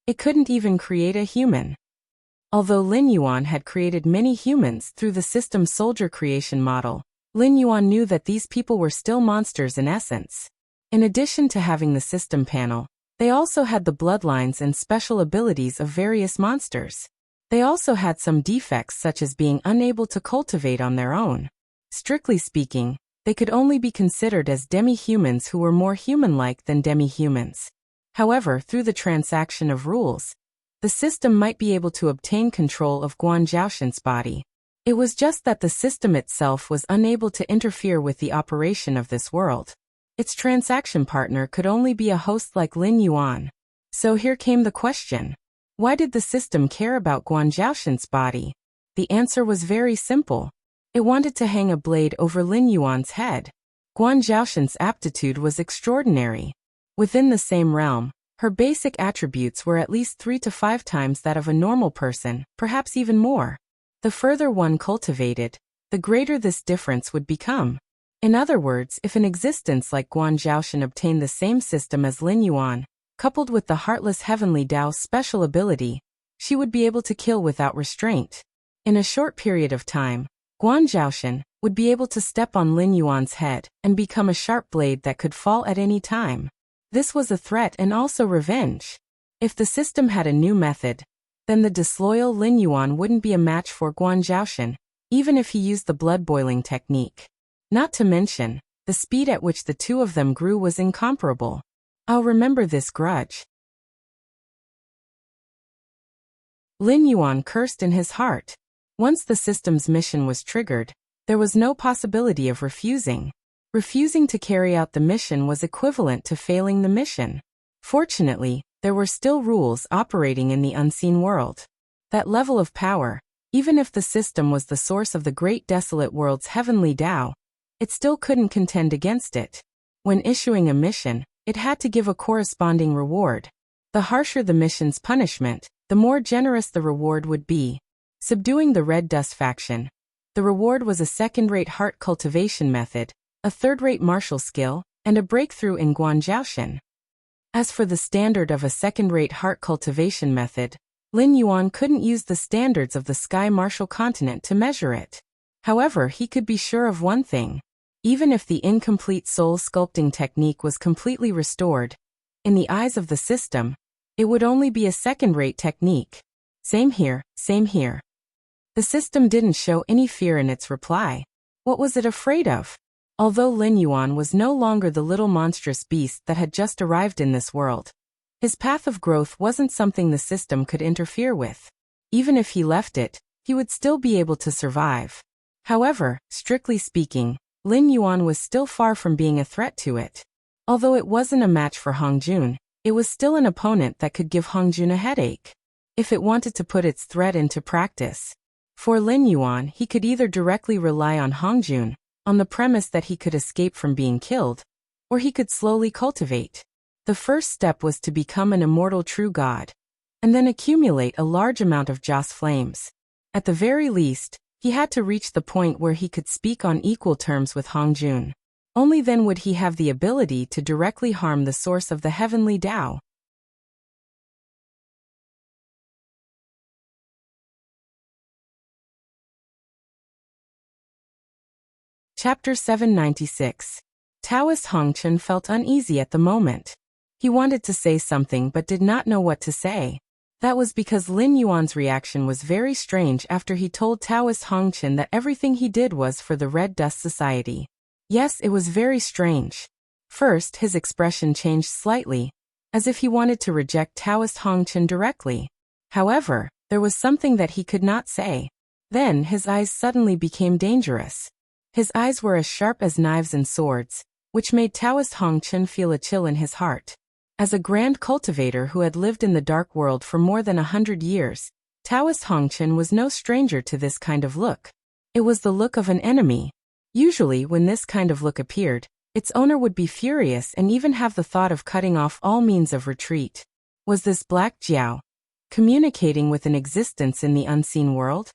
It couldn't even create a human. Although Lin Yuan had created many humans through the system's soldier creation model, Lin Yuan knew that these people were still monsters in essence. In addition to having the system panel, they also had the bloodlines and special abilities of various monsters. They also had some defects such as being unable to cultivate on their own. Strictly speaking, they could only be considered as demi-humans who were more human-like than demi-humans. However, through the transaction of rules, the system might be able to obtain control of Guanzhaoshan's body. It was just that the system itself was unable to interfere with the operation of this world. Its transaction partner could only be a host like Lin Yuan. So here came the question. Why did the system care about Guanzhaoshan's body? The answer was very simple. It wanted to hang a blade over Lin Yuan's head. Guanzhaoshan's aptitude was extraordinary. Within the same realm, her basic attributes were at least 3 to 5 times that of a normal person, perhaps even more. The further one cultivated, the greater this difference would become. In other words, if an existence like Guanzhaoshan obtained the same system as Lin Yuan, coupled with the heartless heavenly Tao's special ability, she would be able to kill without restraint. In a short period of time, Guanzhaoshan would be able to step on Lin Yuan's head and become a sharp blade that could fall at any time. This was a threat and also revenge. If the system had a new method, then the disloyal Lin Yuan wouldn't be a match for Guanzhaoshan, even if he used the blood-boiling technique. Not to mention, the speed at which the two of them grew was incomparable. I'll remember this grudge. Lin Yuan cursed in his heart. Once the system's mission was triggered, there was no possibility of refusing. Refusing to carry out the mission was equivalent to failing the mission. Fortunately, there were still rules operating in the unseen world. That level of power, even if the system was the source of the great desolate world's heavenly Tao, it still couldn't contend against it. When issuing a mission, it had to give a corresponding reward. The harsher the mission's punishment, the more generous the reward would be. Subduing the Red Dust faction. The reward was a second-rate heart cultivation method, a third-rate martial skill, and a breakthrough in Guanzhaoshan. As for the standard of a second-rate heart cultivation method, Lin Yuan couldn't use the standards of the Sky Martial Continent to measure it. However, he could be sure of one thing. Even if the incomplete soul sculpting technique was completely restored, in the eyes of the system, it would only be a second-rate technique. Same here, same here. The system didn't show any fear in its reply. What was it afraid of? Although Lin Yuan was no longer the little monstrous beast that had just arrived in this world, his path of growth wasn't something the system could interfere with. Even if he left it, he would still be able to survive. However, strictly speaking, Lin Yuan was still far from being a threat to it. Although it wasn't a match for Hongjun, it was still an opponent that could give Hongjun a headache. If it wanted to put its threat into practice. For Lin Yuan, he could either directly rely on Hongjun, on the premise that he could escape from being killed, or he could slowly cultivate. The first step was to become an immortal true god, and then accumulate a large amount of Joss flames. At the very least, he had to reach the point where he could speak on equal terms with Hongjun. Only then would he have the ability to directly harm the source of the heavenly Tao. Chapter 796. Taoist Hongchen felt uneasy at the moment. He wanted to say something but did not know what to say. That was because Lin Yuan's reaction was very strange after he told Taoist Hongchen that everything he did was for the Red Dust Society. Yes, it was very strange. First, his expression changed slightly, as if he wanted to reject Taoist Hongchen directly. However, there was something that he could not say. Then his eyes suddenly became dangerous. His eyes were as sharp as knives and swords, which made Taoist Hongchen feel a chill in his heart. As a grand cultivator who had lived in the dark world for more than 100 years, Taoist Hongchen was no stranger to this kind of look. It was the look of an enemy. Usually, when this kind of look appeared, its owner would be furious and even have the thought of cutting off all means of retreat. Was this Black Jiao communicating with an existence in the unseen world?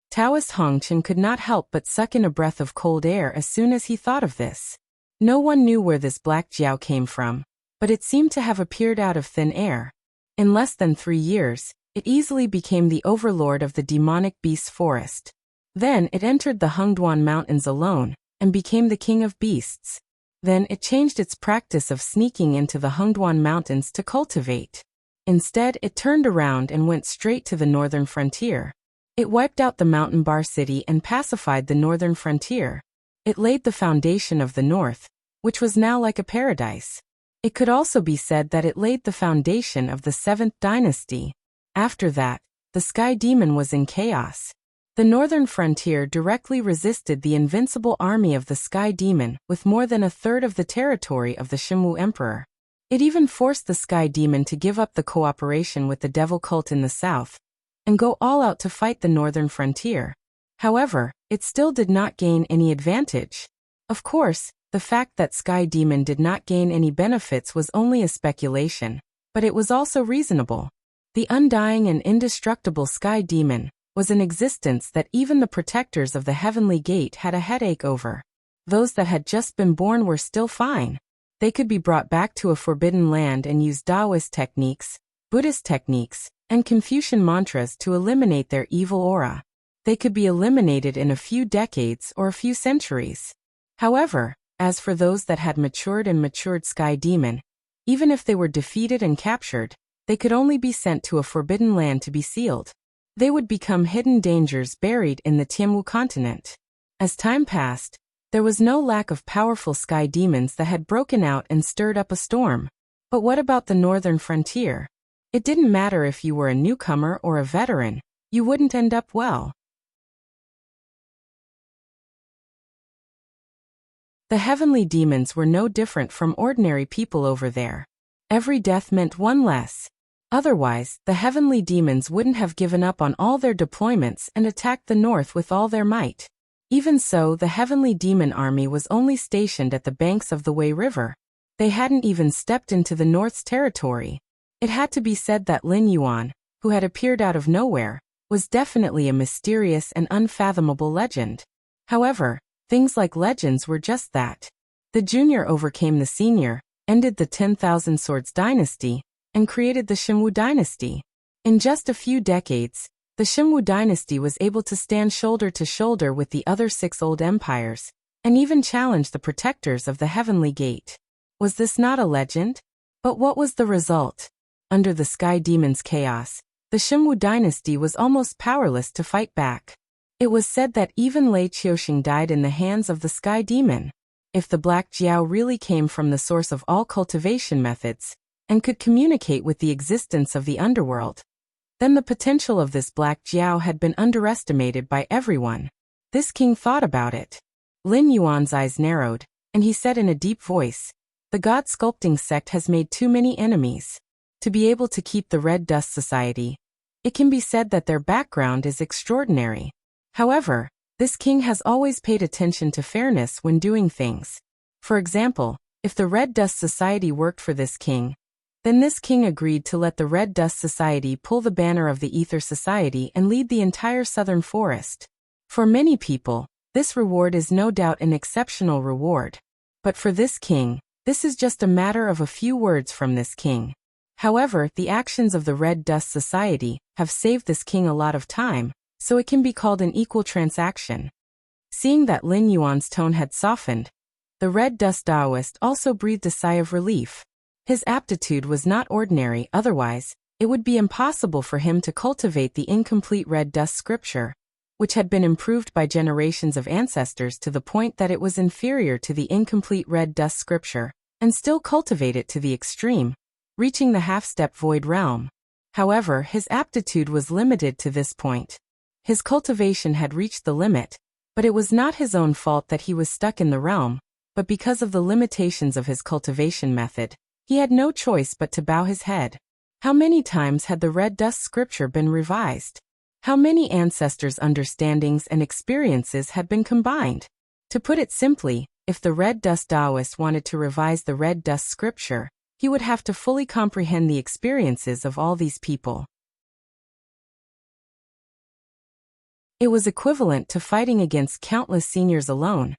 Taoist Hongchen could not help but suck in a breath of cold air as soon as he thought of this. No one knew where this Black Jiao came from, but it seemed to have appeared out of thin air. In less than 3 years, it easily became the overlord of the demonic beasts forest. Then it entered the Hengduan Mountains alone, and became the king of beasts. Then it changed its practice of sneaking into the Hengduan Mountains to cultivate. Instead, it turned around and went straight to the northern frontier. It wiped out the mountain bar city and pacified the northern frontier. It laid the foundation of the north, which was now like a paradise. It could also be said that it laid the foundation of the 7th dynasty. After that, the Sky Demon was in chaos. The northern frontier directly resisted the invincible army of the Sky Demon with more than a third of the territory of the Shimwu Emperor. It even forced the Sky Demon to give up the cooperation with the devil cult in the south, and go all out to fight the northern frontier. However, it still did not gain any advantage. Of course, the fact that Sky Demon did not gain any benefits was only a speculation, but it was also reasonable. The undying and indestructible Sky Demon was an existence that even the protectors of the Heavenly Gate had a headache over. Those that had just been born were still fine. They could be brought back to a forbidden land and use Taoist techniques, Buddhist techniques, and Confucian mantras to eliminate their evil aura. They could be eliminated in a few decades or a few centuries. However, as for those that had matured Sky Demon, even if they were defeated and captured, they could only be sent to a forbidden land to be sealed. They would become hidden dangers buried in the Tianwu continent. As time passed, there was no lack of powerful Sky Demons that had broken out and stirred up a storm. But what about the northern frontier? It didn't matter if you were a newcomer or a veteran, you wouldn't end up well. The heavenly demons were no different from ordinary people over there. Every death meant one less. Otherwise, the heavenly demons wouldn't have given up on all their deployments and attacked the north with all their might. Even so, the heavenly demon army was only stationed at the banks of the Wei River. They hadn't even stepped into the north's territory. It had to be said that Lin Yuan, who had appeared out of nowhere, was definitely a mysterious and unfathomable legend. However, things like legends were just that. The junior overcame the senior, ended the 10,000 Swords dynasty, and created the Xinwu dynasty. In just a few decades, the Xinwu dynasty was able to stand shoulder to shoulder with the other 6 old empires, and even challenge the protectors of the Heavenly Gate. Was this not a legend? But what was the result? Under the Sky Demon's chaos, the Xinwu dynasty was almost powerless to fight back. It was said that even Lei Qiuxing died in the hands of the Sky Demon. If the Black Jiao really came from the source of all cultivation methods, and could communicate with the existence of the underworld, then the potential of this Black Jiao had been underestimated by everyone. This king thought about it. Lin Yuan's eyes narrowed, and he said in a deep voice, "The God Sculpting sect has made too many enemies. To be able to keep the Red Dust Society, it can be said that their background is extraordinary. However, this king has always paid attention to fairness when doing things. For example, if the Red Dust Society worked for this king, then this king agreed to let the Red Dust Society pull the banner of the Ether Society and lead the entire southern forest. For many people, this reward is no doubt an exceptional reward. But for this king, this is just a matter of a few words from this king. However, the actions of the Red Dust Society have saved this king a lot of time, so it can be called an equal transaction." Seeing that Lin Yuan's tone had softened, the Red Dust Daoist also breathed a sigh of relief. His aptitude was not ordinary, otherwise, it would be impossible for him to cultivate the incomplete Red Dust scripture, which had been improved by generations of ancestors to the point that it was inferior to the incomplete Red Dust scripture, and still cultivate it to the extreme, reaching the half-step void realm. However, his aptitude was limited to this point. His cultivation had reached the limit, but it was not his own fault that he was stuck in the realm, but because of the limitations of his cultivation method, he had no choice but to bow his head. How many times had the Red Dust scripture been revised? How many ancestors' understandings and experiences had been combined? To put it simply, if the Red Dust Daoist wanted to revise the Red Dust scripture, he would have to fully comprehend the experiences of all these people. It was equivalent to fighting against countless seniors alone,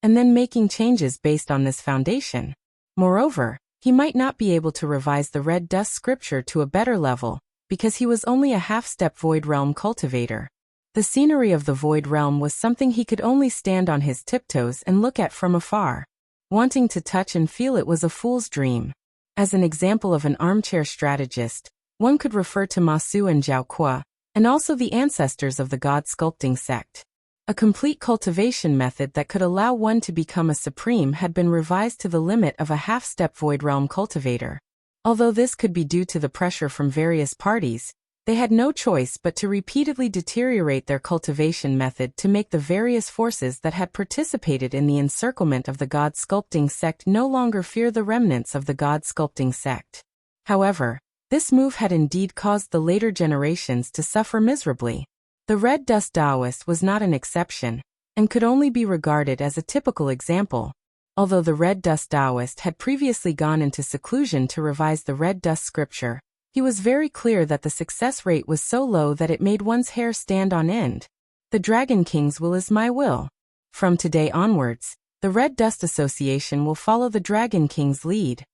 and then making changes based on this foundation. Moreover, he might not be able to revise the Red Dust scripture to a better level, because he was only a half-step Void Realm cultivator. The scenery of the Void Realm was something he could only stand on his tiptoes and look at from afar. Wanting to touch and feel it was a fool's dream. As an example of an armchair strategist, one could refer to Ma Su and Zhao Kuo, and also the ancestors of the God Sculpting sect. A complete cultivation method that could allow one to become a supreme had been revised to the limit of a half-step Void Realm cultivator. Although this could be due to the pressure from various parties, they had no choice but to repeatedly deteriorate their cultivation method to make the various forces that had participated in the encirclement of the God Sculpting sect no longer fear the remnants of the God Sculpting sect. However, this move had indeed caused the later generations to suffer miserably. The Red Dust Daoist was not an exception, and could only be regarded as a typical example. Although the Red Dust Daoist had previously gone into seclusion to revise the Red Dust scripture, he was very clear that the success rate was so low that it made one's hair stand on end. The Dragon King's will is my will. From today onwards, the Red Dust Association will follow the Dragon King's lead.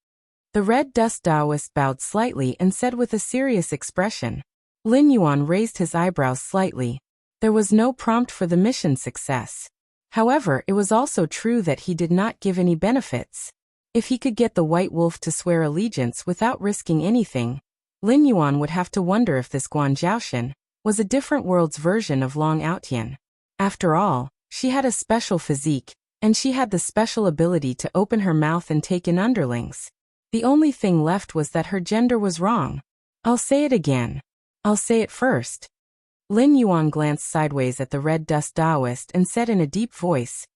The Red Dust Daoist bowed slightly and said with a serious expression. Lin Yuan raised his eyebrows slightly. There was no prompt for the mission's success. However, it was also true that he did not give any benefits. If he could get the White Wolf to swear allegiance without risking anything, Lin Yuan would have to wonder if this Guan Zhaoxin was a different world's version of Long Outyan. After all, she had a special physique, and she had the special ability to open her mouth and take in underlings. The only thing left was that her gender was wrong. I'll say it again. I'll say it first. Lin Yuan glanced sideways at the Red Dust Daoist and said in a deep voice,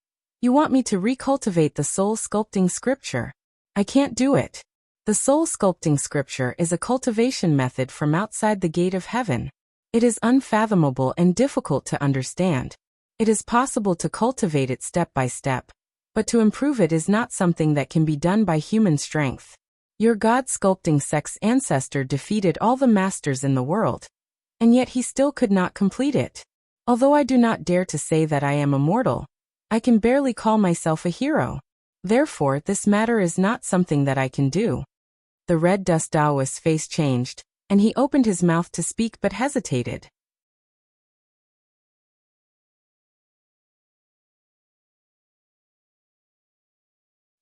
You want me to recultivate the soul sculpting scripture? I can't do it. The soul sculpting scripture is a cultivation method from outside the gate of heaven. It is unfathomable and difficult to understand. It is possible to cultivate it step by step, but to improve it is not something that can be done by human strength. Your God sculpting sex ancestor defeated all the masters in the world, and yet he still could not complete it. Although I do not dare to say that I am immortal, I can barely call myself a hero. Therefore, this matter is not something that I can do. The red dust Taoist's face changed, and he opened his mouth to speak but hesitated.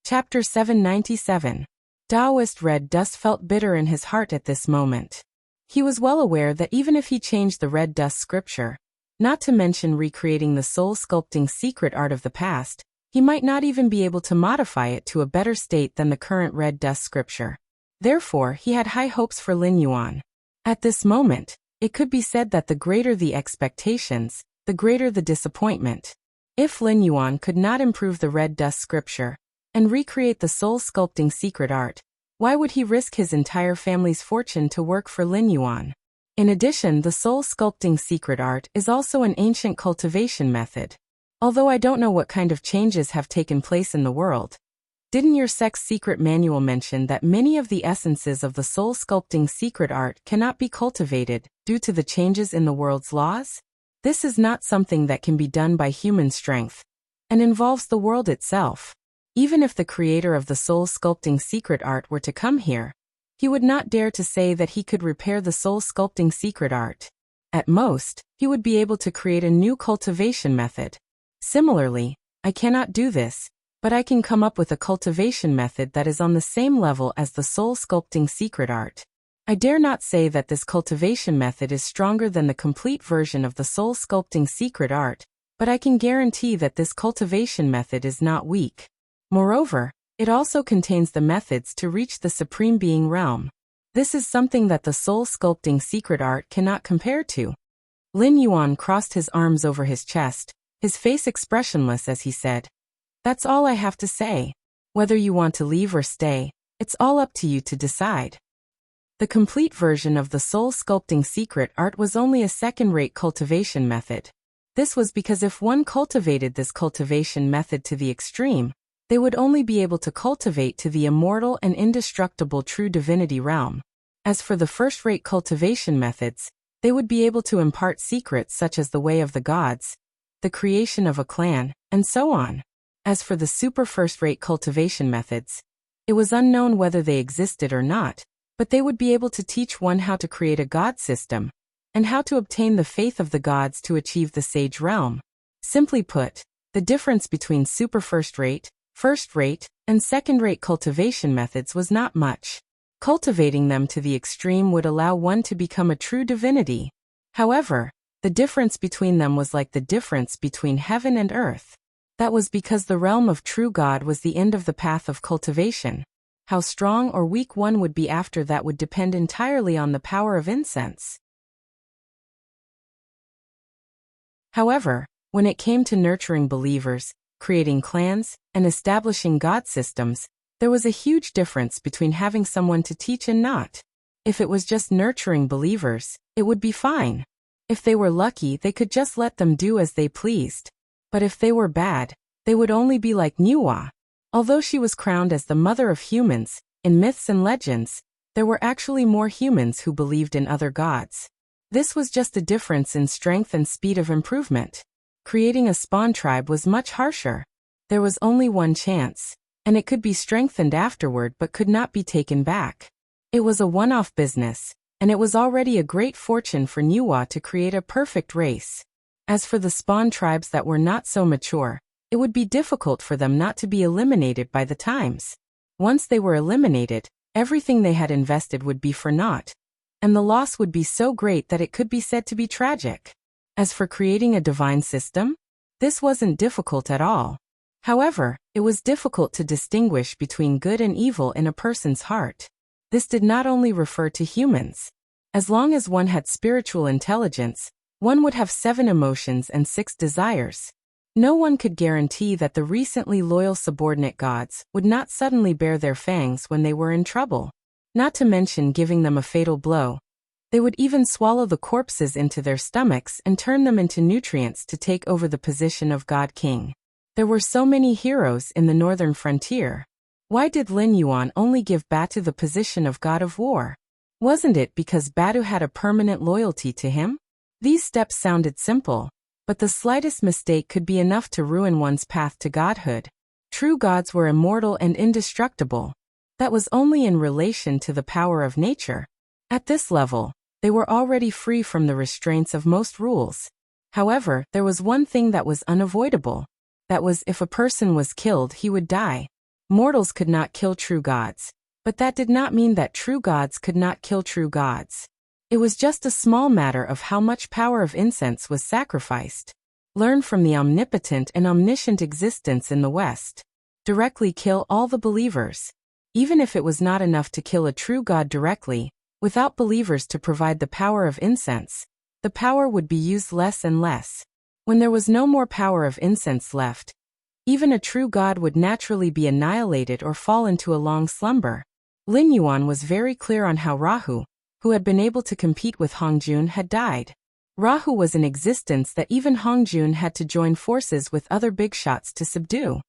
Chapter 797. Taoist red dust felt bitter in his heart at this moment. He was well aware that even if he changed the red dust scripture, not to mention recreating the soul sculpting secret art of the past, he might not even be able to modify it to a better state than the current red dust scripture. Therefore, he had high hopes for Lin Yuan. At this moment, it could be said that the greater the expectations, the greater the disappointment. If Lin Yuan could not improve the red dust scripture and recreate the soul sculpting secret art, why would he risk his entire family's fortune to work for Lin Yuan? In addition, the soul sculpting secret art is also an ancient cultivation method. Although I don't know what kind of changes have taken place in the world, didn't your sex secret manual mention that many of the essences of the soul sculpting secret art cannot be cultivated due to the changes in the world's laws? This is not something that can be done by human strength, and involves the world itself. Even if the creator of the soul sculpting secret art were to come here, he would not dare to say that he could repair the soul sculpting secret art. At most, he would be able to create a new cultivation method. Similarly, I cannot do this, but I can come up with a cultivation method that is on the same level as the soul sculpting secret art. I dare not say that this cultivation method is stronger than the complete version of the soul sculpting secret art, but I can guarantee that this cultivation method is not weak. Moreover, it also contains the methods to reach the Supreme Being realm. This is something that the soul sculpting secret art cannot compare to. Lin Yuan crossed his arms over his chest, his face expressionless as he said, "That's all I have to say. Whether you want to leave or stay, it's all up to you to decide." The complete version of the soul sculpting secret art was only a second-rate cultivation method. This was because if one cultivated this cultivation method to the extreme, they would only be able to cultivate to the immortal and indestructible true divinity realm. As for the first-rate cultivation methods, they would be able to impart secrets such as the way of the gods, the creation of a clan, and so on. As for the super first-rate cultivation methods, it was unknown whether they existed or not, but they would be able to teach one how to create a god system, and how to obtain the faith of the gods to achieve the sage realm. Simply put, the difference between super first-rate, and second-rate cultivation methods was not much. Cultivating them to the extreme would allow one to become a true divinity. However, the difference between them was like the difference between heaven and earth. That was because the realm of true God was the end of the path of cultivation. How strong or weak one would be after that would depend entirely on the power of incense. However, when it came to nurturing believers, creating clans, and establishing god systems, there was a huge difference between having someone to teach and not. If it was just nurturing believers, it would be fine. If they were lucky, they could just let them do as they pleased. But if they were bad, they would only be like Nuwa. Although she was crowned as the mother of humans, in myths and legends, there were actually more humans who believed in other gods. This was just a difference in strength and speed of improvement. Creating a spawn tribe was much harsher. There was only one chance, and it could be strengthened afterward but could not be taken back. It was a one-off business, and it was already a great fortune for Nuwa to create a perfect race. As for the spawn tribes that were not so mature, it would be difficult for them not to be eliminated by the times. Once they were eliminated, everything they had invested would be for naught, and the loss would be so great that it could be said to be tragic. As for creating a divine system, this wasn't difficult at all. However, it was difficult to distinguish between good and evil in a person's heart. This did not only refer to humans. As long as one had spiritual intelligence, one would have 7 emotions and 6 desires. No one could guarantee that the recently loyal subordinate gods would not suddenly bare their fangs when they were in trouble. Not to mention giving them a fatal blow. They would even swallow the corpses into their stomachs and turn them into nutrients to take over the position of God King. There were so many heroes in the northern frontier. Why did Lin Yuan only give Batu the position of God of War? Wasn't it because Batu had a permanent loyalty to him? These steps sounded simple, but the slightest mistake could be enough to ruin one's path to godhood. True gods were immortal and indestructible. That was only in relation to the power of nature. At this level, they were already free from the restraints of most rules. However, there was one thing that was unavoidable. That was, if a person was killed, he would die. Mortals could not kill true gods, but that did not mean that true gods could not kill true gods. It was just a small matter of how much power of incense was sacrificed. Learn from the omnipotent and omniscient existence in the West. Directly kill all the believers. Even if it was not enough to kill a true god directly, without believers to provide the power of incense, the power would be used less and less. When there was no more power of incense left, even a true god would naturally be annihilated or fall into a long slumber. Lin Yuan was very clear on how Rahu, who had been able to compete with Hongjun, had died. Rahu was in existence that even Hongjun had to join forces with other big shots to subdue.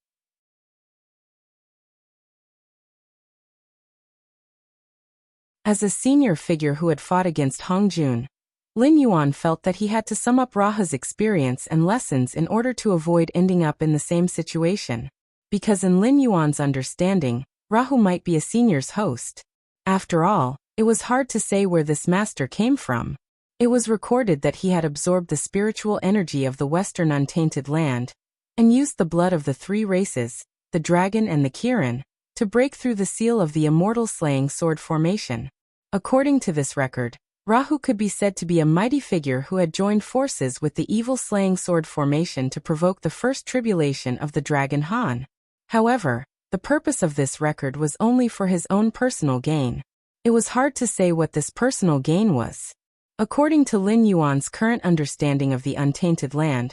As a senior figure who had fought against Hongjun, Lin Yuan felt that he had to sum up Rahu's experience and lessons in order to avoid ending up in the same situation. Because in Lin Yuan's understanding, Rahu might be a senior's host. After all, it was hard to say where this master came from. It was recorded that he had absorbed the spiritual energy of the Western Untainted Land, and used the blood of the three races, the dragon and the Kirin, to break through the seal of the immortal slaying sword formation. According to this record, Rahu could be said to be a mighty figure who had joined forces with the evil slaying sword formation to provoke the first tribulation of the dragon Han. However, the purpose of this record was only for his own personal gain. It was hard to say what this personal gain was. According to Lin Yuan's current understanding of the Untainted Land,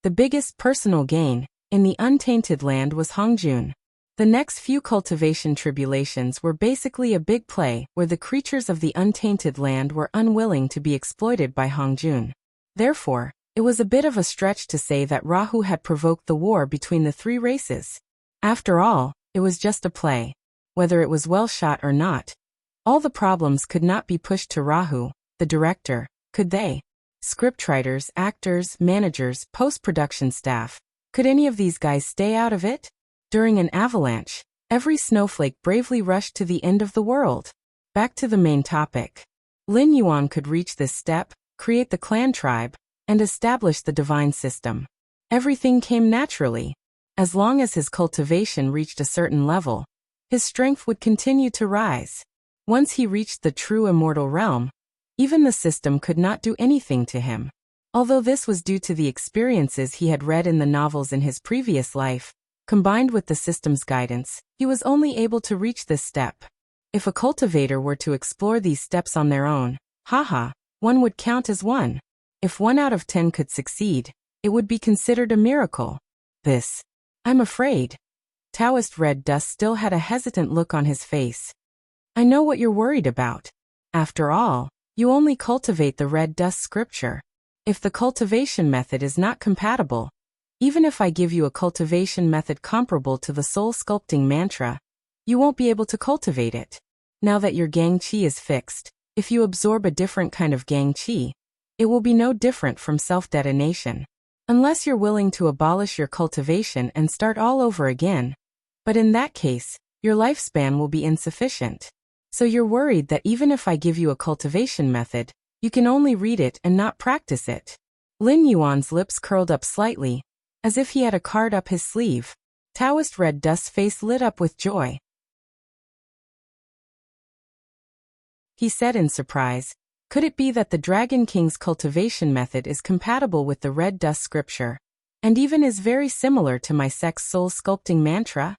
the biggest personal gain in the Untainted Land was Hongjun. The next few cultivation tribulations were basically a big play where the creatures of the Untainted Land were unwilling to be exploited by Hongjun. Therefore, it was a bit of a stretch to say that Rahu had provoked the war between the three races. After all, it was just a play. Whether it was well shot or not, all the problems could not be pushed to Rahu, the director, could they? Scriptwriters, actors, managers, post-production staff, could any of these guys stay out of it? During an avalanche, every snowflake bravely rushed to the end of the world. Back to the main topic. Lin Yuan could reach this step, create the clan tribe, and establish the divine system. Everything came naturally. As long as his cultivation reached a certain level, his strength would continue to rise. Once he reached the true immortal realm, even the system could not do anything to him. Although this was due to the experiences he had read in the novels in his previous life, combined with the system's guidance, he was only able to reach this step. If a cultivator were to explore these steps on their own, one would count as one. If 1 out of 10 could succeed, it would be considered a miracle. I'm afraid. Taoist Red Dust still had a hesitant look on his face. I know what you're worried about. After all, you only cultivate the Red Dust scripture. If the cultivation method is not compatible, even if I give you a cultivation method comparable to the soul sculpting mantra, you won't be able to cultivate it. Now that your Gang Qi is fixed, if you absorb a different kind of Gang Qi, it will be no different from self-detonation. Unless you're willing to abolish your cultivation and start all over again. But in that case, your lifespan will be insufficient. So you're worried that even if I give you a cultivation method, you can only read it and not practice it. Lin Yuan's lips curled up slightly, as if he had a card up his sleeve. Taoist Red Dust's face lit up with joy. He said in surprise, could it be that the Dragon King's cultivation method is compatible with the Red Dust scripture, and even is very similar to my sect's soul sculpting mantra?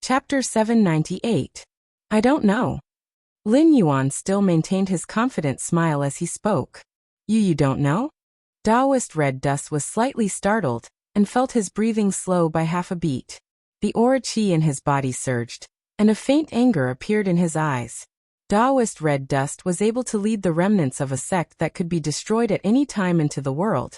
Chapter 798. I don't know. Lin Yuan still maintained his confident smile as he spoke. You don't know? Taoist Red Dust was slightly startled and felt his breathing slow by half a beat. The aura chi in his body surged, and a faint anger appeared in his eyes. Taoist Red Dust was able to lead the remnants of a sect that could be destroyed at any time into the world,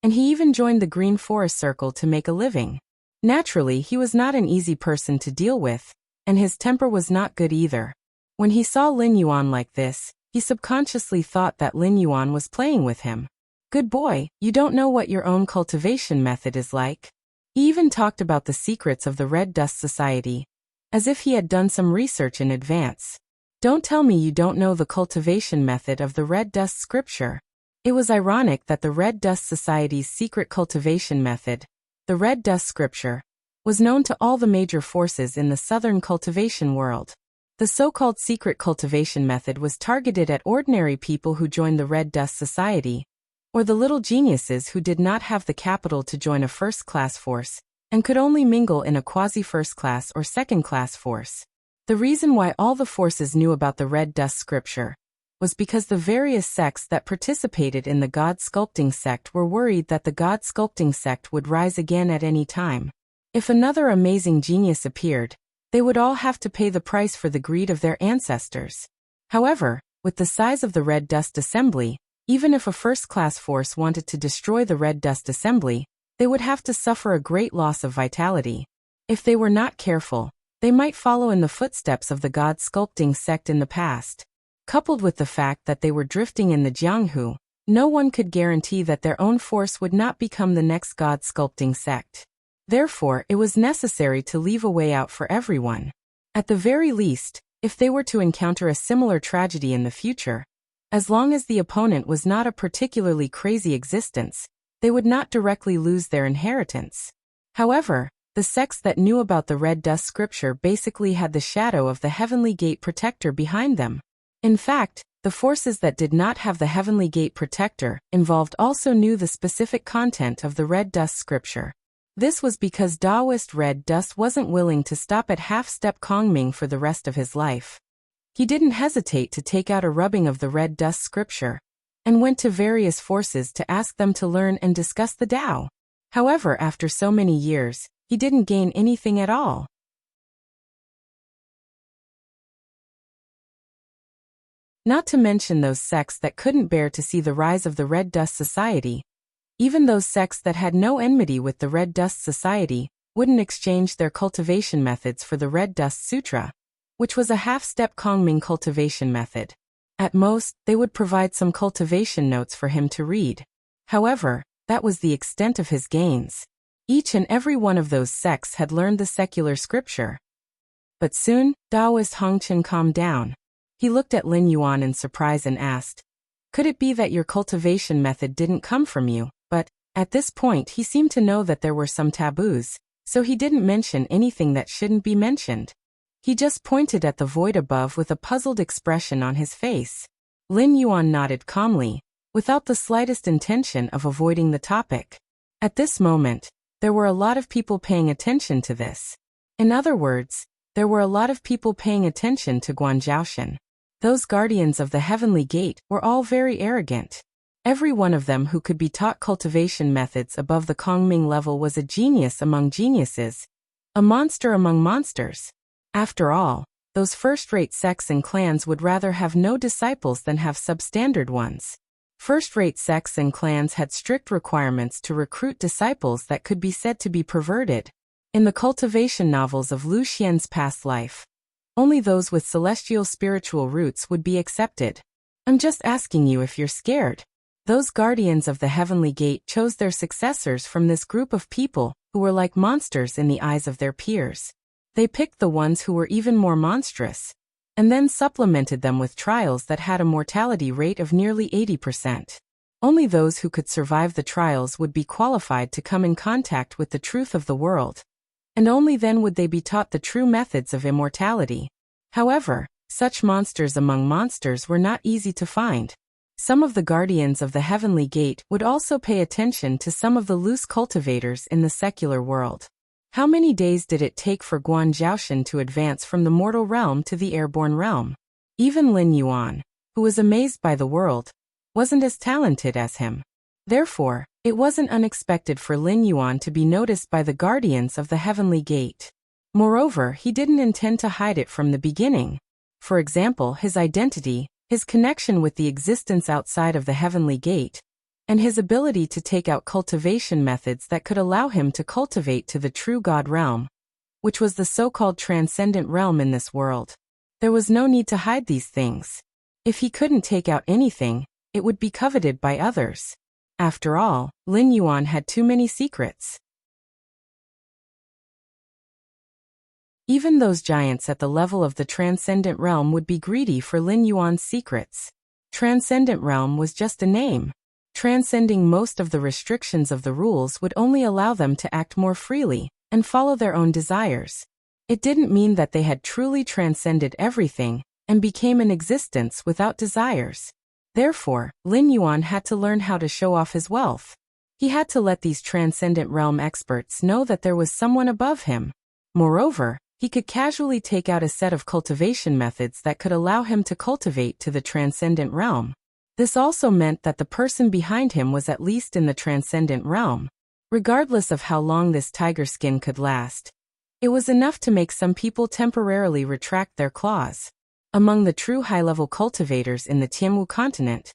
and he even joined the Green Forest Circle to make a living. Naturally, he was not an easy person to deal with, and his temper was not good either. When he saw Lin Yuan like this, he subconsciously thought that Lin Yuan was playing with him. Good boy, you don't know what your own cultivation method is like. He even talked about the secrets of the Red Dust Society, as if he had done some research in advance. Don't tell me you don't know the cultivation method of the Red Dust Scripture. It was ironic that the Red Dust Society's secret cultivation method, the Red Dust Scripture, was known to all the major forces in the southern cultivation world. The so-called secret cultivation method was targeted at ordinary people who joined the Red Dust Society, or the little geniuses who did not have the capital to join a first-class force, and could only mingle in a quasi-first-class or second-class force. The reason why all the forces knew about the Red Dust Scripture was because the various sects that participated in the God Sculpting sect were worried that the God Sculpting sect would rise again at any time. If another amazing genius appeared, they would all have to pay the price for the greed of their ancestors. However, with the size of the Red Dust Assembly, even if a first-class force wanted to destroy the Red Dust Assembly, they would have to suffer a great loss of vitality. If they were not careful, they might follow in the footsteps of the God Sculpting sect in the past. Coupled with the fact that they were drifting in the Jianghu, no one could guarantee that their own force would not become the next God Sculpting sect. Therefore, it was necessary to leave a way out for everyone. At the very least, if they were to encounter a similar tragedy in the future, as long as the opponent was not a particularly crazy existence, they would not directly lose their inheritance. However, the sects that knew about the Red Dust Scripture basically had the shadow of the Heavenly Gate Protector behind them. In fact, the forces that did not have the Heavenly Gate Protector involved also knew the specific content of the Red Dust Scripture. This was because Taoist Red Dust wasn't willing to stop at half-step Kongming for the rest of his life. He didn't hesitate to take out a rubbing of the Red Dust Scripture, and went to various forces to ask them to learn and discuss the Tao. However, after so many years, he didn't gain anything at all. Not to mention those sects that couldn't bear to see the rise of the Red Dust Society. Even those sects that had no enmity with the Red Dust Society wouldn't exchange their cultivation methods for the Red Dust Sutra, which was a half-step Kongming cultivation method. At most, they would provide some cultivation notes for him to read. However, that was the extent of his gains. Each and every one of those sects had learned the secular scripture. But soon, Taoist Hongchen calmed down. He looked at Lin Yuan in surprise and asked, "Could it be that your cultivation method didn't come from you?" But, at this point he seemed to know that there were some taboos, so he didn't mention anything that shouldn't be mentioned. He just pointed at the void above with a puzzled expression on his face. Lin Yuan nodded calmly, without the slightest intention of avoiding the topic. At this moment, there were a lot of people paying attention to this. In other words, there were a lot of people paying attention to Guanzhaoshan. Those guardians of the Heavenly Gate were all very arrogant. Every one of them who could be taught cultivation methods above the Kongming level was a genius among geniuses, a monster among monsters. After all, those first-rate sects and clans would rather have no disciples than have substandard ones. First-rate sects and clans had strict requirements to recruit disciples that could be said to be perverted. In the cultivation novels of Lu Xian's past life, only those with celestial spiritual roots would be accepted. I'm just asking you if you're scared. Those guardians of the Heavenly Gate chose their successors from this group of people who were like monsters in the eyes of their peers. They picked the ones who were even more monstrous, and then supplemented them with trials that had a mortality rate of nearly 80%. Only those who could survive the trials would be qualified to come in contact with the truth of the world, and only then would they be taught the true methods of immortality. However, such monsters among monsters were not easy to find. Some of the guardians of the Heavenly Gate would also pay attention to some of the loose cultivators in the secular world. How many days did it take for Guanzhaoshan to advance from the mortal realm to the airborne realm? Even Lin Yuan, who was amazed by the world, wasn't as talented as him. Therefore, it wasn't unexpected for Lin Yuan to be noticed by the guardians of the Heavenly Gate. Moreover, he didn't intend to hide it from the beginning. For example, his identity, his connection with the existence outside of the Heavenly Gate, and his ability to take out cultivation methods that could allow him to cultivate to the true God realm, which was the so-called transcendent realm in this world. There was no need to hide these things. If he couldn't take out anything, it would be coveted by others. After all, Lin Yuan had too many secrets. Even those giants at the level of the transcendent realm would be greedy for Lin Yuan's secrets. Transcendent realm was just a name. Transcending most of the restrictions of the rules would only allow them to act more freely and follow their own desires. It didn't mean that they had truly transcended everything and became an existence without desires. Therefore, Lin Yuan had to learn how to show off his wealth. He had to let these transcendent realm experts know that there was someone above him. Moreover, he could casually take out a set of cultivation methods that could allow him to cultivate to the transcendent realm. This also meant that the person behind him was at least in the transcendent realm. Regardless of how long this tiger skin could last, it was enough to make some people temporarily retract their claws. Among the true high-level cultivators in the Tianwu continent,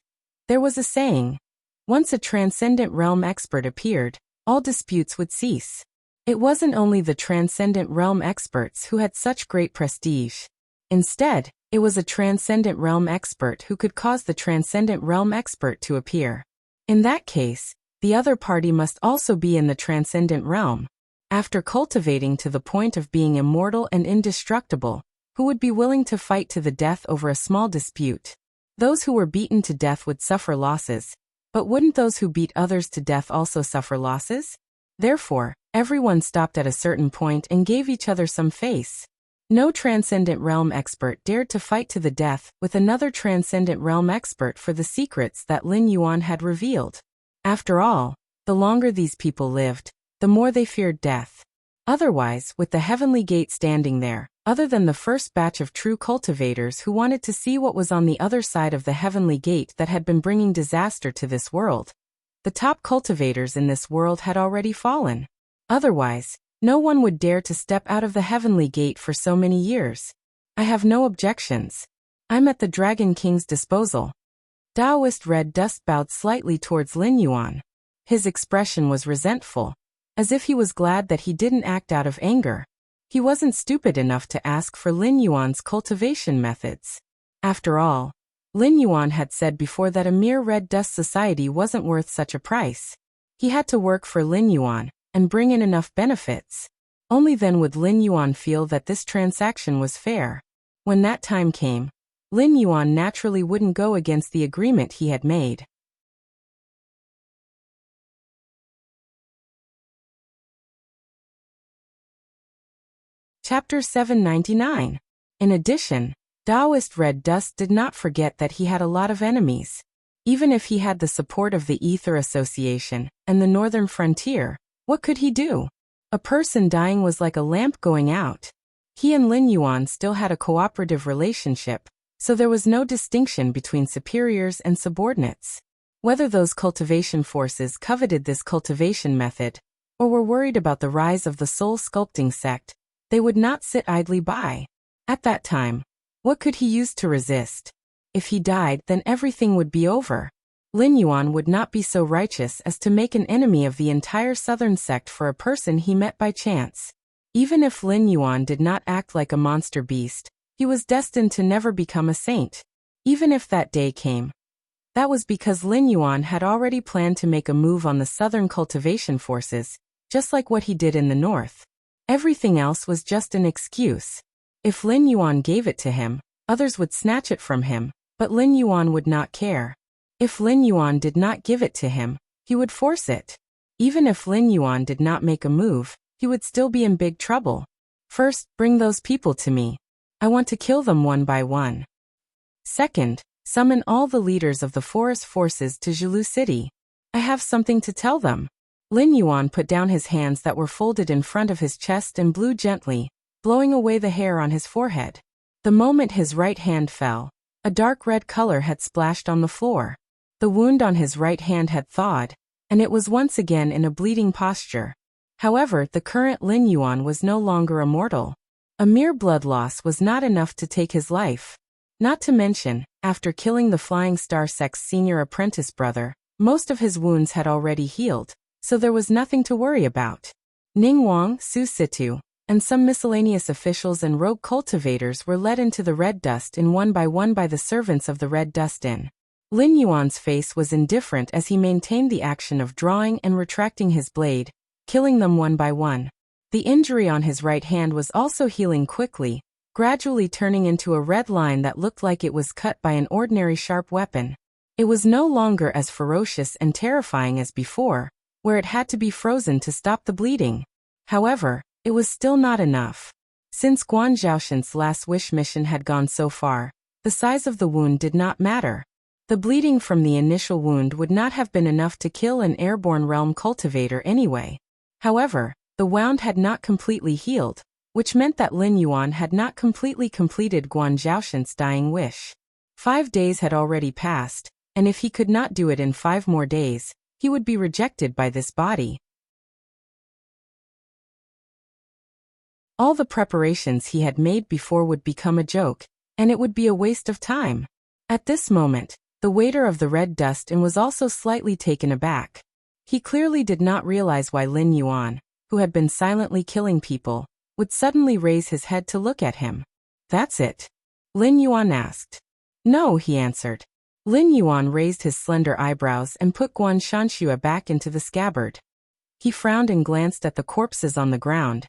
there was a saying, once a transcendent realm expert appeared, all disputes would cease. It wasn't only the transcendent realm experts who had such great prestige. Instead, it was a transcendent realm expert who could cause the transcendent realm expert to appear. In that case, the other party must also be in the transcendent realm. After cultivating to the point of being immortal and indestructible, who would be willing to fight to the death over a small dispute? Those who were beaten to death would suffer losses, but wouldn't those who beat others to death also suffer losses? Therefore, everyone stopped at a certain point and gave each other some face. No transcendent realm expert dared to fight to the death with another transcendent realm expert for the secrets that Lin Yuan had revealed. After all, the longer these people lived, the more they feared death. Otherwise, with the Heavenly Gate standing there, other than the first batch of true cultivators who wanted to see what was on the other side of the Heavenly Gate that had been bringing disaster to this world, the top cultivators in this world had already fallen. Otherwise, no one would dare to step out of the Heavenly Gate for so many years. I have no objections. I'm at the Dragon King's disposal. Taoist Red Dust bowed slightly towards Lin Yuan. His expression was resentful, as if he was glad that he didn't act out of anger. He wasn't stupid enough to ask for Lin Yuan's cultivation methods. After all, Lin Yuan had said before that a mere red dust society wasn't worth such a price. He had to work for Lin Yuan and bring in enough benefits. Only then would Lin Yuan feel that this transaction was fair. When that time came, Lin Yuan naturally wouldn't go against the agreement he had made. Chapter 799. In addition, Taoist Red Dust did not forget that he had a lot of enemies. Even if he had the support of the Ether Association and the Northern Frontier, what could he do? A person dying was like a lamp going out. He and Lin Yuan still had a cooperative relationship, so there was no distinction between superiors and subordinates. Whether those cultivation forces coveted this cultivation method, or were worried about the rise of the soul sculpting sect, they would not sit idly by. At that time, what could he use to resist? If he died, then everything would be over. Lin Yuan would not be so righteous as to make an enemy of the entire southern sect for a person he met by chance. Even if Lin Yuan did not act like a monster beast, he was destined to never become a saint. Even if that day came, that was because Lin Yuan had already planned to make a move on the southern cultivation forces, just like what he did in the north. Everything else was just an excuse. If Lin Yuan gave it to him, others would snatch it from him, but Lin Yuan would not care. If Lin Yuan did not give it to him, he would force it. Even if Lin Yuan did not make a move, he would still be in big trouble. First, bring those people to me. I want to kill them one by one. Second, summon all the leaders of the forest forces to Zhilu City. I have something to tell them. Lin Yuan put down his hands that were folded in front of his chest and blew gently, blowing away the hair on his forehead. The moment his right hand fell, A dark red color had splashed on the floor. The wound on his right hand had thawed, and it was once again in a bleeding posture. However, the current Lin Yuan was no longer immortal. A mere blood loss was not enough to take his life. Not to mention, after killing the Flying Star Sect's senior apprentice brother, most of his wounds had already healed, so there was nothing to worry about. Ning Wang, Su Situ, and some miscellaneous officials and rogue cultivators were led into the Red Dust Inn one by the servants of the Red Dust Inn. Lin Yuan's face was indifferent as he maintained the action of drawing and retracting his blade, killing them one by one. The injury on his right hand was also healing quickly, gradually turning into a red line that looked like it was cut by an ordinary sharp weapon. It was no longer as ferocious and terrifying as before, where it had to be frozen to stop the bleeding. However, it was still not enough. Since Guan Zhaoshan's last wish mission had gone so far, the size of the wound did not matter. The bleeding from the initial wound would not have been enough to kill an airborne realm cultivator anyway. However, the wound had not completely healed, which meant that Lin Yuan had not completely completed Guan Zhaoshan's dying wish. 5 days had already passed, and if he could not do it in 5 more days, he would be rejected by this body. All the preparations he had made before would become a joke, and it would be a waste of time. At this moment, the waiter of the Red Dust Inn was also slightly taken aback. He clearly did not realize why Lin Yuan, who had been silently killing people, would suddenly raise his head to look at him. "That's it?" Lin Yuan asked. "No," he answered. Lin Yuan raised his slender eyebrows and put Guan Shanxue back into the scabbard. He frowned and glanced at the corpses on the ground,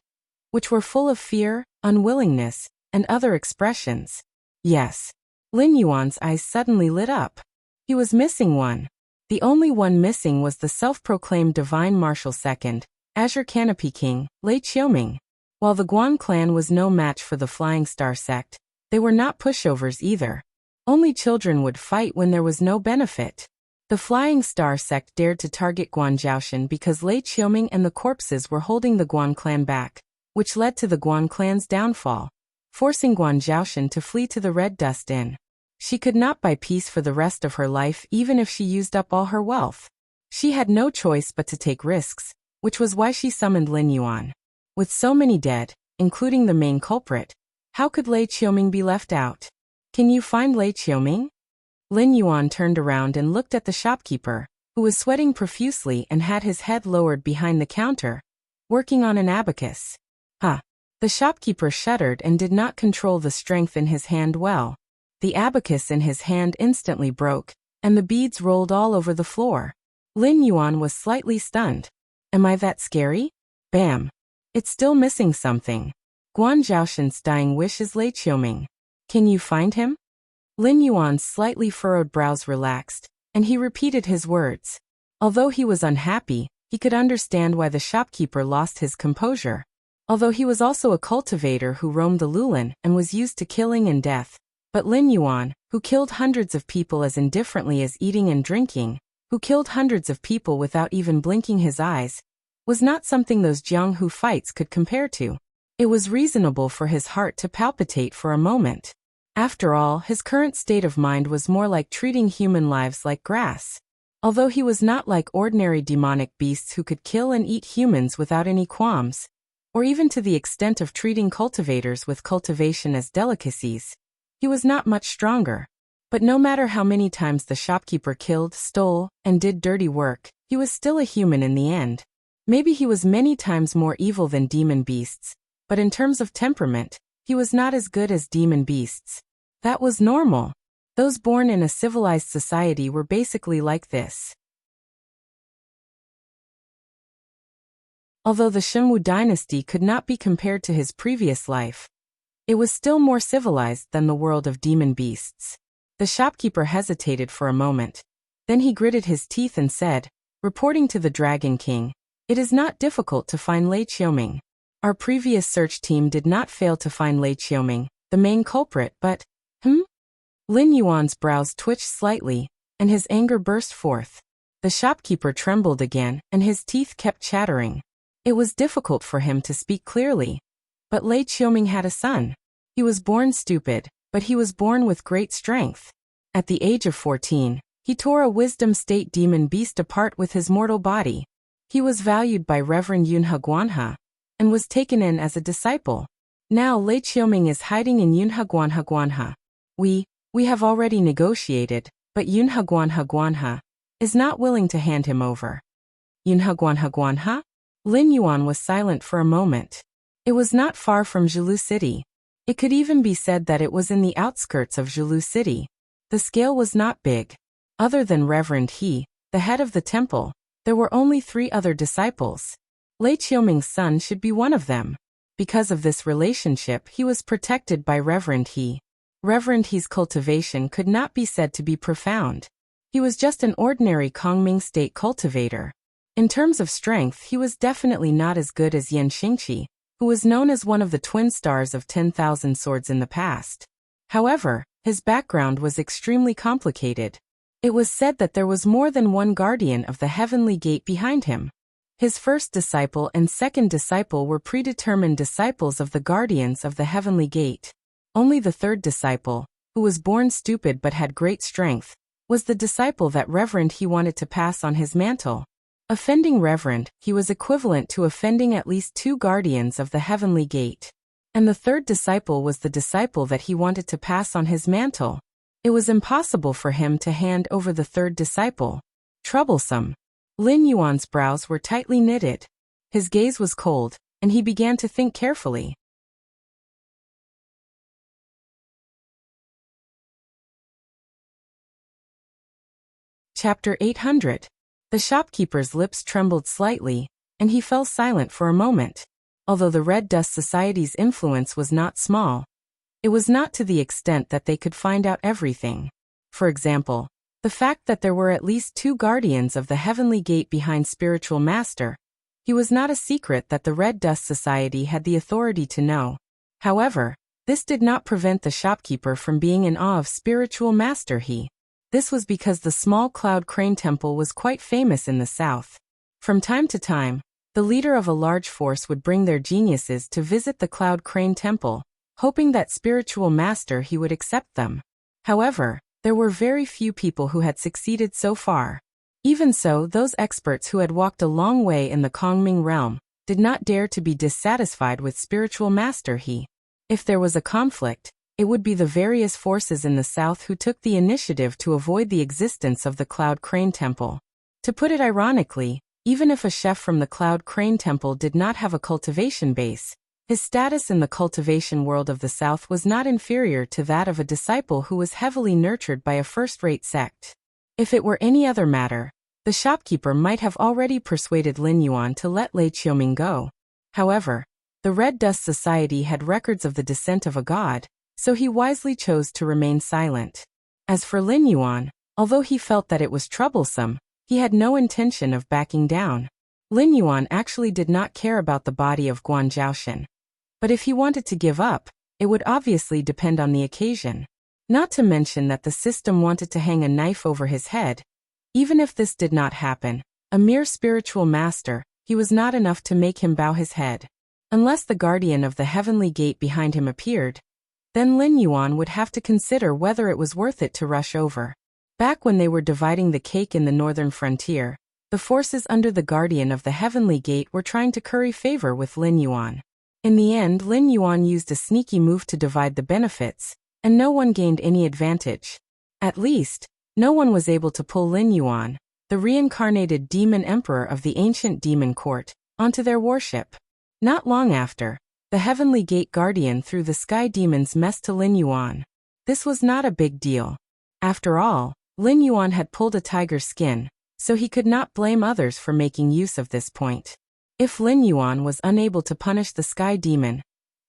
which were full of fear, unwillingness, and other expressions. Yes. Lin Yuan's eyes suddenly lit up. He was missing one. The only one missing was the self-proclaimed Divine Marshal II, Azure Canopy King, Lei Qiuming. While the Guan clan was no match for the Flying Star sect, they were not pushovers either. Only children would fight when there was no benefit. The Flying Star sect dared to target Guan Zhaoshan because Lei Qiuming and the corpses were holding the Guan clan back, which led to the Guan clan's downfall, forcing Guan Zhaoshan to flee to the Red Dust Inn. She could not buy peace for the rest of her life even if she used up all her wealth. She had no choice but to take risks, which was why she summoned Lin Yuan. With so many dead, including the main culprit, how could Lei Qiuming be left out? "Can you find Lei Qiuming?" Lin Yuan turned around and looked at the shopkeeper, who was sweating profusely and had his head lowered behind the counter, working on an abacus. Huh. The shopkeeper shuddered and did not control the strength in his hand well. The abacus in his hand instantly broke, and the beads rolled all over the floor. Lin Yuan was slightly stunned. "Am I that scary?" Bam. "It's still missing something. Guan Zhaoshan's dying wish is Lei Qiuming. Can you find him?" Lin Yuan's slightly furrowed brows relaxed, and he repeated his words. Although he was unhappy, he could understand why the shopkeeper lost his composure. Although he was also a cultivator who roamed the Lulin and was used to killing and death, but Lin Yuan, who killed hundreds of people as indifferently as eating and drinking, who killed hundreds of people without even blinking his eyes, was not something those Jianghu fights could compare to. It was reasonable for his heart to palpitate for a moment. After all, his current state of mind was more like treating human lives like grass. Although he was not like ordinary demonic beasts who could kill and eat humans without any qualms, or even to the extent of treating cultivators with cultivation as delicacies, he was not much stronger. But no matter how many times the shopkeeper killed, stole, and did dirty work, he was still a human in the end. Maybe he was many times more evil than demon beasts, but in terms of temperament, he was not as good as demon beasts. That was normal. Those born in a civilized society were basically like this. Although the Shenwu dynasty could not be compared to his previous life, it was still more civilized than the world of demon beasts. The shopkeeper hesitated for a moment. Then he gritted his teeth and said, reporting to the Dragon King, "It is not difficult to find Lei Qiuming. Our previous search team did not fail to find Lei Qiuming, the main culprit, but, Lin Yuan's brows twitched slightly, and his anger burst forth. The shopkeeper trembled again, and his teeth kept chattering. It was difficult for him to speak clearly. But Lei Qiuming had a son. He was born stupid, but he was born with great strength. At the age of 14, he tore a wisdom state demon beast apart with his mortal body. He was valued by Reverend Yunhe Guanhe and was taken in as a disciple. Now Lei Qiuming is hiding in Yunhe Guanhe. We have already negotiated, but Yunhe Guanhe is not willing to hand him over. Yunhe Guanhe? Lin Yuan was silent for a moment. It was not far from Zhilu City. It could even be said that it was in the outskirts of Zhilu City. The scale was not big. Other than Reverend He, the head of the temple, there were only 3 other disciples. Lei Qiuming's son should be one of them. Because of this relationship, he was protected by Reverend He. Reverend He's cultivation could not be said to be profound. He was just an ordinary Kongming state cultivator. In terms of strength, he was definitely not as good as Yan Xingqi, who was known as one of the twin stars of 10,000 swords in the past. However, his background was extremely complicated. It was said that there was more than one guardian of the heavenly gate behind him. His first disciple and second disciple were predetermined disciples of the guardians of the heavenly gate. Only the third disciple, who was born stupid but had great strength, was the disciple that Reverend He wanted to pass on his mantle. Offending Reverend He was equivalent to offending at least 2 guardians of the heavenly gate. And the third disciple was the disciple that he wanted to pass on his mantle. It was impossible for him to hand over the third disciple. Troublesome. Lin Yuan's brows were tightly knitted. His gaze was cold, and he began to think carefully. Chapter 800. The shopkeeper's lips trembled slightly, and he fell silent for a moment. Although the Red Dust Society's influence was not small, it was not to the extent that they could find out everything. For example, the fact that there were at least 2 guardians of the heavenly gate behind Spiritual Master. He was not a secret that the Red Dust Society had the authority to know. However, this did not prevent the shopkeeper from being in awe of Spiritual Master He. This was because the small Cloud Crane Temple was quite famous in the south. From time to time, the leader of a large force would bring their geniuses to visit the Cloud Crane Temple, hoping that Spiritual Master He would accept them. However, there were very few people who had succeeded so far. Even so, those experts who had walked a long way in the Kongming realm did not dare to be dissatisfied with Spiritual Master He. If there was a conflict, it would be the various forces in the south who took the initiative to avoid the existence of the Cloud Crane Temple. To put it ironically, even if a chef from the Cloud Crane Temple did not have a cultivation base, his status in the cultivation world of the south was not inferior to that of a disciple who was heavily nurtured by a first-rate sect. If it were any other matter, the shopkeeper might have already persuaded Lin Yuan to let Lei Qiuming go. However, the Red Dust Society had records of the descent of a god, so he wisely chose to remain silent. As for Lin Yuan, although he felt that it was troublesome, he had no intention of backing down. Lin Yuan actually did not care about the body of Guan Zhaoshan. But if he wanted to give up, it would obviously depend on the occasion. Not to mention that the system wanted to hang a knife over his head. Even if this did not happen, a mere spiritual master, he was not enough to make him bow his head. Unless the guardian of the heavenly gate behind him appeared, then Lin Yuan would have to consider whether it was worth it to rush over. Back when they were dividing the cake in the northern frontier, the forces under the guardian of the heavenly gate were trying to curry favor with Lin Yuan. In the end, Lin Yuan used a sneaky move to divide the benefits, and no one gained any advantage. At least, no one was able to pull Lin Yuan, the reincarnated demon emperor of the ancient demon court, onto their warship. Not long after, the heavenly gate guardian threw the sky demon's mess to Lin Yuan. This was not a big deal. After all, Lin Yuan had pulled a tiger's skin, so he could not blame others for making use of this point. If Lin Yuan was unable to punish the sky demon,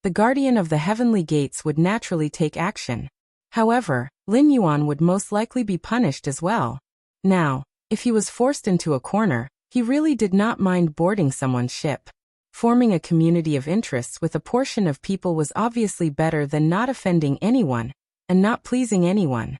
the guardian of the heavenly gates would naturally take action. However, Lin Yuan would most likely be punished as well. Now, if he was forced into a corner, he really did not mind boarding someone's ship. Forming a community of interests with a portion of people was obviously better than not offending anyone and not pleasing anyone.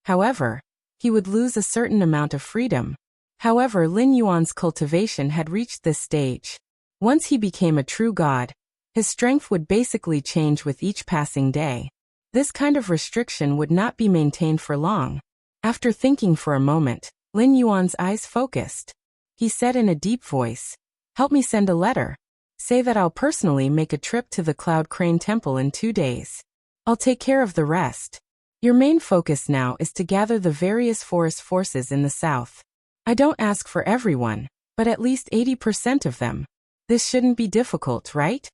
However, he would lose a certain amount of freedom. However, Lin Yuan's cultivation had reached this stage. Once he became a true god, His strength would basically change with each passing day. This kind of restriction would not be maintained for long. After thinking for a moment, Lin Yuan's eyes focused. He said in a deep voice, "Help me send a letter. Say that I'll personally make a trip to the Cloud Crane Temple in 2 days. I'll take care of the rest. Your main focus now is to gather the various forest forces in the south. I don't ask for everyone, but at least 80% of them. This shouldn't be difficult, right?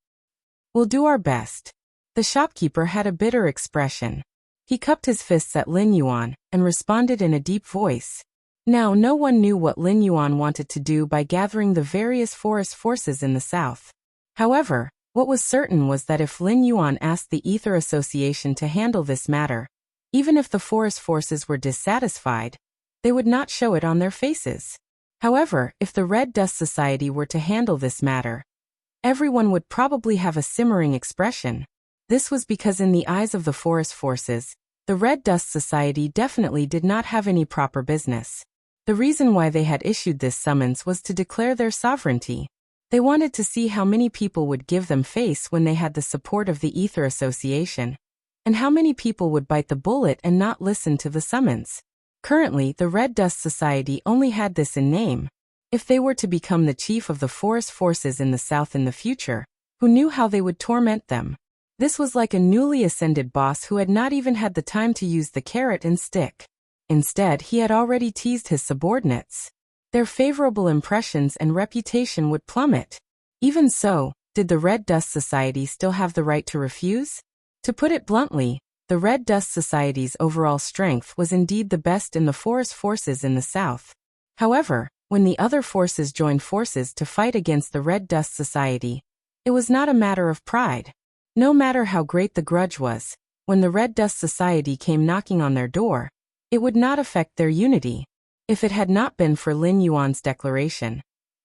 We'll do our best." The shopkeeper had a bitter expression. He cupped his fists at Lin Yuan and responded in a deep voice. Now no one knew what Lin Yuan wanted to do by gathering the various forest forces in the south. However, what was certain was that if Lin Yuan asked the Ether Association to handle this matter, even if the forest forces were dissatisfied, they would not show it on their faces. However, if the Red Dust Society were to handle this matter, everyone would probably have a simmering expression. This was because in the eyes of the forest forces, the Red Dust Society definitely did not have any proper business. The reason why they had issued this summons was to declare their sovereignty. They wanted to see how many people would give them face when they had the support of the Ether Association, and how many people would bite the bullet and not listen to the summons. Currently, the Red Dust Society only had this in name. If they were to become the chief of the forest forces in the south in the future, who knew how they would torment them? This was like a newly ascended boss who had not even had the time to use the carrot and stick. Instead, he had already teased his subordinates. Their favorable impressions and reputation would plummet. Even so, did the Red Dust Society still have the right to refuse? To put it bluntly, the Red Dust Society's overall strength was indeed the best in the forest forces in the south. However, when the other forces joined forces to fight against the Red Dust Society, it was not a matter of pride. No matter how great the grudge was, when the Red Dust Society came knocking on their door, it would not affect their unity. If it had not been for Lin Yuan's declaration,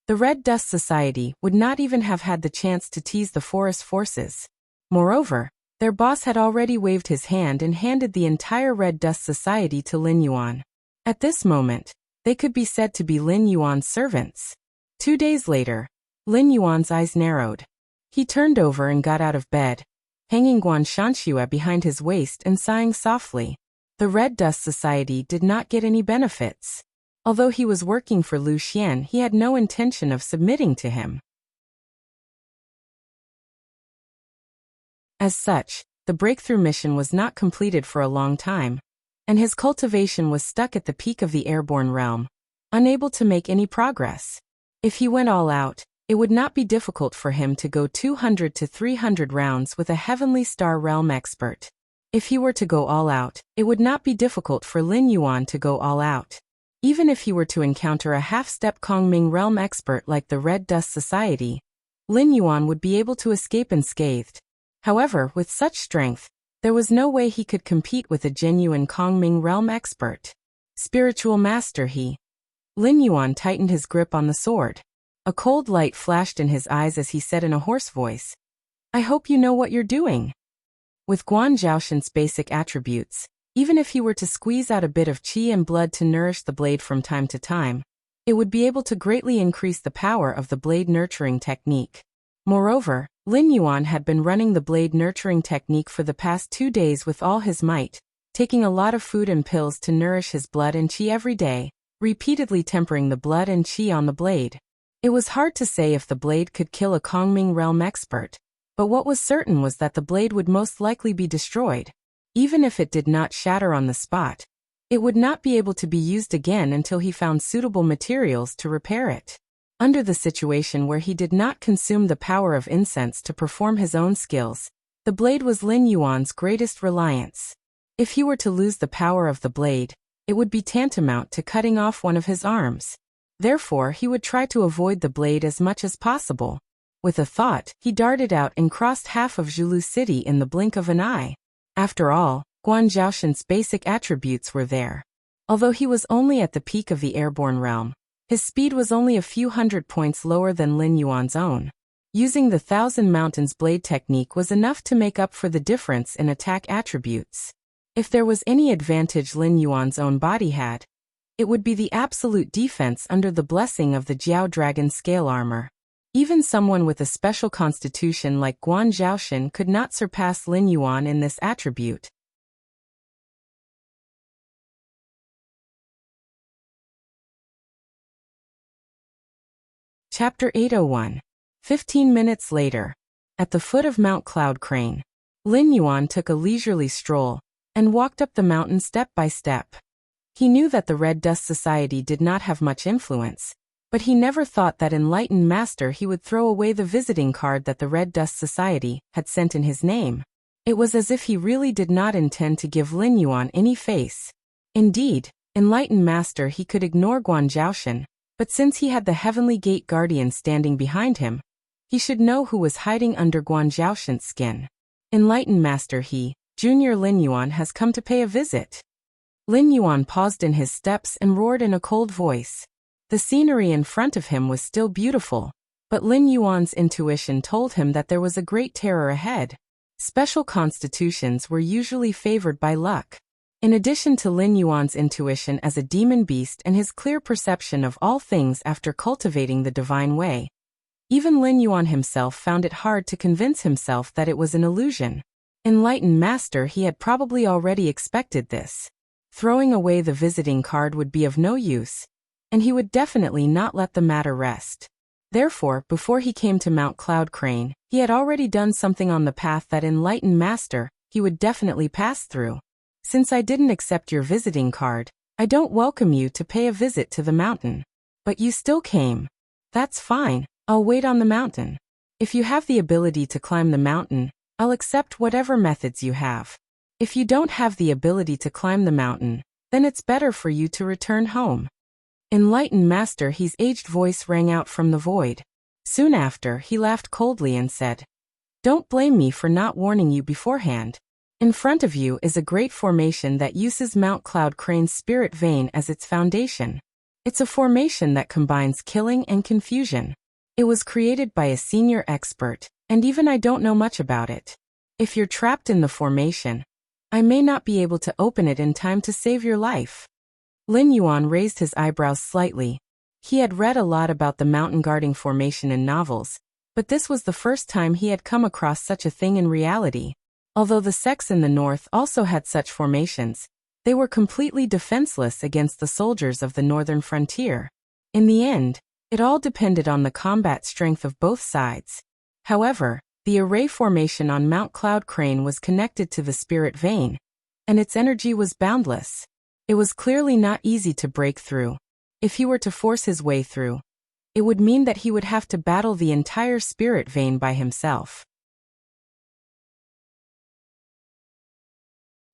the Red Dust Society would not even have had the chance to tease the forest forces. Moreover, their boss had already waved his hand and handed the entire Red Dust Society to Lin Yuan. At this moment, they could be said to be Lin Yuan's servants. 2 days later, Lin Yuan's eyes narrowed. He turned over and got out of bed, hanging Guan Shanxue behind his waist and sighing softly. The Red Dust Society did not get any benefits. Although he was working for Lu Xian, he had no intention of submitting to him. As such, the breakthrough mission was not completed for a long time, and his cultivation was stuck at the peak of the airborne realm, unable to make any progress. If he went all out, it would not be difficult for him to go 200 to 300 rounds with a Heavenly Star Realm expert. If he were to go all out, it would not be difficult for Lin Yuan to go all out. Even if he were to encounter a half-step Kongming Realm expert like the Red Dust Society, Lin Yuan would be able to escape unscathed. However, with such strength, there was no way he could compete with a genuine Kongming Realm expert. Spiritual Master he. Lin Yuan tightened his grip on the sword. A cold light flashed in his eyes as he said in a hoarse voice, "I hope you know what you're doing." With Guan Zhaoshan's basic attributes, even if he were to squeeze out a bit of qi and blood to nourish the blade from time to time, it would be able to greatly increase the power of the blade nurturing technique. Moreover, Lin Yuan had been running the blade nurturing technique for the past 2 days with all his might, taking a lot of food and pills to nourish his blood and qi every day, repeatedly tempering the blood and qi on the blade. It was hard to say if the blade could kill a Kongming Realm expert, but what was certain was that the blade would most likely be destroyed. Even if it did not shatter on the spot, it would not be able to be used again until he found suitable materials to repair it. Under the situation where he did not consume the power of incense to perform his own skills, the blade was Lin Yuan's greatest reliance. If he were to lose the power of the blade, it would be tantamount to cutting off one of his arms. Therefore, he would try to avoid the blade as much as possible. With a thought, he darted out and crossed half of Zhulu City in the blink of an eye. After all, Guan Zhaoshan's basic attributes were there. Although he was only at the peak of the airborne realm, his speed was only a few hundred points lower than Lin Yuan's own. Using the Thousand Mountains blade technique was enough to make up for the difference in attack attributes. If there was any advantage Lin Yuan's own body had, it would be the absolute defense under the blessing of the Jiao Dragon scale armor. Even someone with a special constitution like Guan Zhaoshan could not surpass Lin Yuan in this attribute. Chapter 801. 15 minutes later. At the foot of Mount Cloud Crane, Lin Yuan took a leisurely stroll and walked up the mountain step by step. He knew that the Red Dust Society did not have much influence, but he never thought that enlightened master he would throw away the visiting card that the Red Dust Society had sent in his name. It was as if he really did not intend to give Lin Yuan any face. Indeed, enlightened master he could ignore Guan Zhaoshan, but since he had the Heavenly Gate Guardian standing behind him, he should know who was hiding under Guan Zhaoshan's skin. Enlightened master he, Junior Lin Yuan has come to pay a visit. Lin Yuan paused in his steps and roared in a cold voice. The scenery in front of him was still beautiful, but Lin Yuan's intuition told him that there was a great terror ahead. Special constitutions were usually favored by luck. In addition to Lin Yuan's intuition as a demon beast and his clear perception of all things after cultivating the divine way, even Lin Yuan himself found it hard to convince himself that it was an illusion. Enlightened master he had probably already expected this. Throwing away the visiting card would be of no use, and he would definitely not let the matter rest. Therefore, before he came to Mount Cloud Crane, he had already done something on the path that enlightened master he would definitely pass through. Since I didn't accept your visiting card, I don't welcome you to pay a visit to the mountain. But you still came. That's fine, I'll wait on the mountain. If you have the ability to climb the mountain, I'll accept whatever methods you have. If you don't have the ability to climb the mountain, then it's better for you to return home. Enlightened master his aged voice rang out from the void. Soon after, he laughed coldly and said, "Don't blame me for not warning you beforehand. In front of you is a great formation that uses Mount Cloud Crane's spirit vein as its foundation. It's a formation that combines killing and confusion. It was created by a senior expert, and even I don't know much about it. If you're trapped in the formation, I may not be able to open it in time to save your life." Lin Yuan raised his eyebrows slightly. He had read a lot about the mountain guarding formation in novels, but this was the first time he had come across such a thing in reality. Although the sects in the north also had such formations, they were completely defenseless against the soldiers of the northern frontier. In the end, it all depended on the combat strength of both sides. However, the array formation on Mount Cloud Crane was connected to the spirit vein, and its energy was boundless. It was clearly not easy to break through. If he were to force his way through, it would mean that he would have to battle the entire spirit vein by himself.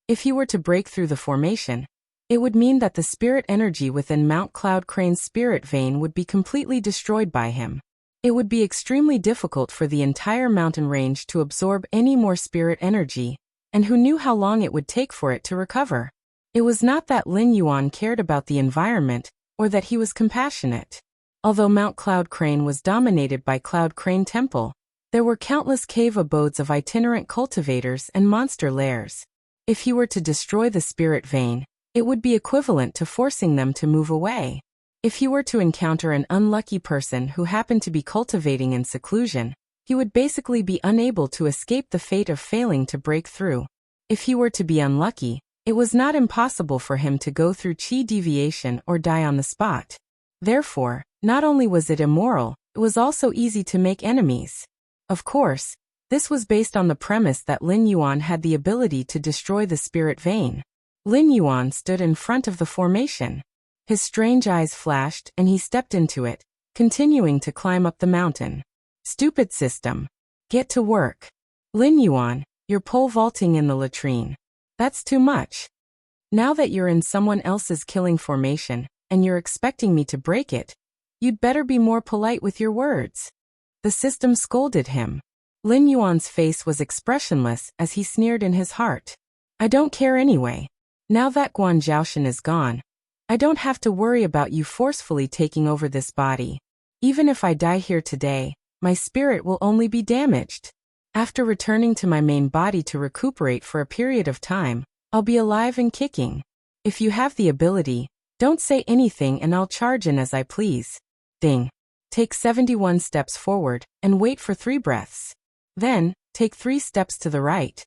If he were to break through the formation, it would mean that the spirit energy within Mount Cloud Crane's spirit vein would be completely destroyed by him. It would be extremely difficult for the entire mountain range to absorb any more spirit energy, and who knew how long it would take for it to recover. It was not that Lin Yuan cared about the environment, or that he was compassionate. Although Mount Cloud Crane was dominated by Cloud Crane Temple, there were countless cave abodes of itinerant cultivators and monster lairs. If he were to destroy the spirit vein, it would be equivalent to forcing them to move away. If he were to encounter an unlucky person who happened to be cultivating in seclusion, he would basically be unable to escape the fate of failing to break through. If he were to be unlucky, it was not impossible for him to go through chi deviation or die on the spot. Therefore, not only was it immoral, it was also easy to make enemies. Of course, this was based on the premise that Lin Yuan had the ability to destroy the spirit vein. Lin Yuan stood in front of the formation. His strange eyes flashed and he stepped into it, continuing to climb up the mountain. Stupid system. Get to work. Lin Yuan, you're pole vaulting in the latrine. That's too much. Now that you're in someone else's killing formation, and you're expecting me to break it, you'd better be more polite with your words. The system scolded him. Lin Yuan's face was expressionless as he sneered in his heart. I don't care anyway. Now that Guan Zhaoshan is gone, I don't have to worry about you forcefully taking over this body. Even if I die here today, my spirit will only be damaged. After returning to my main body to recuperate for a period of time, I'll be alive and kicking. If you have the ability, don't say anything and I'll charge in as I please. Ding. Take 71 steps forward and wait for 3 breaths. Then, take 3 steps to the right.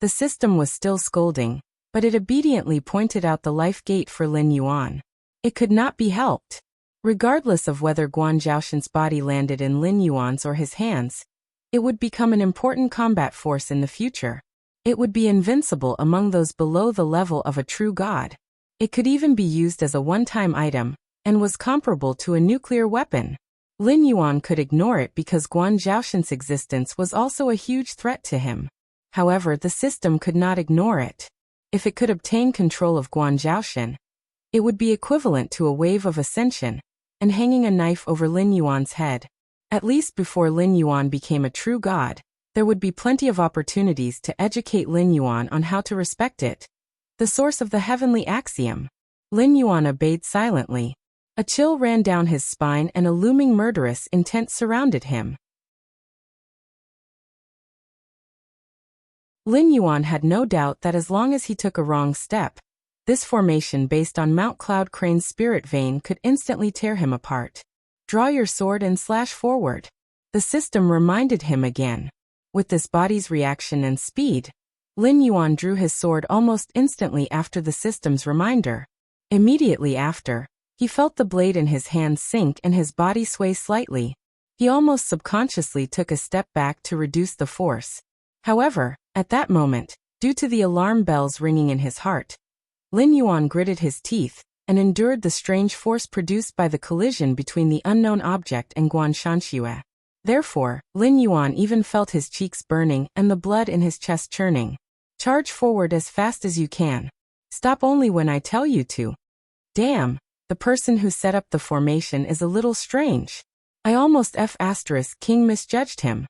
The system was still scolding, but it obediently pointed out the life gate for Lin Yuan. It could not be helped. Regardless of whether Guan Zhaoshan's body landed in Lin Yuan's or his hands, it would become an important combat force in the future. It would be invincible among those below the level of a true god. It could even be used as a one-time item, and was comparable to a nuclear weapon. Lin Yuan could ignore it because Guan Zhaoshan's existence was also a huge threat to him. However, the system could not ignore it. If it could obtain control of Guan Zhaoshan, it would be equivalent to a wave of ascension, and hanging a knife over Lin Yuan's head. At least before Lin Yuan became a true god, there would be plenty of opportunities to educate Lin Yuan on how to respect it. The source of the heavenly axiom. Lin Yuan obeyed silently. A chill ran down his spine and a looming murderous intent surrounded him. Lin Yuan had no doubt that as long as he took a wrong step, this formation based on Mount Cloud Crane's spirit vein could instantly tear him apart. Draw your sword and slash forward. The system reminded him again. With this body's reaction and speed, Lin Yuan drew his sword almost instantly after the system's reminder. Immediately after, he felt the blade in his hand sink and his body sway slightly. He almost subconsciously took a step back to reduce the force. However, at that moment, due to the alarm bells ringing in his heart, Lin Yuan gritted his teeth and endured the strange force produced by the collision between the unknown object and Guan Shanxue. Therefore, Lin Yuan even felt his cheeks burning and the blood in his chest churning. Charge forward as fast as you can. Stop only when I tell you to. Damn, the person who set up the formation is a little strange. I almost King misjudged him.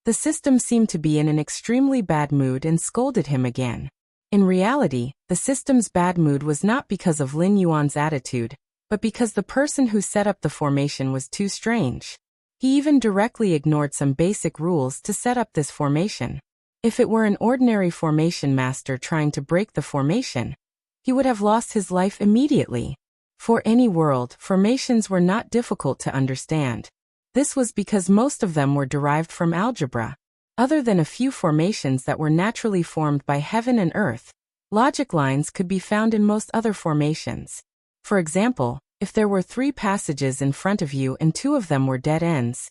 The system seemed to be in an extremely bad mood and scolded him again. In reality, the system's bad mood was not because of Lin Yuan's attitude, but because the person who set up the formation was too strange. He even directly ignored some basic rules to set up this formation. If it were an ordinary formation master trying to break the formation, he would have lost his life immediately. For any world, formations were not difficult to understand. This was because most of them were derived from algebra. Other than a few formations that were naturally formed by heaven and earth, logic lines could be found in most other formations. For example, if there were 3 passages in front of you and 2 of them were dead ends,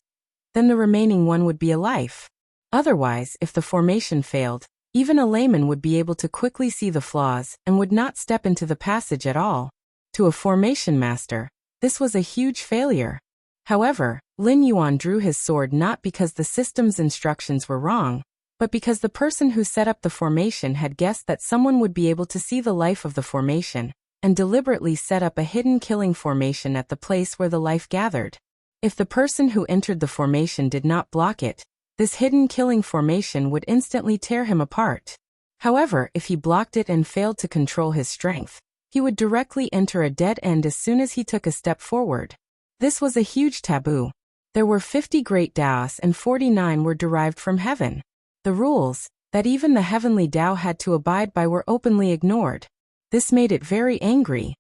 then the remaining one would be a life. Otherwise, if the formation failed, even a layman would be able to quickly see the flaws and would not step into the passage at all. To a formation master, this was a huge failure. However, Lin Yuan drew his sword not because the system's instructions were wrong, but because the person who set up the formation had guessed that someone would be able to see the life of the formation, and deliberately set up a hidden killing formation at the place where the life gathered. If the person who entered the formation did not block it, this hidden killing formation would instantly tear him apart. However, if he blocked it and failed to control his strength, he would directly enter a dead end as soon as he took a step forward. This was a huge taboo. There were 50 great Taos and 49 were derived from heaven. The rules, that even the heavenly Tao had to abide by, were openly ignored. This made it very angry.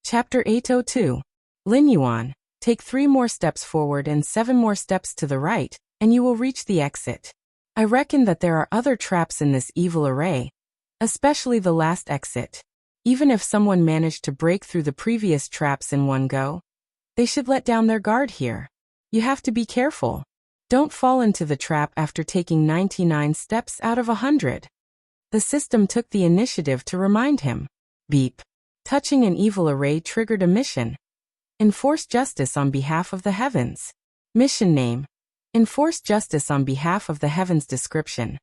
Chapter 802. Lin Yuan, take 3 more steps forward and 7 more steps to the right, and you will reach the exit. I reckon that there are other traps in this evil array, especially the last exit. Even if someone managed to break through the previous traps in one go, they should let down their guard here. You have to be careful. Don't fall into the trap after taking 99 steps out of 100. The system took the initiative to remind him. Beep. Touching an evil array triggered a mission. Enforce justice on behalf of the heavens. Mission name. Enforce justice on behalf of the heavens. Description.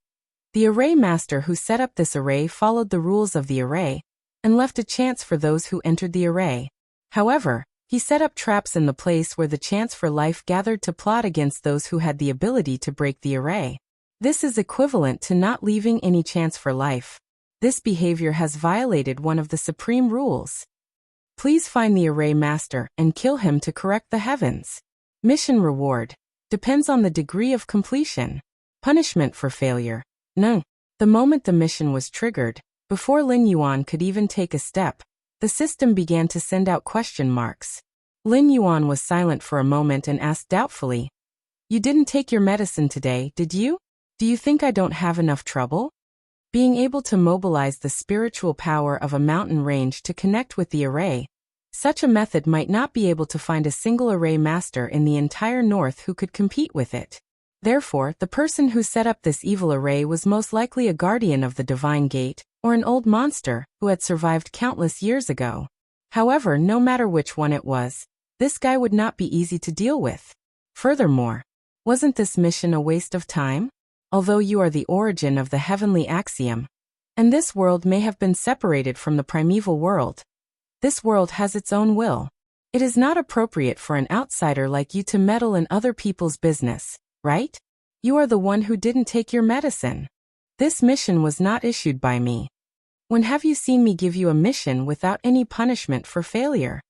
The array master who set up this array followed the rules of the array, and left a chance for those who entered the array. However, he set up traps in the place where the chance for life gathered to plot against those who had the ability to break the array. This is equivalent to not leaving any chance for life. This behavior has violated one of the supreme rules. Please find the array master and kill him to correct the heavens. Mission reward. Depends on the degree of completion. Punishment for failure. None. The moment the mission was triggered, Before Lin Yuan could even take a step, the system began to send out question marks. Lin Yuan was silent for a moment and asked doubtfully, "You didn't take your medicine today, did you? Do you think I don't have enough trouble?" Being able to mobilize the spiritual power of a mountain range to connect with the array, such a method might not be able to find a single array master in the entire north who could compete with it. Therefore, the person who set up this evil array was most likely a guardian of the divine gate, or an old monster who had survived countless years ago. However, no matter which one it was, this guy would not be easy to deal with. Furthermore, wasn't this mission a waste of time? Although you are the origin of the heavenly axiom, and this world may have been separated from the primeval world, this world has its own will. It is not appropriate for an outsider like you to meddle in other people's business, right? You are the one who didn't take your medicine. This mission was not issued by me. When have you seen me give you a mission without any punishment for failure?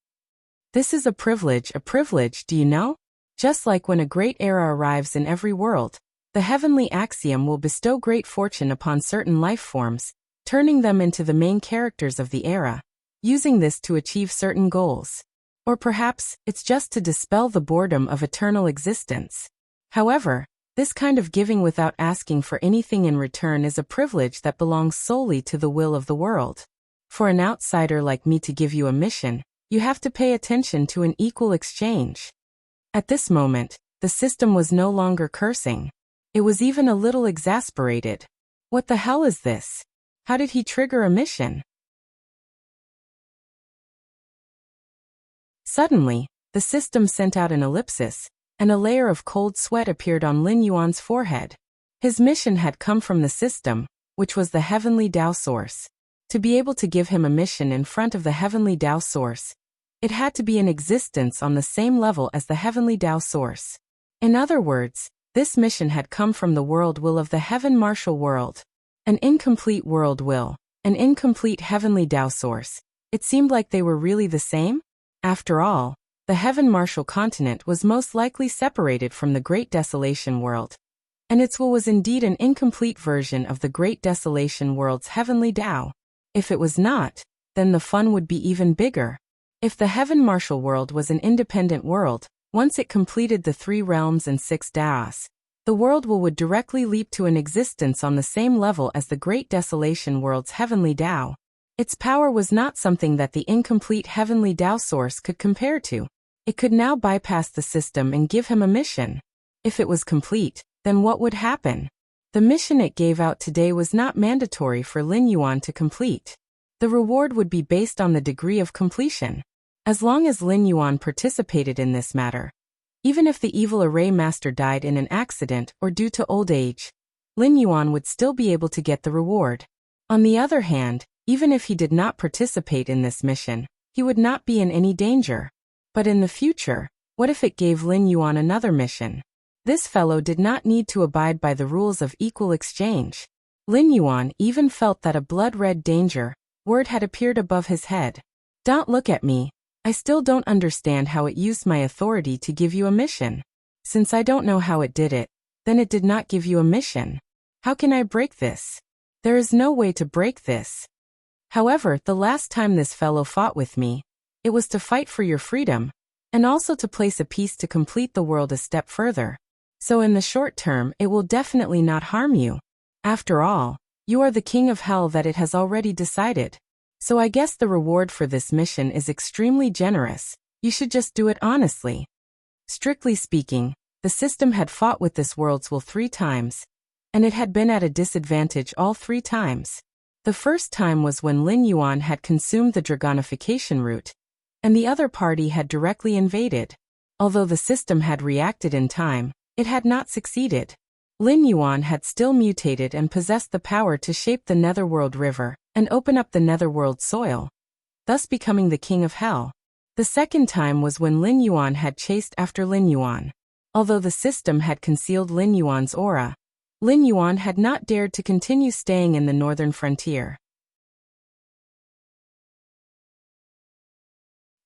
This is a privilege, do you know? Just like when a great era arrives in every world, the heavenly axiom will bestow great fortune upon certain life forms, turning them into the main characters of the era, using this to achieve certain goals. Or perhaps, it's just to dispel the boredom of eternal existence. However, this kind of giving without asking for anything in return is a privilege that belongs solely to the will of the world. For an outsider like me to give you a mission, you have to pay attention to an equal exchange. At this moment, the system was no longer cursing. It was even a little exasperated. What the hell is this? How did he trigger a mission? Suddenly, the system sent out an ellipsis, and a layer of cold sweat appeared on Lin Yuan's forehead. His mission had come from the system, which was the heavenly Tao source. To be able to give him a mission in front of the heavenly Tao source, it had to be in existence on the same level as the heavenly Tao source. In other words, this mission had come from the world will of the heaven martial world. An incomplete world will, an incomplete heavenly Tao source. It seemed like they were really the same? After all, the heaven martial continent was most likely separated from the Great Desolation world, and its will was indeed an incomplete version of the Great Desolation world's heavenly Tao. If it was not, then the fun would be even bigger. If the heaven martial world was an independent world, once it completed the 3 realms and 6 Daos, the world will would directly leap to an existence on the same level as the Great Desolation world's heavenly Tao. Its power was not something that the incomplete heavenly Tao source could compare to. It could now bypass the system and give him a mission. If it was complete, then what would happen? The mission it gave out today was not mandatory for Lin Yuan to complete. The reward would be based on the degree of completion. As long as Lin Yuan participated in this matter, even if the evil array master died in an accident or due to old age, Lin Yuan would still be able to get the reward. On the other hand, even if he did not participate in this mission, he would not be in any danger. But in the future, what if it gave Lin Yuan another mission? This fellow did not need to abide by the rules of equal exchange. Lin Yuan even felt that a blood-red danger word had appeared above his head. Don't look at me. I still don't understand how it used my authority to give you a mission. Since I don't know how it did it, then it did not give you a mission. How can I break this? There is no way to break this. However, the last time this fellow fought with me, it was to fight for your freedom, and also to place a piece to complete the world a step further. So in the short term, it will definitely not harm you. After all, you are the king of hell that it has already decided. So I guess the reward for this mission is extremely generous. You should just do it honestly. Strictly speaking, the system had fought with this world's will 3 times, and it had been at a disadvantage all 3 times. The first time was when Lin Yuan had consumed the dragonification route, and the other party had directly invaded. Although the system had reacted in time, it had not succeeded. Lin Yuan had still mutated and possessed the power to shape the Netherworld River and open up the Netherworld soil, thus becoming the king of hell. The second time was when Lin Yuan had chased after Lin Yuan. Although the system had concealed Lin Yuan's aura, Lin Yuan had not dared to continue staying in the northern frontier.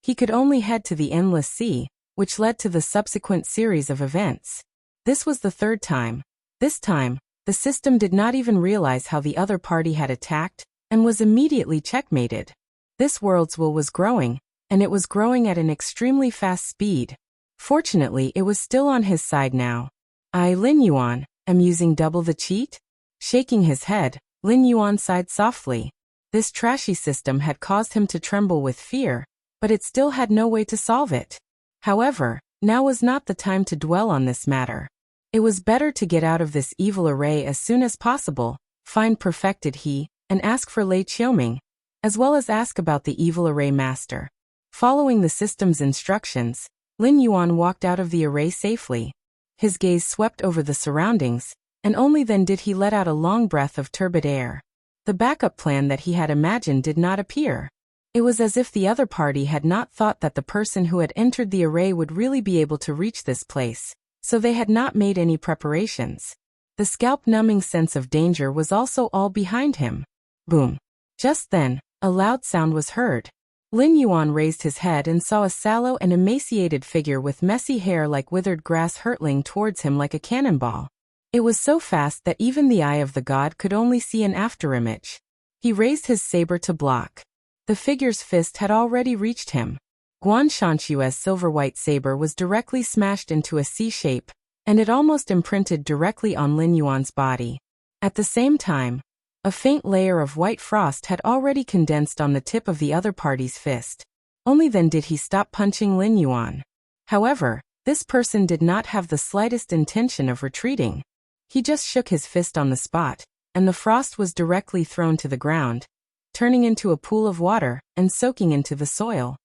He could only head to the Endless Sea, which led to the subsequent series of events. This was the 3rd time. This time, the system did not even realize how the other party had attacked, and was immediately checkmated. This world's will was growing, and it was growing at an extremely fast speed. Fortunately, it was still on his side now. I, Lin Yuan, am using double the cheat? Shaking his head, Lin Yuan sighed softly. This trashy system had caused him to tremble with fear, but it still had no way to solve it. However, now was not the time to dwell on this matter. It was better to get out of this evil array as soon as possible, find perfected he, and ask for Lei Qiuming, as well as ask about the evil array master. Following the system's instructions, Lin Yuan walked out of the array safely. His gaze swept over the surroundings, and only then did he let out a long breath of turbid air. The backup plan that he had imagined did not appear. It was as if the other party had not thought that the person who had entered the array would really be able to reach this place, so they had not made any preparations. The scalp-numbing sense of danger was also all behind him. Boom. Just then, a loud sound was heard. Lin Yuan raised his head and saw a sallow and emaciated figure with messy hair like withered grass hurtling towards him like a cannonball. It was so fast that even the eye of the god could only see an afterimage. He raised his saber to block. The figure's fist had already reached him. Guan Shanshue's silver-white saber was directly smashed into a C shape, and it almost imprinted directly on Lin Yuan's body. At the same time, a faint layer of white frost had already condensed on the tip of the other party's fist. Only then did he stop punching Lin Yuan. However, this person did not have the slightest intention of retreating. He just shook his fist on the spot, and the frost was directly thrown to the ground, turning into a pool of water and soaking into the soil.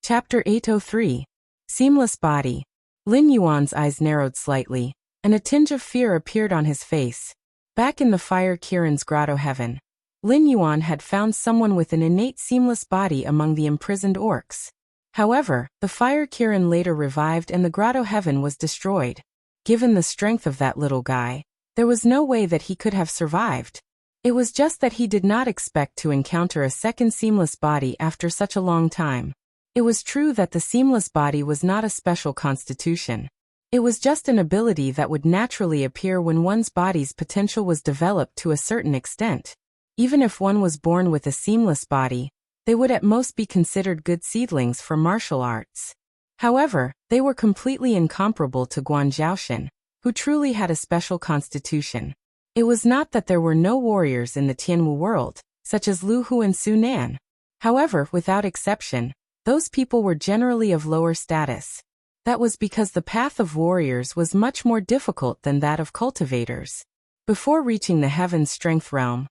Chapter 803. Seamless Body. Lin Yuan's eyes narrowed slightly, and a tinge of fear appeared on his face. Back in the Fire Kirin's grotto heaven, Lin Yuan had found someone with an innate seamless body among the imprisoned orcs. However, the Fire Kirin later revived and the grotto heaven was destroyed. Given the strength of that little guy, there was no way that he could have survived. It was just that he did not expect to encounter a second seamless body after such a long time. It was true that the seamless body was not a special constitution. It was just an ability that would naturally appear when one's body's potential was developed to a certain extent. Even if one was born with a seamless body, they would at most be considered good seedlings for martial arts. However, they were completely incomparable to Guan Zhaoshan, who truly had a special constitution. It was not that there were no warriors in the Tianwu world, such as Lu Hu and Su Nan. However, without exception, those people were generally of lower status. That was because the path of warriors was much more difficult than that of cultivators. Before reaching the Heaven's Strength realm,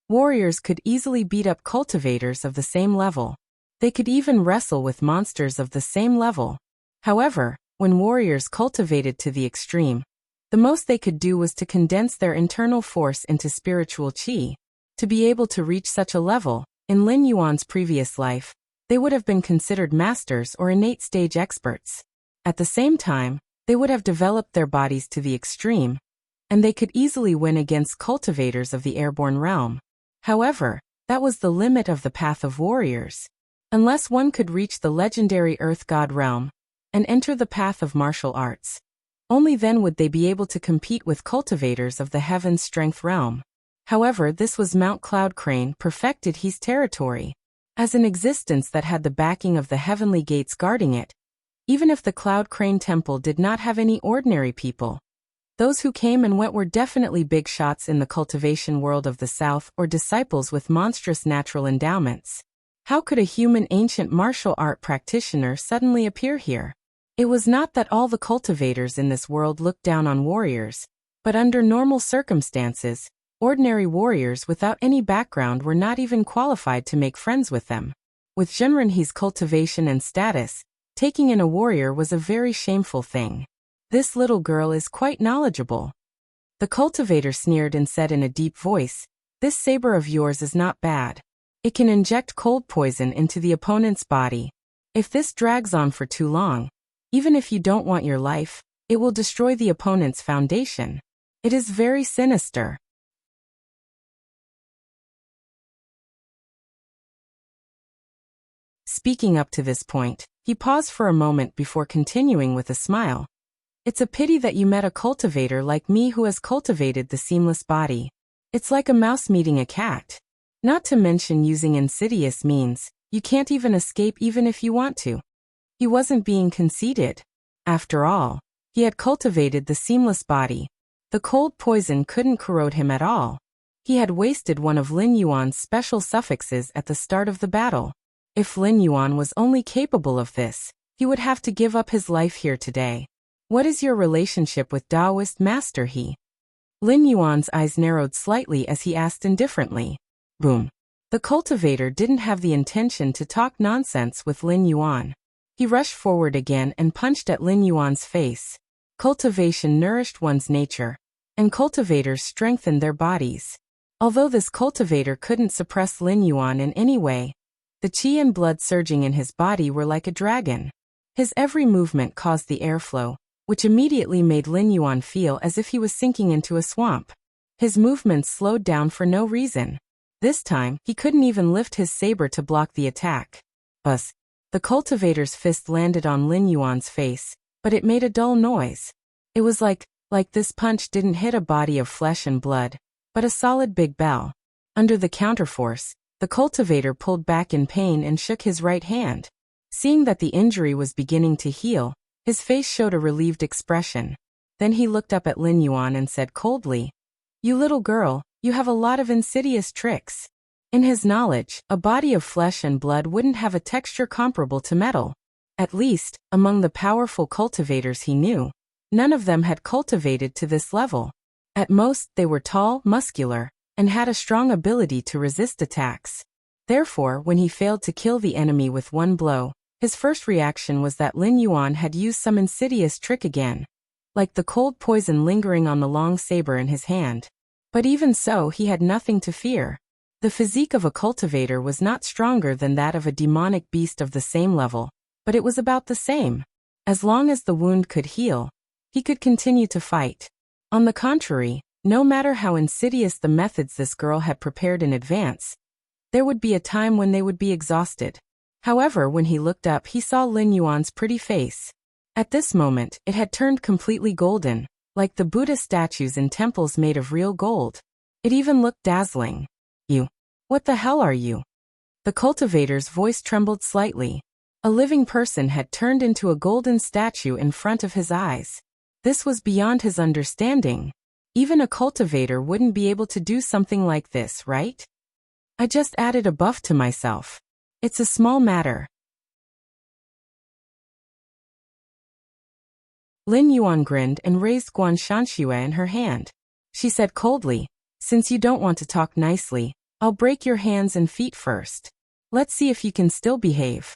warriors could easily beat up cultivators of the same level. They could even wrestle with monsters of the same level. However, when warriors cultivated to the extreme, the most they could do was to condense their internal force into spiritual qi. To be able to reach such a level, in Lin Yuan's previous life, they would have been considered masters or innate stage experts. At the same time, they would have developed their bodies to the extreme, and they could easily win against cultivators of the airborne realm. However, that was the limit of the path of warriors. Unless one could reach the legendary Earth God realm and enter the path of martial arts, only then would they be able to compete with cultivators of the Heaven's Strength realm. However, this was Mount Cloud Crane perfected his territory. As an existence that had the backing of the heavenly gates guarding it, even if the Cloud Crane Temple did not have any ordinary people, those who came and went were definitely big shots in the cultivation world of the South or disciples with monstrous natural endowments. How could a human ancient martial art practitioner suddenly appear here? It was not that all the cultivators in this world looked down on warriors, but under normal circumstances, ordinary warriors without any background were not even qualified to make friends with them. With Zhenrenhe's cultivation and status, taking in a warrior was a very shameful thing. This little girl is quite knowledgeable. The cultivator sneered and said in a deep voice, "This saber of yours is not bad. It can inject cold poison into the opponent's body. If this drags on for too long, even if you don't want your life, it will destroy the opponent's foundation. It is very sinister." Speaking up to this point, he paused for a moment before continuing with a smile. It's a pity that you met a cultivator like me who has cultivated the seamless body. It's like a mouse meeting a cat. Not to mention using insidious means, you can't even escape even if you want to. He wasn't being conceited. After all, he had cultivated the seamless body. The cold poison couldn't corrode him at all. He had wasted one of Lin Yuan's special suffixes at the start of the battle. If Lin Yuan was only capable of this, he would have to give up his life here today. What is your relationship with Taoist Master He? Lin Yuan's eyes narrowed slightly as he asked indifferently. Boom. The cultivator didn't have the intention to talk nonsense with Lin Yuan. He rushed forward again and punched at Lin Yuan's face. Cultivation nourished one's nature, and cultivators strengthened their bodies. Although this cultivator couldn't suppress Lin Yuan in any way, the qi and blood surging in his body were like a dragon. His every movement caused the airflow, which immediately made Lin Yuan feel as if he was sinking into a swamp. His movements slowed down for no reason. This time, he couldn't even lift his saber to block the attack. Buzz. The cultivator's fist landed on Lin Yuan's face, but it made a dull noise. It was like this punch didn't hit a body of flesh and blood, but a solid big bell. Under the counterforce, the cultivator pulled back in pain and shook his right hand. Seeing that the injury was beginning to heal, his face showed a relieved expression. Then he looked up at Lin Yuan and said coldly, "You little girl, you have a lot of insidious tricks." In his knowledge, a body of flesh and blood wouldn't have a texture comparable to metal. At least, among the powerful cultivators he knew, none of them had cultivated to this level. At most, they were tall, muscular, and had a strong ability to resist attacks. Therefore, when he failed to kill the enemy with one blow, his first reaction was that Lin Yuan had used some insidious trick again, like the cold poison lingering on the long saber in his hand. But even so, he had nothing to fear. The physique of a cultivator was not stronger than that of a demonic beast of the same level, but it was about the same. As long as the wound could heal, he could continue to fight. On the contrary, no matter how insidious the methods this girl had prepared in advance, there would be a time when they would be exhausted. However, when he looked up, he saw Lin Yuan's pretty face. At this moment, it had turned completely golden, like the Buddha statues in temples made of real gold. It even looked dazzling. "You. What the hell are you?" The cultivator's voice trembled slightly. A living person had turned into a golden statue in front of his eyes. This was beyond his understanding. Even a cultivator wouldn't be able to do something like this, right? "I just added a buff to myself. It's a small matter." Lin Yuan grinned and raised Guan Shanxue in her hand. She said coldly, "Since you don't want to talk nicely, I'll break your hands and feet first. Let's see if you can still behave."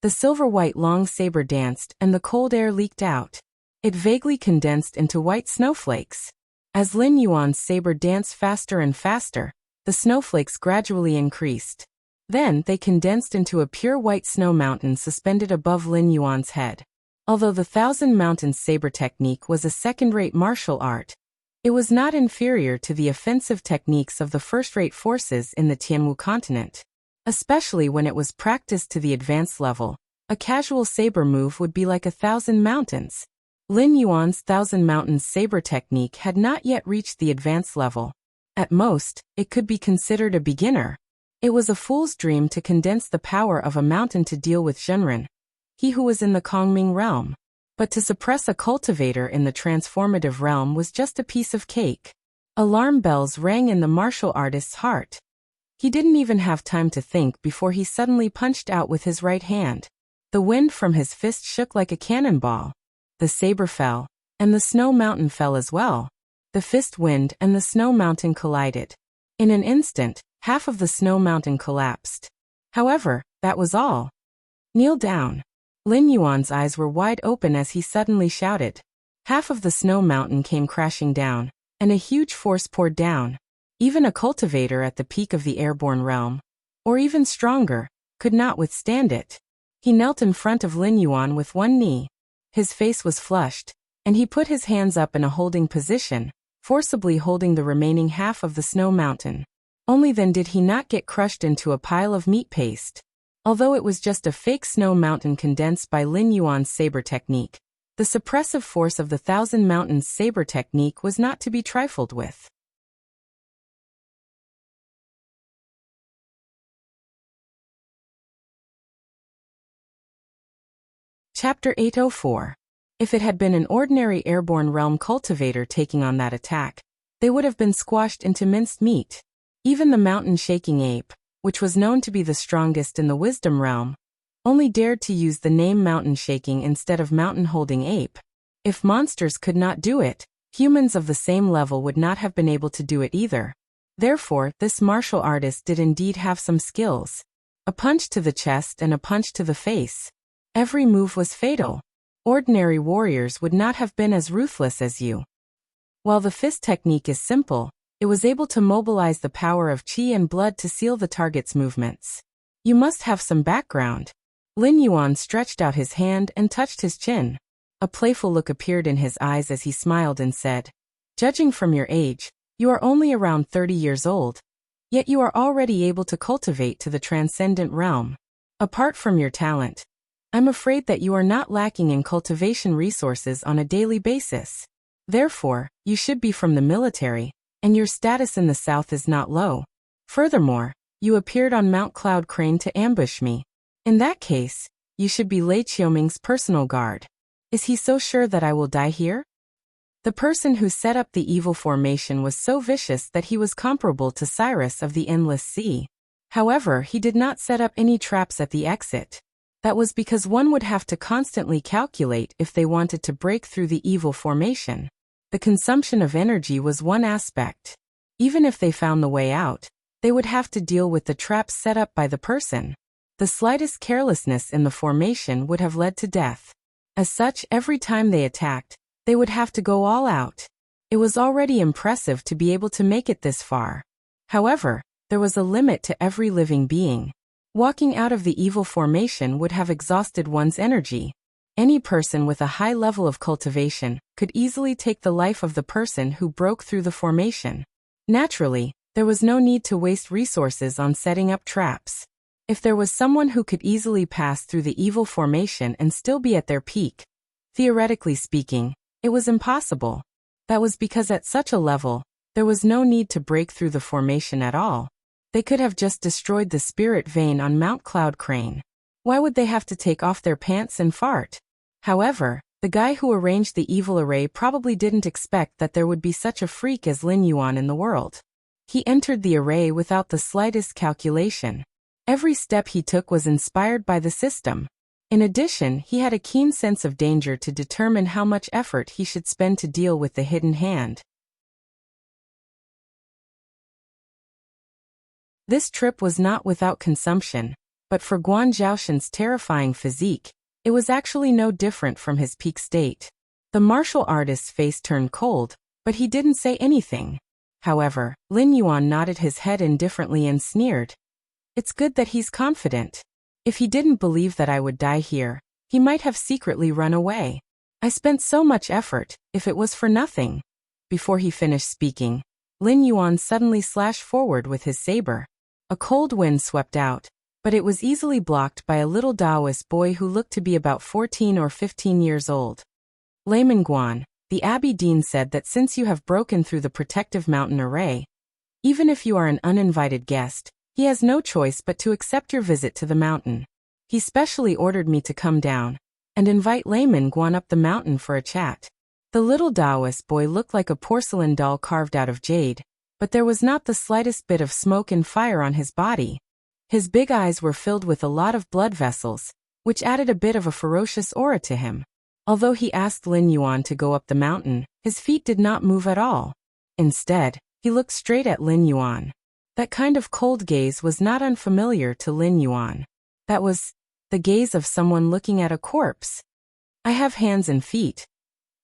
The silver-white long saber danced and the cold air leaked out. It vaguely condensed into white snowflakes. As Lin Yuan's saber danced faster and faster, the snowflakes gradually increased. Then they condensed into a pure white snow mountain suspended above Lin Yuan's head. Although the Thousand Mountains saber technique was a second-rate martial art, it was not inferior to the offensive techniques of the first-rate forces in the Tianwu continent. Especially when it was practiced to the advanced level, a casual saber move would be like 1,000 mountains. Lin Yuan's Thousand Mountains saber technique had not yet reached the advanced level. At most, it could be considered a beginner. It was a fool's dream to condense the power of a mountain to deal with Zhenren, he who was in the Kongming realm. But to suppress a cultivator in the transformative realm was just a piece of cake. Alarm bells rang in the martial artist's heart. He didn't even have time to think before he suddenly punched out with his right hand. The wind from his fist shook like a cannonball. The saber fell, and the snow mountain fell as well. The fist wind and the snow mountain collided. In an instant, half of the snow mountain collapsed. However, that was all. "Kneel down." Lin Yuan's eyes were wide open as he suddenly shouted. Half of the snow mountain came crashing down, and a huge force poured down. Even a cultivator at the peak of the airborne realm, or even stronger, could not withstand it. He knelt in front of Lin Yuan with one knee. His face was flushed, and he put his hands up in a holding position, forcibly holding the remaining half of the snow mountain. Only then did he not get crushed into a pile of meat paste. Although it was just a fake snow mountain condensed by Lin Yuan's saber technique, the suppressive force of the Thousand Mountains saber technique was not to be trifled with. Chapter 804. If it had been an ordinary airborne realm cultivator taking on that attack, they would have been squashed into minced meat. Even the mountain-shaking ape, which was known to be the strongest in the wisdom realm, only dared to use the name mountain-shaking instead of mountain-holding ape. If monsters could not do it, humans of the same level would not have been able to do it either. Therefore, this martial artist did indeed have some skills. A punch to the chest and a punch to the face. Every move was fatal. Ordinary warriors would not have been as ruthless as you. While the fist technique is simple, it was able to mobilize the power of qi and blood to seal the target's movements. You must have some background. Lin Yuan stretched out his hand and touched his chin. A playful look appeared in his eyes as he smiled and said, "Judging from your age, you are only around 30 years old. Yet you are already able to cultivate to the transcendent realm. Apart from your talent, I'm afraid that you are not lacking in cultivation resources on a daily basis. Therefore, you should be from the military, and your status in the south is not low. Furthermore, you appeared on Mount Cloud Crane to ambush me. In that case, you should be Lei Qiuming's personal guard. Is he so sure that I will die here?" The person who set up the evil formation was so vicious that he was comparable to Cyrus of the Endless Sea. However, he did not set up any traps at the exit. That was because one would have to constantly calculate if they wanted to break through the evil formation. The consumption of energy was one aspect. Even if they found the way out, they would have to deal with the traps set up by the person. The slightest carelessness in the formation would have led to death. As such, every time they attacked, they would have to go all out. It was already impressive to be able to make it this far. However, there was a limit to every living being. Walking out of the evil formation would have exhausted one's energy. Any person with a high level of cultivation could easily take the life of the person who broke through the formation. Naturally, there was no need to waste resources on setting up traps. If there was someone who could easily pass through the evil formation and still be at their peak, theoretically speaking, it was impossible. That was because at such a level, there was no need to break through the formation at all. They could have just destroyed the spirit vein on Mount Cloud Crane. Why would they have to take off their pants and fart? However, the guy who arranged the evil array probably didn't expect that there would be such a freak as Lin Yuan in the world. He entered the array without the slightest calculation. Every step he took was inspired by the system. In addition, he had a keen sense of danger to determine how much effort he should spend to deal with the hidden hand. This trip was not without consumption, but for Guan Zhaoshan's terrifying physique, it was actually no different from his peak state. The martial artist's face turned cold, but he didn't say anything. However, Lin Yuan nodded his head indifferently and sneered. "It's good that he's confident. If he didn't believe that I would die here, he might have secretly run away. I spent so much effort, if it was for nothing." Before he finished speaking, Lin Yuan suddenly slashed forward with his saber. A cold wind swept out, but it was easily blocked by a little Taoist boy who looked to be about 14 or 15 years old. "Layman Guan, the Abbey Dean said that since you have broken through the protective mountain array, even if you are an uninvited guest, he has no choice but to accept your visit to the mountain. He specially ordered me to come down and invite Layman Guan up the mountain for a chat." The little Taoist boy looked like a porcelain doll carved out of jade, but there was not the slightest bit of smoke and fire on his body. His big eyes were filled with a lot of blood vessels, which added a bit of a ferocious aura to him. Although he asked Lin Yuan to go up the mountain, his feet did not move at all. Instead, he looked straight at Lin Yuan. That kind of cold gaze was not unfamiliar to Lin Yuan. That was the gaze of someone looking at a corpse. "I have hands and feet.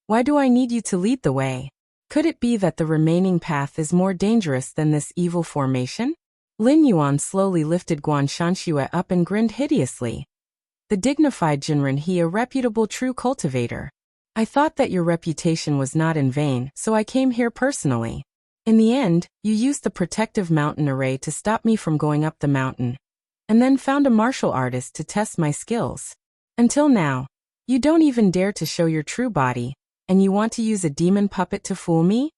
Why do I need you to lead the way? Could it be that the remaining path is more dangerous than this evil formation?" Lin Yuan slowly lifted Guan Shanxue up and grinned hideously. "The dignified Jinren He, a reputable true cultivator. I thought that your reputation was not in vain, so I came here personally. In the end, you used the protective mountain array to stop me from going up the mountain. and then found a martial artist to test my skills. Until now, you don't even dare to show your true body, and you want to use a demon puppet to fool me?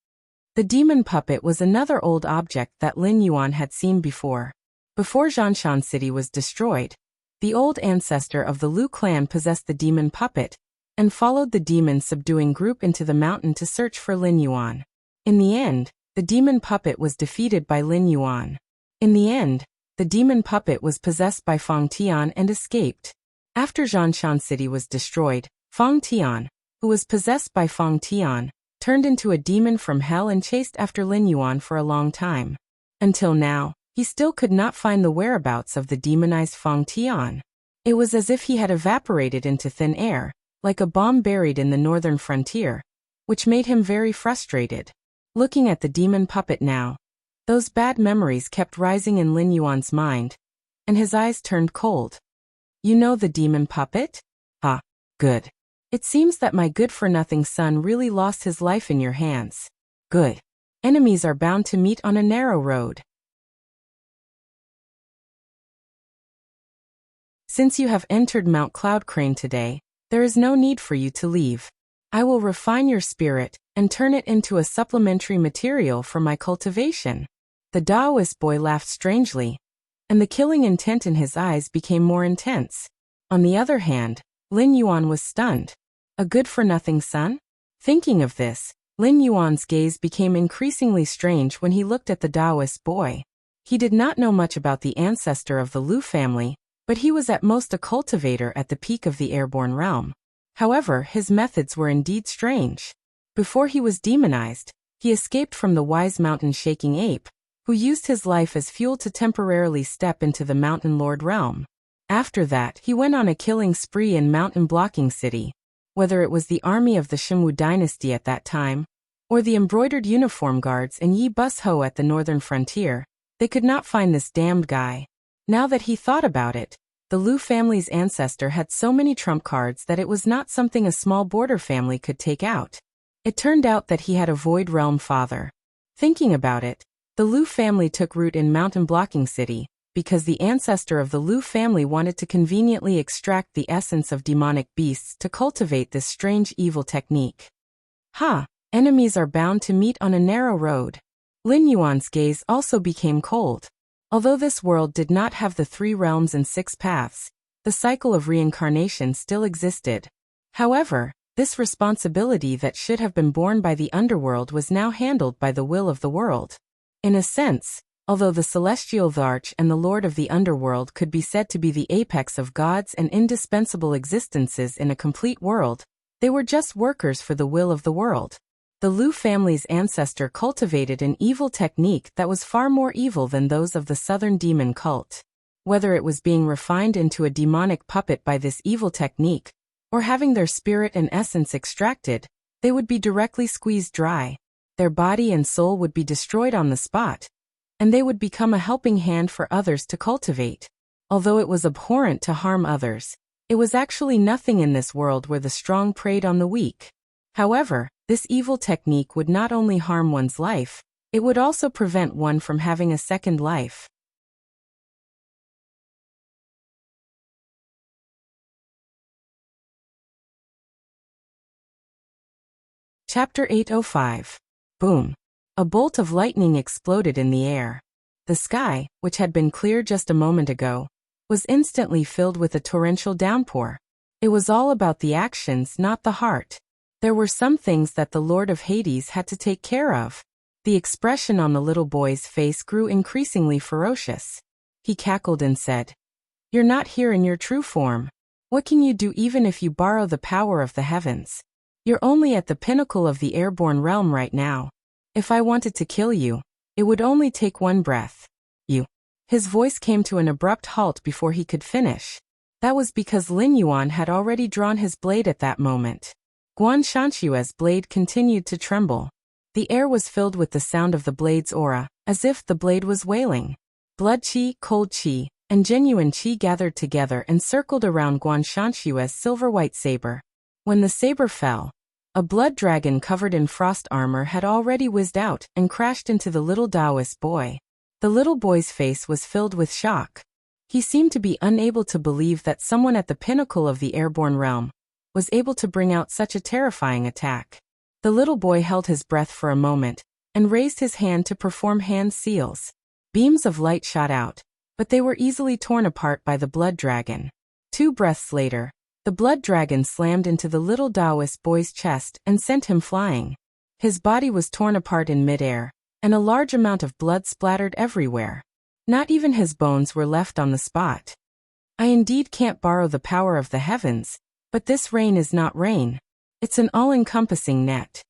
The demon puppet was another old object that Lin Yuan had seen before. Before Zhanshan City was destroyed, the old ancestor of the Lu clan possessed the demon puppet, and followed the demon-subduing group into the mountain to search for Lin Yuan. In the end, the demon puppet was defeated by Lin Yuan. In the end, the demon puppet was possessed by Fang Tian and escaped. After Zhanshan City was destroyed, Fang Tian, who was possessed by Fang Tian, turned into a demon from hell and chased after Lin Yuan for a long time. Until now, he still could not find the whereabouts of the demonized Fang Tian. It was as if he had evaporated into thin air, like a bomb buried in the northern frontier, which made him very frustrated. Looking at the demon puppet now, those bad memories kept rising in Lin Yuan's mind, and his eyes turned cold. You know the demon puppet? Ah, good. It seems that my good-for-nothing son really lost his life in your hands. Good. Enemies are bound to meet on a narrow road. Since you have entered Mount Cloud Crane today, there is no need for you to leave. I will refine your spirit and turn it into a supplementary material for my cultivation. The Taoist boy laughed strangely, and the killing intent in his eyes became more intense. On the other hand, Lin Yuan was stunned. A good-for-nothing son? Thinking of this, Lin Yuan's gaze became increasingly strange when he looked at the Taoist boy. He did not know much about the ancestor of the Lu family, but he was at most a cultivator at the peak of the airborne realm. However, his methods were indeed strange. Before he was demonized, he escaped from the wise mountain-shaking ape, who used his life as fuel to temporarily step into the Mountain Lord realm. After that, he went on a killing spree in Mountain Blocking City. Whether it was the army of the Shimwu dynasty at that time, or the embroidered uniform guards in Yi Bus Ho at the northern frontier, they could not find this damned guy. Now that he thought about it, the Lu family's ancestor had so many trump cards that it was not something a small border family could take out. It turned out that he had a Void Realm father. Thinking about it, the Lu family took root in Mountain Blocking City, because the ancestor of the Lu family wanted to conveniently extract the essence of demonic beasts to cultivate this strange evil technique. Ha! Enemies are bound to meet on a narrow road. Lin Yuan's gaze also became cold. Although this world did not have the 3 realms and 6 paths, the cycle of reincarnation still existed. However, this responsibility that should have been borne by the underworld was now handled by the will of the world. In a sense, although the Celestial Varch and the Lord of the Underworld could be said to be the apex of gods and indispensable existences in a complete world, they were just workers for the will of the world. The Lu family's ancestor cultivated an evil technique that was far more evil than those of the Southern Demon cult. Whether it was being refined into a demonic puppet by this evil technique, or having their spirit and essence extracted, they would be directly squeezed dry. Their body and soul would be destroyed on the spot, and they would become a helping hand for others to cultivate. Although it was abhorrent to harm others, it was actually nothing in this world where the strong preyed on the weak. However, this evil technique would not only harm one's life, it would also prevent one from having a second life. Chapter 805. Boom. A bolt of lightning exploded in the air. The sky, which had been clear just a moment ago, was instantly filled with a torrential downpour. It was all about the actions, not the heart. There were some things that the Lord of Hades had to take care of. The expression on the little boy's face grew increasingly ferocious. He cackled and said, "You're not here in your true form. What can you do even if you borrow the power of the heavens? You're only at the pinnacle of the airborne realm right now. If I wanted to kill you, it would only take one breath. You." His voice came to an abrupt halt before he could finish. That was because Lin Yuan had already drawn his blade at that moment. Guan Shanshue's blade continued to tremble. The air was filled with the sound of the blade's aura, as if the blade was wailing. Blood qi, cold qi, and genuine qi gathered together and circled around Guan Shanshue's silver-white saber. When the saber fell, a blood dragon covered in frost armor had already whizzed out and crashed into the little Taoist boy. The little boy's face was filled with shock. He seemed to be unable to believe that someone at the pinnacle of the airborne realm was able to bring out such a terrifying attack. The little boy held his breath for a moment and raised his hand to perform hand seals. Beams of light shot out, but they were easily torn apart by the blood dragon. 2 breaths later, the blood dragon slammed into the little Taoist boy's chest and sent him flying. His body was torn apart in midair, and a large amount of blood splattered everywhere. Not even his bones were left on the spot. I indeed can't borrow the power of the heavens, but this rain is not rain. It's an all-encompassing net.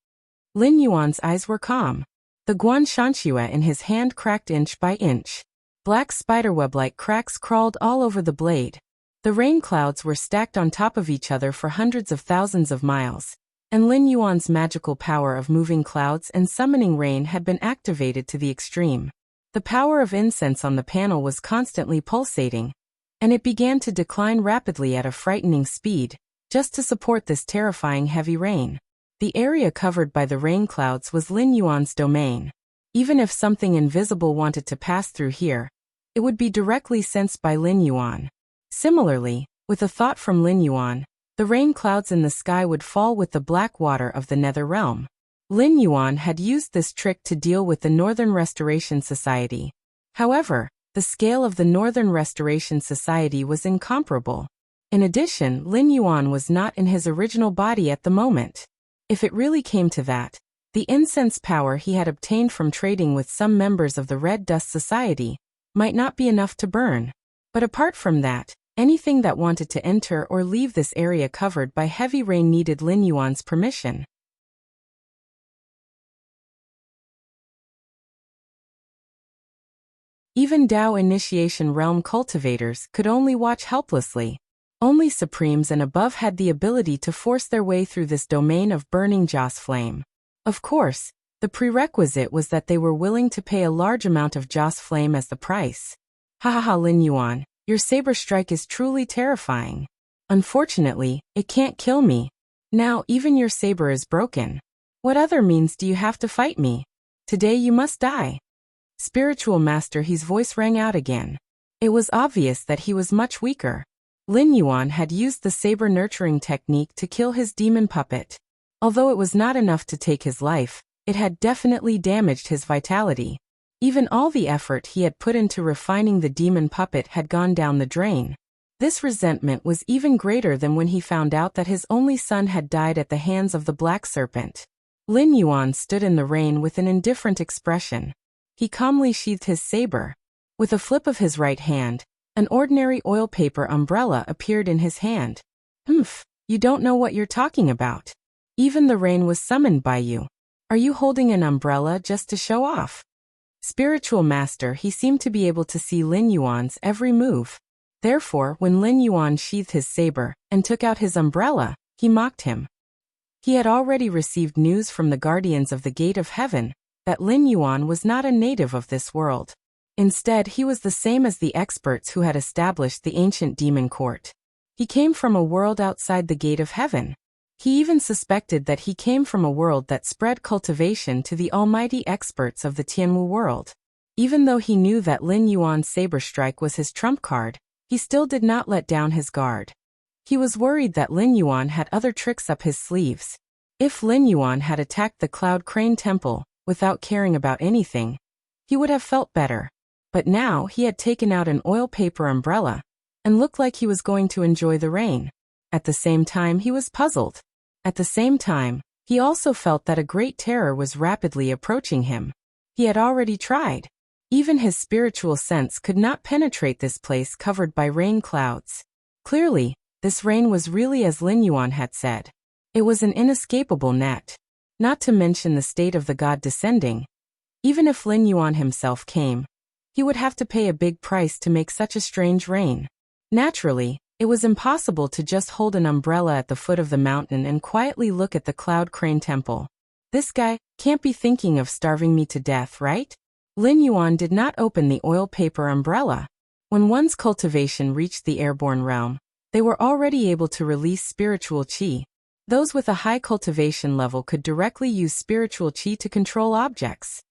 Lin Yuan's eyes were calm. The guan shanxue in his hand cracked inch by inch. Black spiderweb-like cracks crawled all over the blade. The rain clouds were stacked on top of each other for hundreds of thousands of miles, and Lin Yuan's magical power of moving clouds and summoning rain had been activated to the extreme. The power of incense on the panel was constantly pulsating, and it began to decline rapidly at a frightening speed, just to support this terrifying heavy rain. The area covered by the rain clouds was Lin Yuan's domain. Even if something invisible wanted to pass through here, it would be directly sensed by Lin Yuan. Similarly, with a thought from Lin Yuan, the rain clouds in the sky would fall with the black water of the Nether Realm. Lin Yuan had used this trick to deal with the Northern Restoration Society. However, the scale of the Northern Restoration Society was incomparable. In addition, Lin Yuan was not in his original body at the moment. If it really came to that, the incense power he had obtained from trading with some members of the Red Dust Society might not be enough to burn. But apart from that, anything that wanted to enter or leave this area covered by heavy rain needed Lin Yuan's permission. Even Dao Initiation Realm cultivators could only watch helplessly. Only Supremes and above had the ability to force their way through this domain of burning Joss flame. Of course, the prerequisite was that they were willing to pay a large amount of Joss flame as the price. Hahaha, Lin Yuan, your saber strike is truly terrifying. Unfortunately, it can't kill me. Now even your saber is broken. What other means do you have to fight me? Today you must die. Spiritual Master, his voice rang out again. It was obvious that he was much weaker. Lin Yuan had used the saber nurturing technique to kill his demon puppet. Although it was not enough to take his life, it had definitely damaged his vitality. Even all the effort he had put into refining the demon puppet had gone down the drain. This resentment was even greater than when he found out that his only son had died at the hands of the Black Serpent. Lin Yuan stood in the rain with an indifferent expression. He calmly sheathed his saber. With a flip of his right hand, an ordinary oil paper umbrella appeared in his hand. You don't know what you're talking about. Even the rain was summoned by you. Are you holding an umbrella just to show off? Spiritual Master, he seemed to be able to see Lin Yuan's every move. Therefore, when Lin Yuan sheathed his saber and took out his umbrella, he mocked him. He had already received news from the guardians of the Gate of Heaven that Lin Yuan was not a native of this world. Instead, he was the same as the experts who had established the ancient demon court. He came from a world outside the Gate of Heaven. He even suspected that he came from a world that spread cultivation to the almighty experts of the Tianwu world. Even though he knew that Lin Yuan's saber strike was his trump card, he still did not let down his guard. He was worried that Lin Yuan had other tricks up his sleeves. If Lin Yuan had attacked the Cloud Crane Temple without caring about anything, he would have felt better. But now he had taken out an oil paper umbrella and looked like he was going to enjoy the rain. At the same time, he was puzzled. At the same time, he also felt that a great terror was rapidly approaching him. He had already tried. Even his spiritual sense could not penetrate this place covered by rain clouds. Clearly, this rain was really as Lin Yuan had said. It was an inescapable net. Not to mention the state of the god descending. Even if Lin Yuan himself came, he would have to pay a big price to make such a strange rain. Naturally, it was impossible to just hold an umbrella at the foot of the mountain and quietly look at the Cloud Crane Temple. This guy can't be thinking of starving me to death, right? Lin Yuan did not open the oil paper umbrella. When one's cultivation reached the airborne realm, they were already able to release spiritual qi. Those with a high cultivation level could directly use spiritual qi to control objects.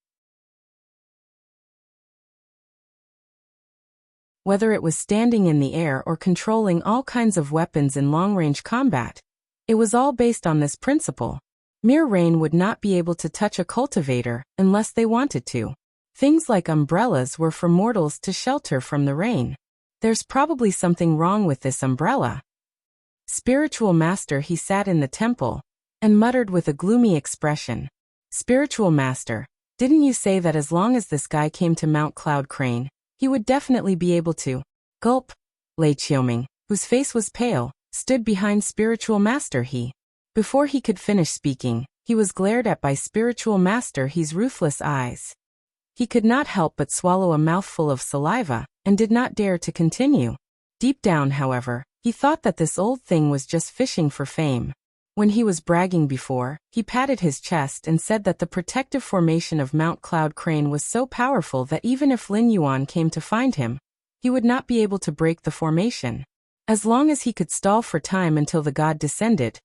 whether it was standing in the air or controlling all kinds of weapons in long-range combat. It was all based on this principle. Mere rain would not be able to touch a cultivator unless they wanted to. Things like umbrellas were for mortals to shelter from the rain. There's probably something wrong with this umbrella. Spiritual Master, he sat in the temple and muttered with a gloomy expression. Spiritual Master, didn't you say that as long as this guy came to Mount Cloud Crane, he would definitely be able to? Gulp. Lei Qiuming, whose face was pale, stood behind Spiritual Master He. Before he could finish speaking, he was glared at by Spiritual Master He's ruthless eyes. He could not help but swallow a mouthful of saliva, and did not dare to continue. Deep down, however, he thought that this old thing was just fishing for fame. When he was bragging before, he patted his chest and said that the protective formation of Mount Cloud Crane was so powerful that even if Lin Yuan came to find him, he would not be able to break the formation. As long as he could stall for time until the god descended,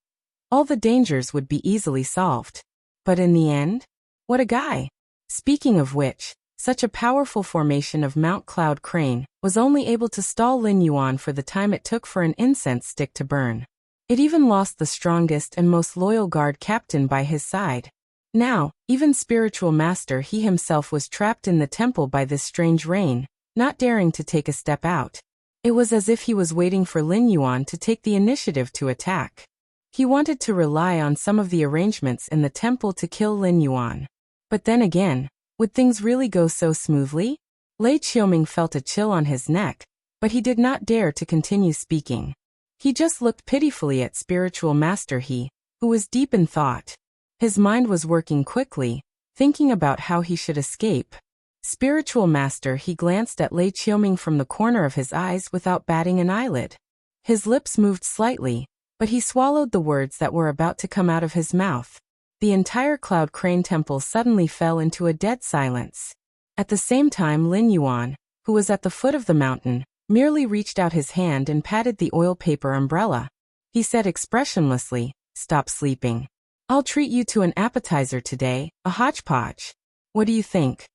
all the dangers would be easily solved. But in the end, what a guy! Speaking of which, such a powerful formation of Mount Cloud Crane was only able to stall Lin Yuan for the time it took for an incense stick to burn. It even lost the strongest and most loyal guard captain by his side. Now, even Spiritual Master He himself was trapped in the temple by this strange rain, not daring to take a step out. It was as if he was waiting for Lin Yuan to take the initiative to attack. He wanted to rely on some of the arrangements in the temple to kill Lin Yuan. But then again, would things really go so smoothly? Lei Qiuming felt a chill on his neck, but he did not dare to continue speaking. He just looked pitifully at Spiritual Master He, who was deep in thought. His mind was working quickly, thinking about how he should escape. Spiritual Master He glanced at Lei Qiuming from the corner of his eyes without batting an eyelid. His lips moved slightly, but he swallowed the words that were about to come out of his mouth. The entire Cloud Crane Temple suddenly fell into a dead silence. At the same time, Lin Yuan, who was at the foot of the mountain, merely reached out his hand and patted the oil paper umbrella. He said expressionlessly, "Stop sleeping. I'll treat you to an appetizer today, a hodgepodge. What do you think?"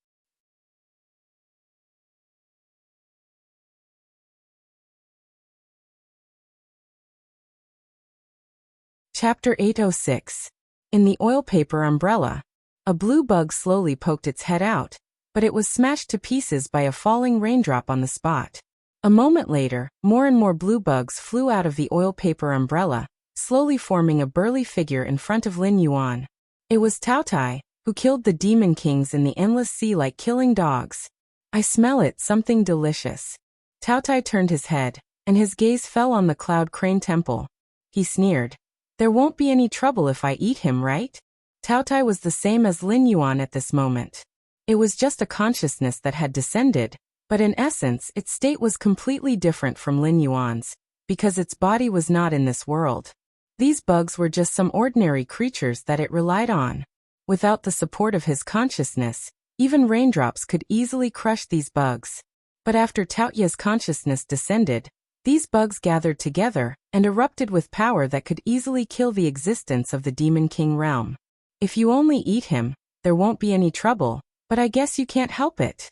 Chapter 806. In the oil paper umbrella, a blue bug slowly poked its head out, but it was smashed to pieces by a falling raindrop on the spot. A moment later, more and more blue bugs flew out of the oil paper umbrella, slowly forming a burly figure in front of Lin Yuan. It was Taotai, who killed the demon kings in the endless sea like killing dogs. "I smell it, something delicious." Taotai turned his head, and his gaze fell on the Cloud Crane Temple. He sneered. "There won't be any trouble if I eat him, right?" Taotai was the same as Lin Yuan at this moment. It was just a consciousness that had descended, but in essence its state was completely different from Lin Yuan's, because its body was not in this world. These bugs were just some ordinary creatures that it relied on. Without the support of his consciousness, even raindrops could easily crush these bugs. But after Taoyu's consciousness descended, these bugs gathered together and erupted with power that could easily kill the existence of the Demon King realm. "If you only eat him, there won't be any trouble, but I guess you can't help it."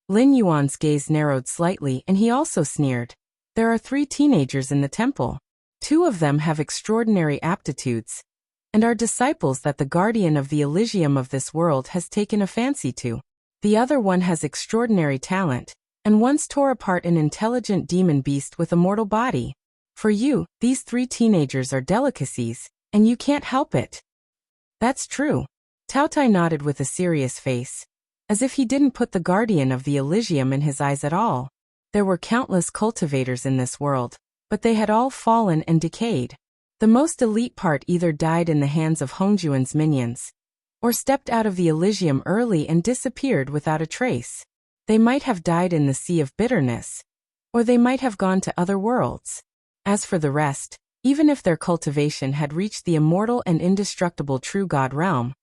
Lin Yuan's gaze narrowed slightly and he also sneered. "There are 3 teenagers in the temple. 2 of them have extraordinary aptitudes, and are disciples that the guardian of the Elysium of this world has taken a fancy to. The other one has extraordinary talent, and once tore apart an intelligent demon beast with a mortal body. For you, these 3 teenagers are delicacies, and you can't help it." "That's true." Taotai nodded with a serious face, as if he didn't put the guardian of the Elysium in his eyes at all. There were countless cultivators in this world, but they had all fallen and decayed. The most elite part either died in the hands of Hongjuan's minions, or stepped out of the Elysium early and disappeared without a trace. They might have died in the Sea of Bitterness, or they might have gone to other worlds. As for the rest, even if their cultivation had reached the immortal and indestructible true god realm,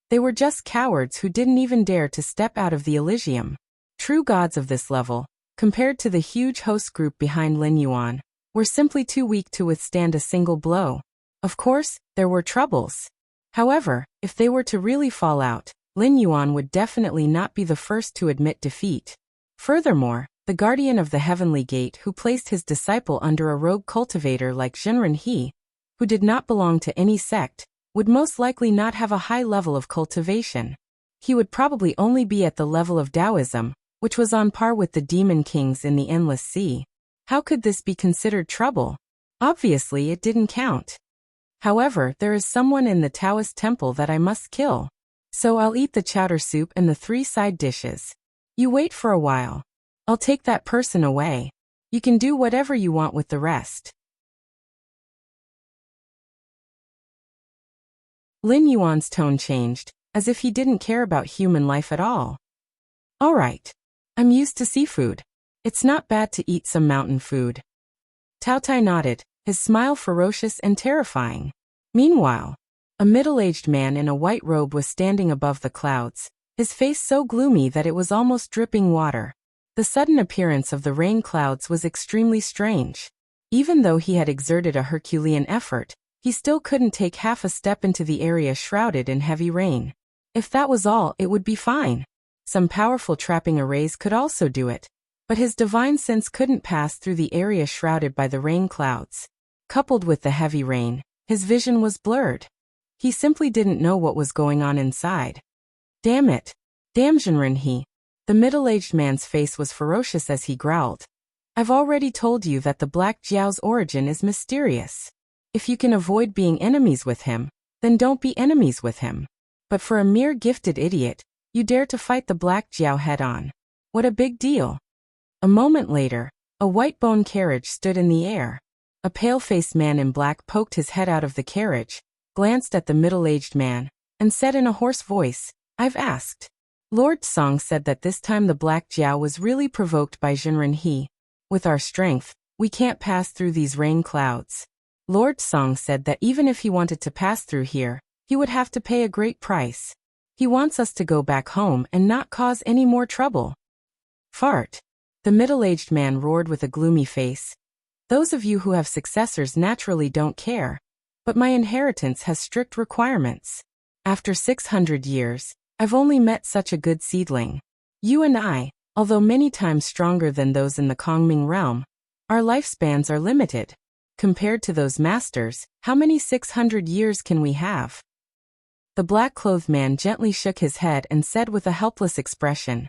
they were just cowards who didn't even dare to step out of the Elysium. True gods of this level, compared to the huge host group behind Lin Yuan, were simply too weak to withstand a single blow. Of course, there were troubles. However, if they were to really fall out, Lin Yuan would definitely not be the first to admit defeat. Furthermore, the guardian of the heavenly gate who placed his disciple under a rogue cultivator like Zhenren He, who did not belong to any sect, would most likely not have a high level of cultivation. He would probably only be at the level of Taoism, which was on par with the demon kings in the endless sea. How could this be considered trouble? Obviously it didn't count. However, there is someone in the Taoist temple that I must kill. So I'll eat the chowder soup and the 3 side dishes. You wait for a while. I'll take that person away. You can do whatever you want with the rest. Lin Yuan's tone changed, as if he didn't care about human life at all. All right. I'm used to seafood. It's not bad to eat some mountain food. Tao Tai nodded, his smile ferocious and terrifying. Meanwhile, a middle-aged man in a white robe was standing above the clouds, his face so gloomy that it was almost dripping water. The sudden appearance of the rain clouds was extremely strange. Even though he had exerted a Herculean effort, he still couldn't take half a step into the area shrouded in heavy rain. If that was all, it would be fine. Some powerful trapping arrays could also do it. But his divine sense couldn't pass through the area shrouded by the rain clouds. Coupled with the heavy rain, his vision was blurred. He simply didn't know what was going on inside. Damn it. Damn Zhenren He. The middle-aged man's face was ferocious as he growled. I've already told you that the Black Jiao's origin is mysterious. If you can avoid being enemies with him, then don't be enemies with him. But for a mere gifted idiot, you dare to fight the Black Jiao head-on. What a big deal. A moment later, a white bone carriage stood in the air. A pale-faced man in black poked his head out of the carriage, glanced at the middle-aged man, and said in a hoarse voice, I've asked. Lord Song said that this time the Black Jiao was really provoked by Zhenren He. With our strength, we can't pass through these rain clouds. Lord Song said that even if he wanted to pass through here, he would have to pay a great price. He wants us to go back home and not cause any more trouble. Fart. The middle-aged man roared with a gloomy face. Those of you who have successors naturally don't care. But my inheritance has strict requirements. After 600 years, I've only met such a good seedling. You and I, although many times stronger than those in the Kongming realm, our lifespans are limited. Compared to those masters, how many 600 years can we have? The black-clothed man gently shook his head and said with a helpless expression,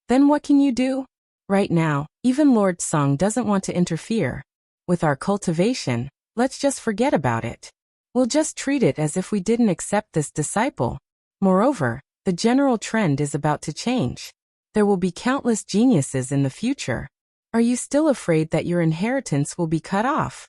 Then what can you do? Right now, even Lord Song doesn't want to interfere. With our cultivation, let's just forget about it. We'll just treat it as if we didn't accept this disciple. Moreover, the general trend is about to change. There will be countless geniuses in the future. Are you still afraid that your inheritance will be cut off?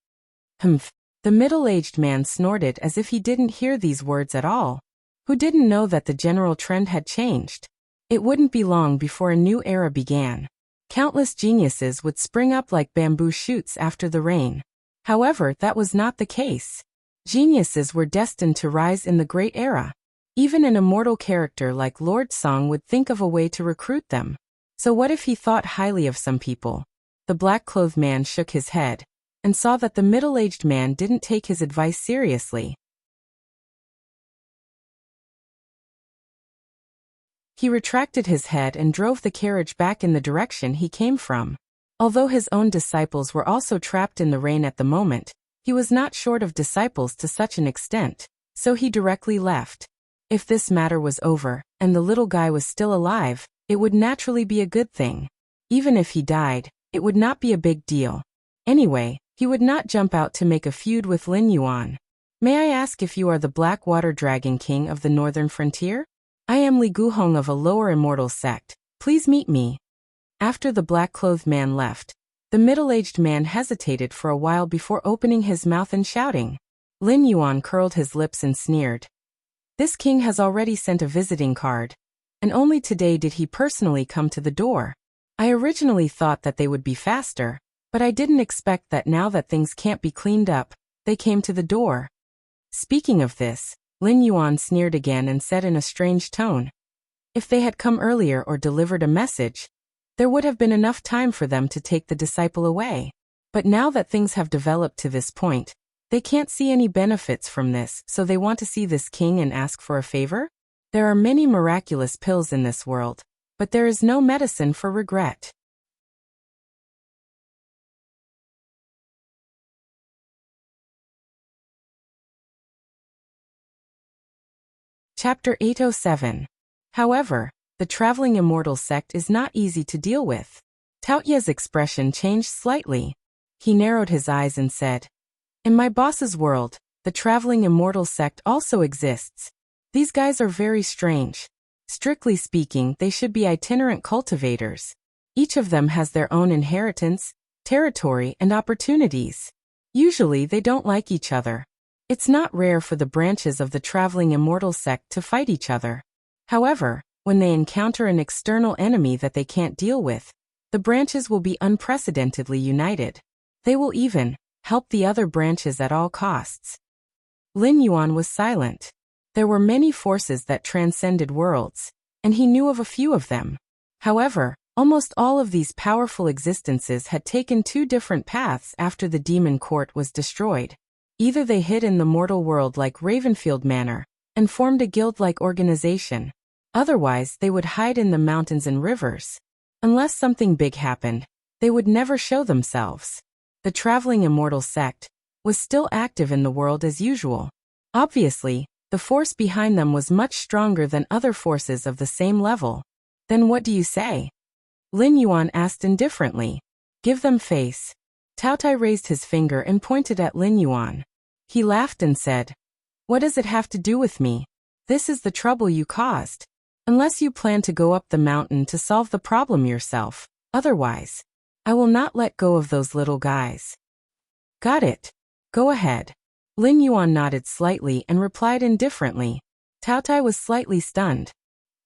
Humph. The middle-aged man snorted as if he didn't hear these words at all. Who didn't know that the general trend had changed? It wouldn't be long before a new era began. Countless geniuses would spring up like bamboo shoots after the rain. However, that was not the case. Geniuses were destined to rise in the great era. Even an immortal character like Lord Song would think of a way to recruit them. So what if he thought highly of some people? The black-clothed man shook his head and saw that the middle-aged man didn't take his advice seriously. He retracted his head and drove the carriage back in the direction he came from. Although his own disciples were also trapped in the rain at the moment, he was not short of disciples to such an extent, so he directly left. If this matter was over, and the little guy was still alive, it would naturally be a good thing. Even if he died, it would not be a big deal. Anyway, he would not jump out to make a feud with Lin Yuan. May I ask if you are the Black Water Dragon King of the Northern Frontier? I am Li Guhong of a lower immortal sect. Please meet me. After the black-clothed man left, the middle-aged man hesitated for a while before opening his mouth and shouting. Lin Yuan curled his lips and sneered. This king has already sent a visiting card, and only today did he personally come to the door. I originally thought that they would be faster, but I didn't expect that now that things can't be cleaned up, they came to the door. Speaking of this, Lin Yuan sneered again and said in a strange tone, If they had come earlier or delivered a message, there would have been enough time for them to take the disciple away. But now that things have developed to this point, they can't see any benefits from this, so they want to see this king and ask for a favor? There are many miraculous pills in this world, but there is no medicine for regret. Chapter 807. However, the traveling immortal sect is not easy to deal with. Taoya's expression changed slightly. He narrowed his eyes and said, "In my boss's world, the traveling immortal sect also exists. These guys are very strange. Strictly speaking, they should be itinerant cultivators. Each of them has their own inheritance, territory, and opportunities. Usually they don't like each other. It's not rare for the branches of the traveling immortal sect to fight each other. However, when they encounter an external enemy that they can't deal with, the branches will be unprecedentedly united. They will even help the other branches at all costs." Lin Yuan was silent. There were many forces that transcended worlds, and he knew of a few of them. However, almost all of these powerful existences had taken two different paths after the demon court was destroyed. Either they hid in the mortal world like Ravenfield Manor, and formed a guild-like organization. Otherwise, they would hide in the mountains and rivers. Unless something big happened, they would never show themselves. The traveling immortal sect was still active in the world as usual. Obviously, the force behind them was much stronger than other forces of the same level. "Then what do you say?" Lin Yuan asked indifferently. "Give them face." Tao Tai raised his finger and pointed at Lin Yuan. He laughed and said, "What does it have to do with me? This is the trouble you caused. Unless you plan to go up the mountain to solve the problem yourself, otherwise, I will not let go of those little guys." "Got it. Go ahead." Lin Yuan nodded slightly and replied indifferently. Tao Tai was slightly stunned.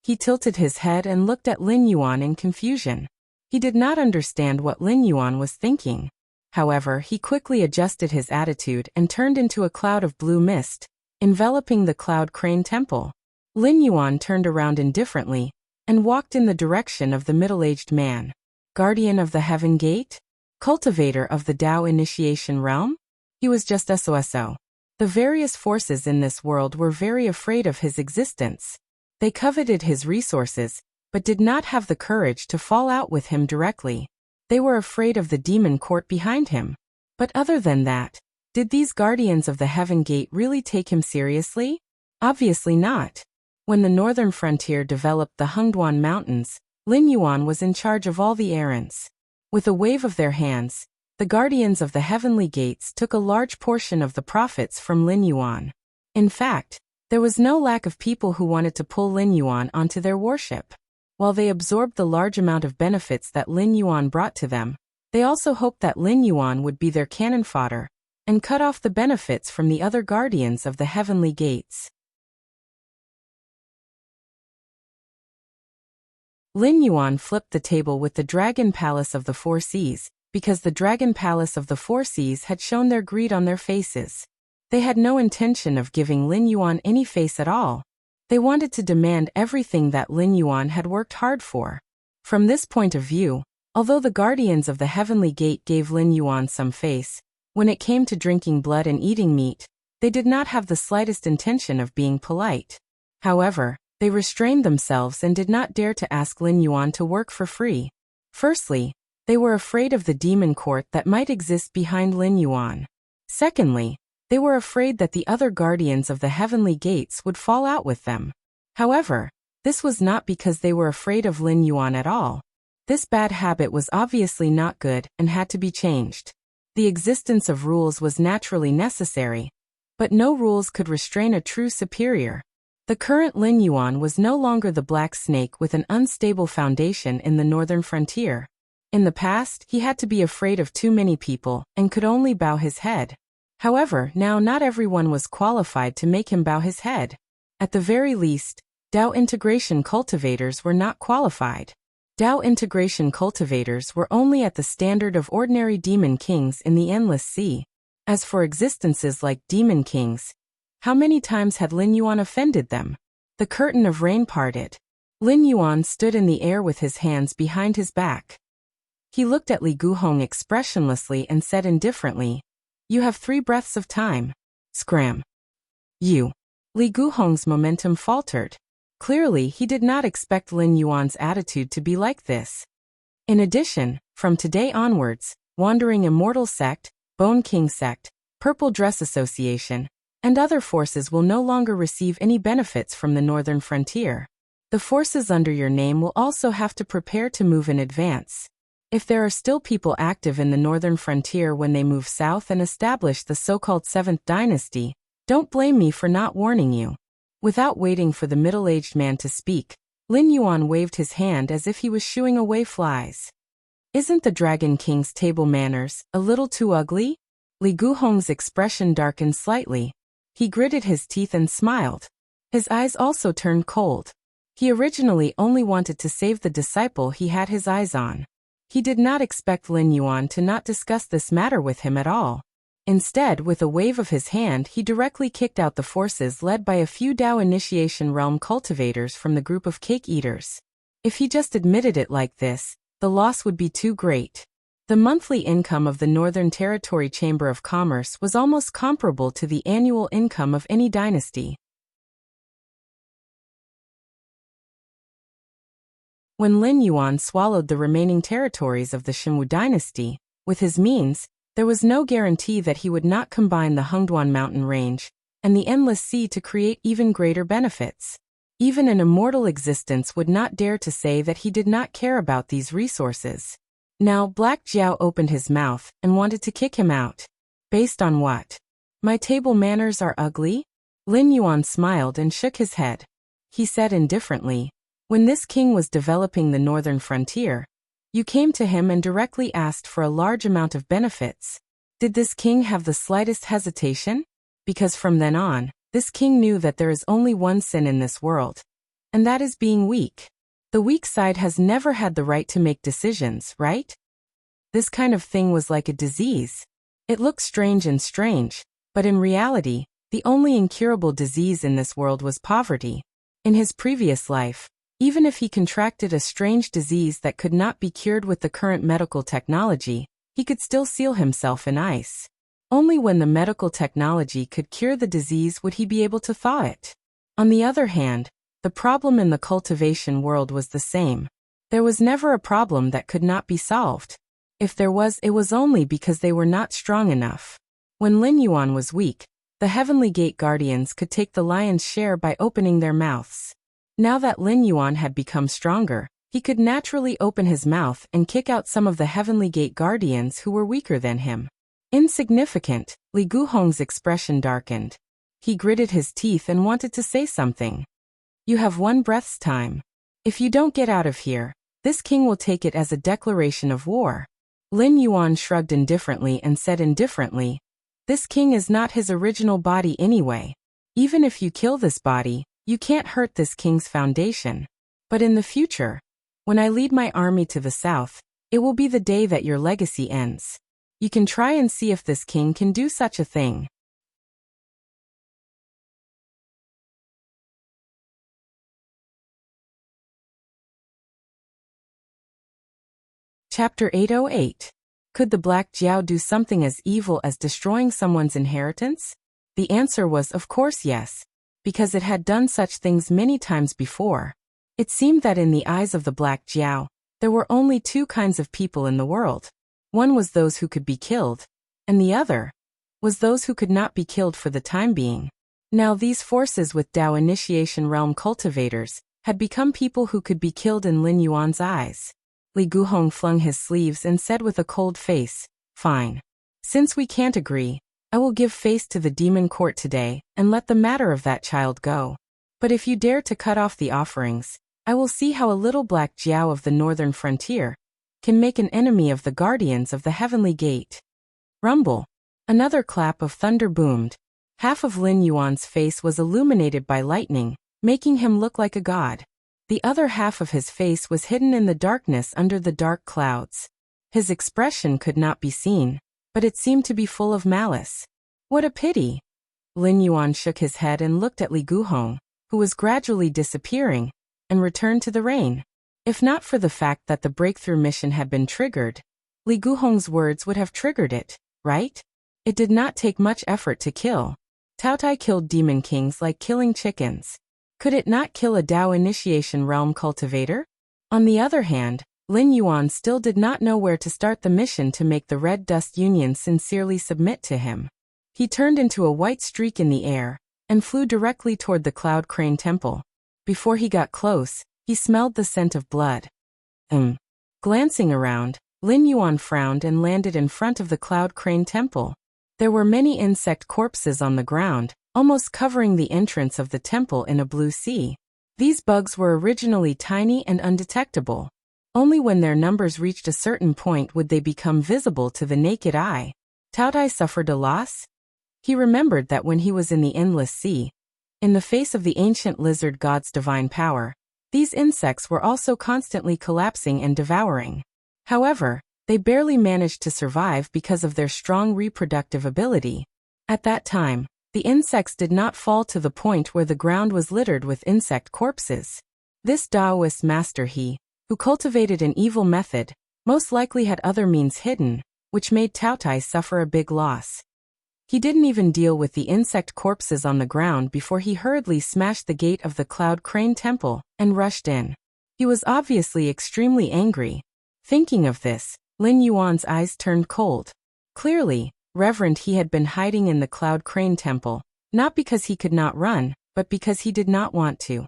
He tilted his head and looked at Lin Yuan in confusion. He did not understand what Lin Yuan was thinking. However, he quickly adjusted his attitude and turned into a cloud of blue mist, enveloping the Cloud Crane Temple. Lin Yuan turned around indifferently and walked in the direction of the middle-aged man. Guardian of the Heaven Gate? Cultivator of the Tao Initiation Realm? He was just SOSO. The various forces in this world were very afraid of his existence. They coveted his resources, but did not have the courage to fall out with him directly. They were afraid of the demon court behind him. But other than that, did these guardians of the Heaven Gate really take him seriously? Obviously not. When the northern frontier developed the Hengduan Mountains, Lin Yuan was in charge of all the errands. With a wave of their hands, the guardians of the heavenly gates took a large portion of the profits from Lin Yuan. In fact, there was no lack of people who wanted to pull Lin Yuan onto their worship. While they absorbed the large amount of benefits that Lin Yuan brought to them, they also hoped that Lin Yuan would be their cannon fodder and cut off the benefits from the other guardians of the heavenly gates. Lin Yuan flipped the table with the Dragon Palace of the Four Seas, because the Dragon Palace of the Four Seas had shown their greed on their faces. They had no intention of giving Lin Yuan any face at all. They wanted to demand everything that Lin Yuan had worked hard for. From this point of view, although the guardians of the Heavenly Gate gave Lin Yuan some face, when it came to drinking blood and eating meat, they did not have the slightest intention of being polite. However, they restrained themselves and did not dare to ask Lin Yuan to work for free. Firstly, they were afraid of the demon court that might exist behind Lin Yuan. Secondly, they were afraid that the other guardians of the heavenly gates would fall out with them. However, this was not because they were afraid of Lin Yuan at all. This bad habit was obviously not good and had to be changed. The existence of rules was naturally necessary, but no rules could restrain a true superior. The current Lin Yuan was no longer the black snake with an unstable foundation in the northern frontier. In the past, he had to be afraid of too many people and could only bow his head. However, now not everyone was qualified to make him bow his head. At the very least, Tao integration cultivators were not qualified. Tao integration cultivators were only at the standard of ordinary demon kings in the Endless Sea. As for existences like demon kings, how many times had Lin Yuan offended them? The curtain of rain parted. Lin Yuan stood in the air with his hands behind his back. He looked at Li Guhong expressionlessly and said indifferently, "You have 3 breaths of time." Scram. You. Li Guhong's momentum faltered. Clearly, he did not expect Lin Yuan's attitude to be like this. In addition, from today onwards, Wandering Immortal Sect, Bone King Sect, Purple Dress Association, and other forces will no longer receive any benefits from the northern frontier. The forces under your name will also have to prepare to move in advance. If there are still people active in the northern frontier when they move south and establish the so-called 7th dynasty, don't blame me for not warning you." Without waiting for the middle-aged man to speak, Lin Yuan waved his hand as if he was shooing away flies. "Isn't the Dragon King's table manners a little too ugly?" Li Guhong's expression darkened slightly. He gritted his teeth and smiled. His eyes also turned cold. He originally only wanted to save the disciple he had his eyes on. He did not expect Lin Yuan to not discuss this matter with him at all. Instead, with a wave of his hand, he directly kicked out the forces led by a few Dao Initiation Realm cultivators from the group of cake eaters. If he just admitted it like this, the loss would be too great. The monthly income of the Northern Territory Chamber of Commerce was almost comparable to the annual income of any dynasty. When Lin Yuan swallowed the remaining territories of the Shenwu dynasty, with his means, there was no guarantee that he would not combine the Hengduan mountain range and the endless sea to create even greater benefits. Even an immortal existence would not dare to say that he did not care about these resources. Now Black Jiao opened his mouth and wanted to kick him out. Based on what? My table manners are ugly? Lin Yuan smiled and shook his head. He said indifferently, "When this king was developing the northern frontier, you came to him and directly asked for a large amount of benefits. Did this king have the slightest hesitation? Because from then on, this king knew that there is only one sin in this world, and that is being weak. The weak side has never had the right to make decisions, right? This kind of thing was like a disease. It looked strange, but in reality, the only incurable disease in this world was poverty. In his previous life, even if he contracted a strange disease that could not be cured with the current medical technology, he could still seal himself in ice. Only when the medical technology could cure the disease would he be able to thaw it. On the other hand, the problem in the cultivation world was the same. There was never a problem that could not be solved. If there was, it was only because they were not strong enough. When Lin Yuan was weak, the Heavenly Gate Guardians could take the lion's share by opening their mouths. Now that Lin Yuan had become stronger, he could naturally open his mouth and kick out some of the Heavenly Gate Guardians who were weaker than him. Insignificant, Li Guhong's expression darkened. He gritted his teeth and wanted to say something. "You have one breath's time. If you don't get out of here, this king will take it as a declaration of war." Lin Yuan shrugged indifferently and said indifferently, "This king is not his original body anyway. Even if you kill this body, you can't hurt this king's foundation. But in the future, when I lead my army to the south, it will be the day that your legacy ends. You can try and see if this king can do such a thing." Chapter 808. Could the Black Jiao do something as evil as destroying someone's inheritance? The answer was of course yes, because it had done such things many times before. It seemed that in the eyes of the Black Jiao, there were only two kinds of people in the world. One was those who could be killed, and the other was those who could not be killed for the time being. Now these forces with Dao Initiation Realm cultivators had become people who could be killed in Lin Yuan's eyes. Li Guhong flung his sleeves and said with a cold face, "Fine. Since we can't agree, I will give face to the demon court today and let the matter of that child go. But if you dare to cut off the offerings, I will see how a little Black Jiao of the northern frontier can make an enemy of the guardians of the Heavenly Gate." Rumble. Another clap of thunder boomed. Half of Lin Yuan's face was illuminated by lightning, making him look like a god. The other half of his face was hidden in the darkness under the dark clouds. His expression could not be seen, but it seemed to be full of malice. What a pity! Lin Yuan shook his head and looked at Li Guhong, who was gradually disappearing, and returned to the rain. If not for the fact that the breakthrough mission had been triggered, Li Guhong's words would have triggered it, right? It did not take much effort to kill. Taotai killed demon kings like killing chickens. Could it not kill a Dao Initiation Realm cultivator? On the other hand, Lin Yuan still did not know where to start the mission to make the Red Dust Union sincerely submit to him. He turned into a white streak in the air and flew directly toward the Cloud Crane Temple. Before he got close, he smelled the scent of blood. Glancing around, Lin Yuan frowned and landed in front of the Cloud Crane Temple. There were many insect corpses on the ground, almost covering the entrance of the temple in a blue sea. These bugs were originally tiny and undetectable. Only when their numbers reached a certain point would they become visible to the naked eye. Cao Tai suffered a loss? He remembered that when he was in the endless sea, in the face of the ancient lizard god's divine power, these insects were also constantly collapsing and devouring. However, they barely managed to survive because of their strong reproductive ability. At that time, the insects did not fall to the point where the ground was littered with insect corpses. This Taoist master who cultivated an evil method, most likely had other means hidden, which made Cao Tai suffer a big loss. He didn't even deal with the insect corpses on the ground before he hurriedly smashed the gate of the Cloud Crane Temple and rushed in. He was obviously extremely angry. Thinking of this, Lin Yuan's eyes turned cold. Clearly, Reverend he had been hiding in the Cloud Crane Temple, not because he could not run, but because he did not want to.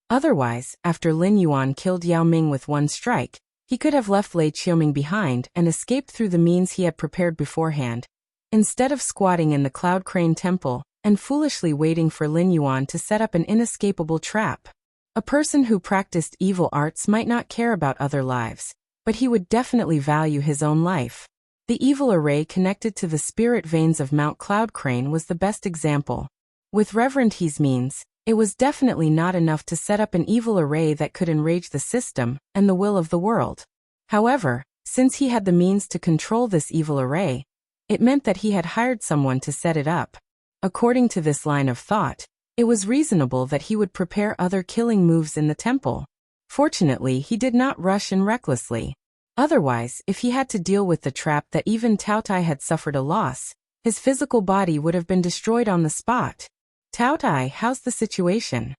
Otherwise, after Lin Yuan killed Yao Ming with one strike, he could have left Lei Qiuming behind and escaped through the means he had prepared beforehand. Instead of squatting in the Cloud Crane Temple and foolishly waiting for Lin Yuan to set up an inescapable trap. A person who practiced evil arts might not care about other lives, but he would definitely value his own life. The evil array connected to the spirit veins of Mount Cloud Crane was the best example. With Reverend He's means, it was definitely not enough to set up an evil array that could enrage the system and the will of the world. However, since he had the means to control this evil array, it meant that he had hired someone to set it up. According to this line of thought, it was reasonable that he would prepare other killing moves in the temple. Fortunately, he did not rush in recklessly. Otherwise, if he had to deal with the trap that even Cao Tai had suffered a loss, his physical body would have been destroyed on the spot. Cao Tai, how's the situation?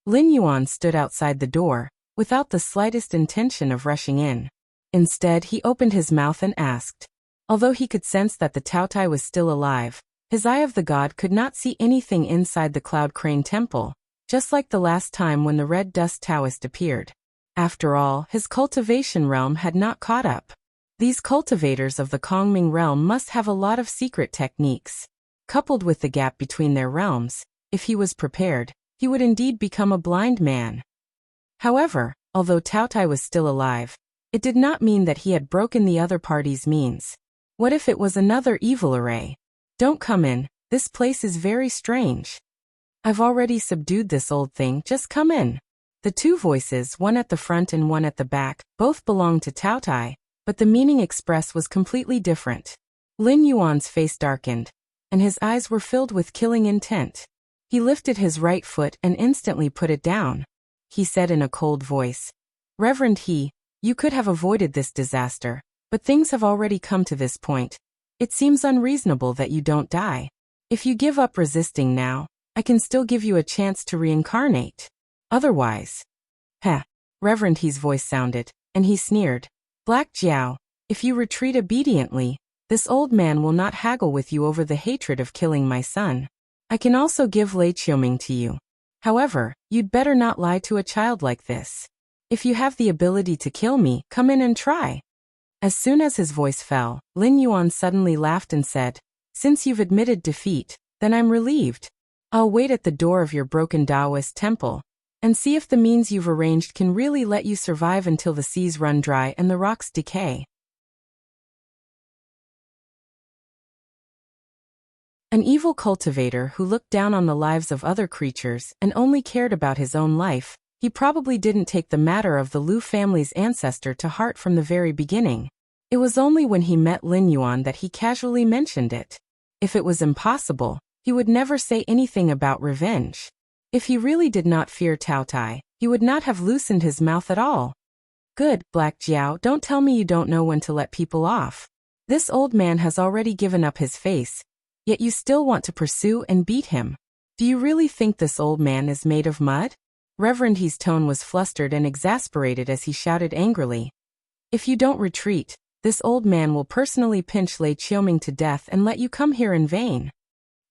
Lin Yuan stood outside the door, without the slightest intention of rushing in. Instead, he opened his mouth and asked. Although he could sense that the Cao Tai was still alive, his eye of the god could not see anything inside the Cloud Crane Temple, just like the last time when the Red Dust Taoist appeared. After all, his cultivation realm had not caught up. These cultivators of the Kongming realm must have a lot of secret techniques. Coupled with the gap between their realms, if he was prepared, he would indeed become a blind man. However, although Cao Tai was still alive, it did not mean that he had broken the other party's means. What if it was another evil array? Don't come in, this place is very strange. I've already subdued this old thing, just come in. The two voices, one at the front and one at the back, both belonged to Cao Tai, but the meaning expressed was completely different. Lin Yuan's face darkened, and his eyes were filled with killing intent. He lifted his right foot and instantly put it down. He said in a cold voice, Reverend He, you could have avoided this disaster, but things have already come to this point. It seems unreasonable that you don't die. If you give up resisting now, I can still give you a chance to reincarnate. Otherwise. Reverend He's voice sounded, and he sneered. Black Jiao, if you retreat obediently, this old man will not haggle with you over the hatred of killing my son. I can also give Lei Qiuming to you. However, you'd better not lie to a child like this. If you have the ability to kill me, come in and try. As soon as his voice fell, Lin Yuan suddenly laughed and said, Since you've admitted defeat, then I'm relieved. I'll wait at the door of your broken Taoist temple, and see if the means you've arranged can really let you survive until the seas run dry and the rocks decay. An evil cultivator who looked down on the lives of other creatures and only cared about his own life, he probably didn't take the matter of the Lu family's ancestor to heart from the very beginning. It was only when he met Lin Yuan that he casually mentioned it. If it was impossible, he would never say anything about revenge. If he really did not fear Cao Tai, he would not have loosened his mouth at all. Good, Black Jiao, don't tell me you don't know when to let people off. This old man has already given up his face, yet you still want to pursue and beat him. Do you really think this old man is made of mud? Reverend He's tone was flustered and exasperated as he shouted angrily. If you don't retreat, This old man will personally pinch Lei Qiuming to death and let you come here in vain.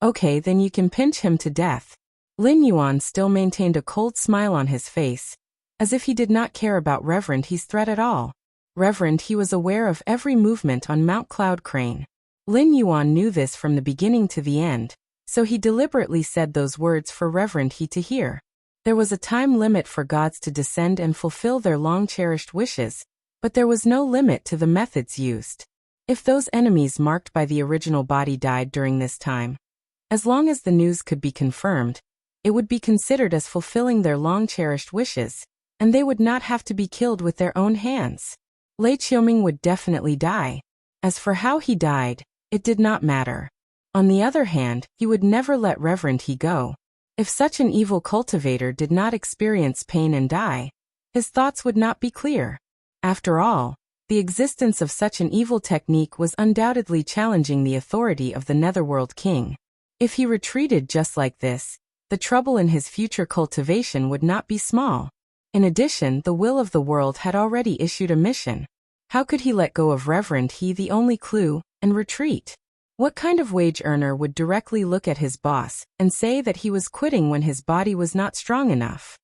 Okay, then you can pinch him to death. Lin Yuan still maintained a cold smile on his face, as if he did not care about Reverend He's threat at all. Reverend He was aware of every movement on Mount Cloud Crane. Lin Yuan knew this from the beginning to the end, so he deliberately said those words for Reverend He to hear. There was a time limit for gods to descend and fulfill their long-cherished wishes, but there was no limit to the methods used. If those enemies marked by the original body died during this time, as long as the news could be confirmed, it would be considered as fulfilling their long-cherished wishes, and they would not have to be killed with their own hands. Lei Qiuming would definitely die. As for how he died, it did not matter. On the other hand, he would never let Reverend He go. If such an evil cultivator did not experience pain and die, his thoughts would not be clear. After all, the existence of such an evil technique was undoubtedly challenging the authority of the Netherworld King. If he retreated just like this, the trouble in his future cultivation would not be small. In addition, the will of the world had already issued a mission. How could he let go of Reverend He, the only clue, and retreat? What kind of wage earner would directly look at his boss and say that he was quitting when his body was not strong enough?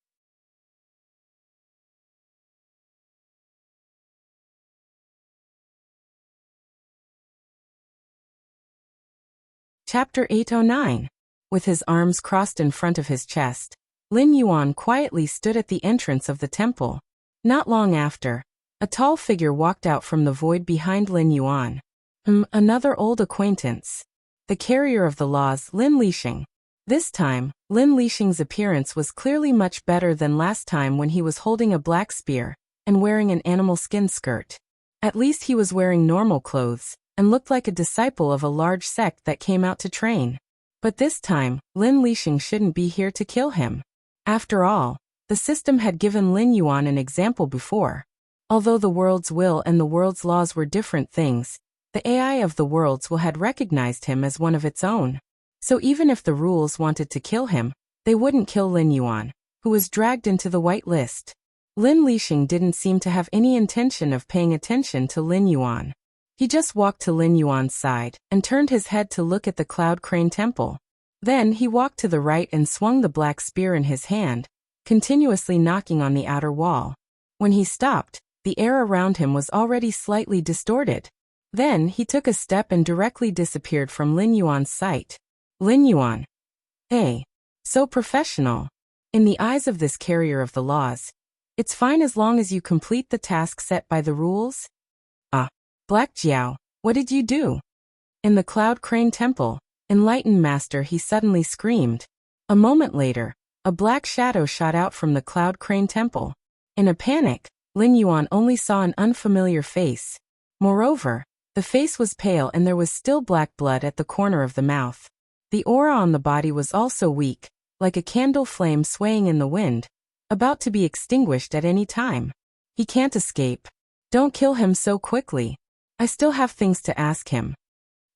Chapter 809. With his arms crossed in front of his chest, Lin Yuan quietly stood at the entrance of the temple. Not long after, a tall figure walked out from the void behind Lin Yuan. Another old acquaintance. The carrier of the laws, Lin Lixing. This time, Lin Lixing's appearance was clearly much better than last time when he was holding a black spear and wearing an animal skin skirt. At least he was wearing normal clothes and looked like a disciple of a large sect that came out to train. But this time, Lin Lixing shouldn't be here to kill him. After all, the system had given Lin Yuan an example before. Although the world's will and the world's laws were different things, the AI of the world's will had recognized him as one of its own. So even if the rules wanted to kill him, they wouldn't kill Lin Yuan, who was dragged into the white list. Lin Lixing didn't seem to have any intention of paying attention to Lin Yuan. He just walked to Lin Yuan's side and turned his head to look at the Cloud Crane Temple. Then he walked to the right and swung the black spear in his hand, continuously knocking on the outer wall. When he stopped, the air around him was already slightly distorted. Then he took a step and directly disappeared from Lin Yuan's sight. Lin Yuan. Hey. So professional. In the eyes of this carrier of the laws, it's fine as long as you complete the task set by the rules? Black Jiao, what did you do? In the Cloud Crane Temple, Enlightened Master, he suddenly screamed. A moment later, a black shadow shot out from the Cloud Crane Temple. In a panic, Lin Yuan only saw an unfamiliar face. Moreover, the face was pale and there was still black blood at the corner of the mouth. The aura on the body was also weak, like a candle flame swaying in the wind, about to be extinguished at any time. He can't escape. Don't kill him so quickly. I still have things to ask him.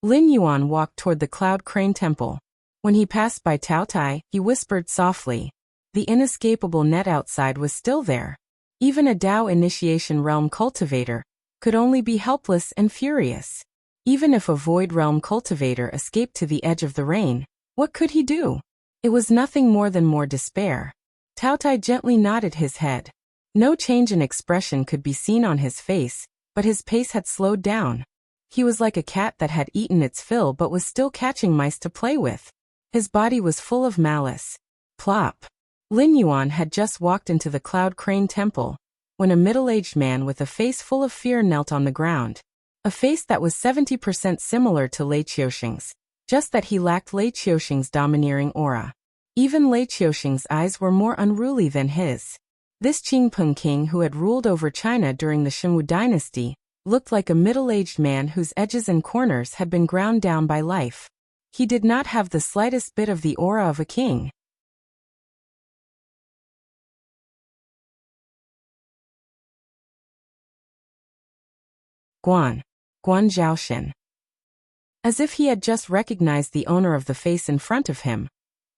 Lin Yuan walked toward the Cloud Crane Temple. When he passed by Tao Tai, he whispered softly. The inescapable net outside was still there. Even a Dao Initiation Realm cultivator could only be helpless and furious. Even if a Void Realm cultivator escaped to the edge of the rain, what could he do? It was nothing more than more despair. Tao Tai gently nodded his head. No change in expression could be seen on his face, but his pace had slowed down. He was like a cat that had eaten its fill but was still catching mice to play with. His body was full of malice. Plop. Lin Yuan had just walked into the Cloud Crane Temple when a middle-aged man with a face full of fear knelt on the ground. A face that was 70% similar to Lei Qiusheng's, just that he lacked Lei Qiusheng's domineering aura. Even Lei Qiusheng's eyes were more unruly than his. This Qingpeng king who had ruled over China during the Shunwu dynasty looked like a middle-aged man whose edges and corners had been ground down by life. He did not have the slightest bit of the aura of a king. Guan Zhaoshan. As if he had just recognized the owner of the face in front of him,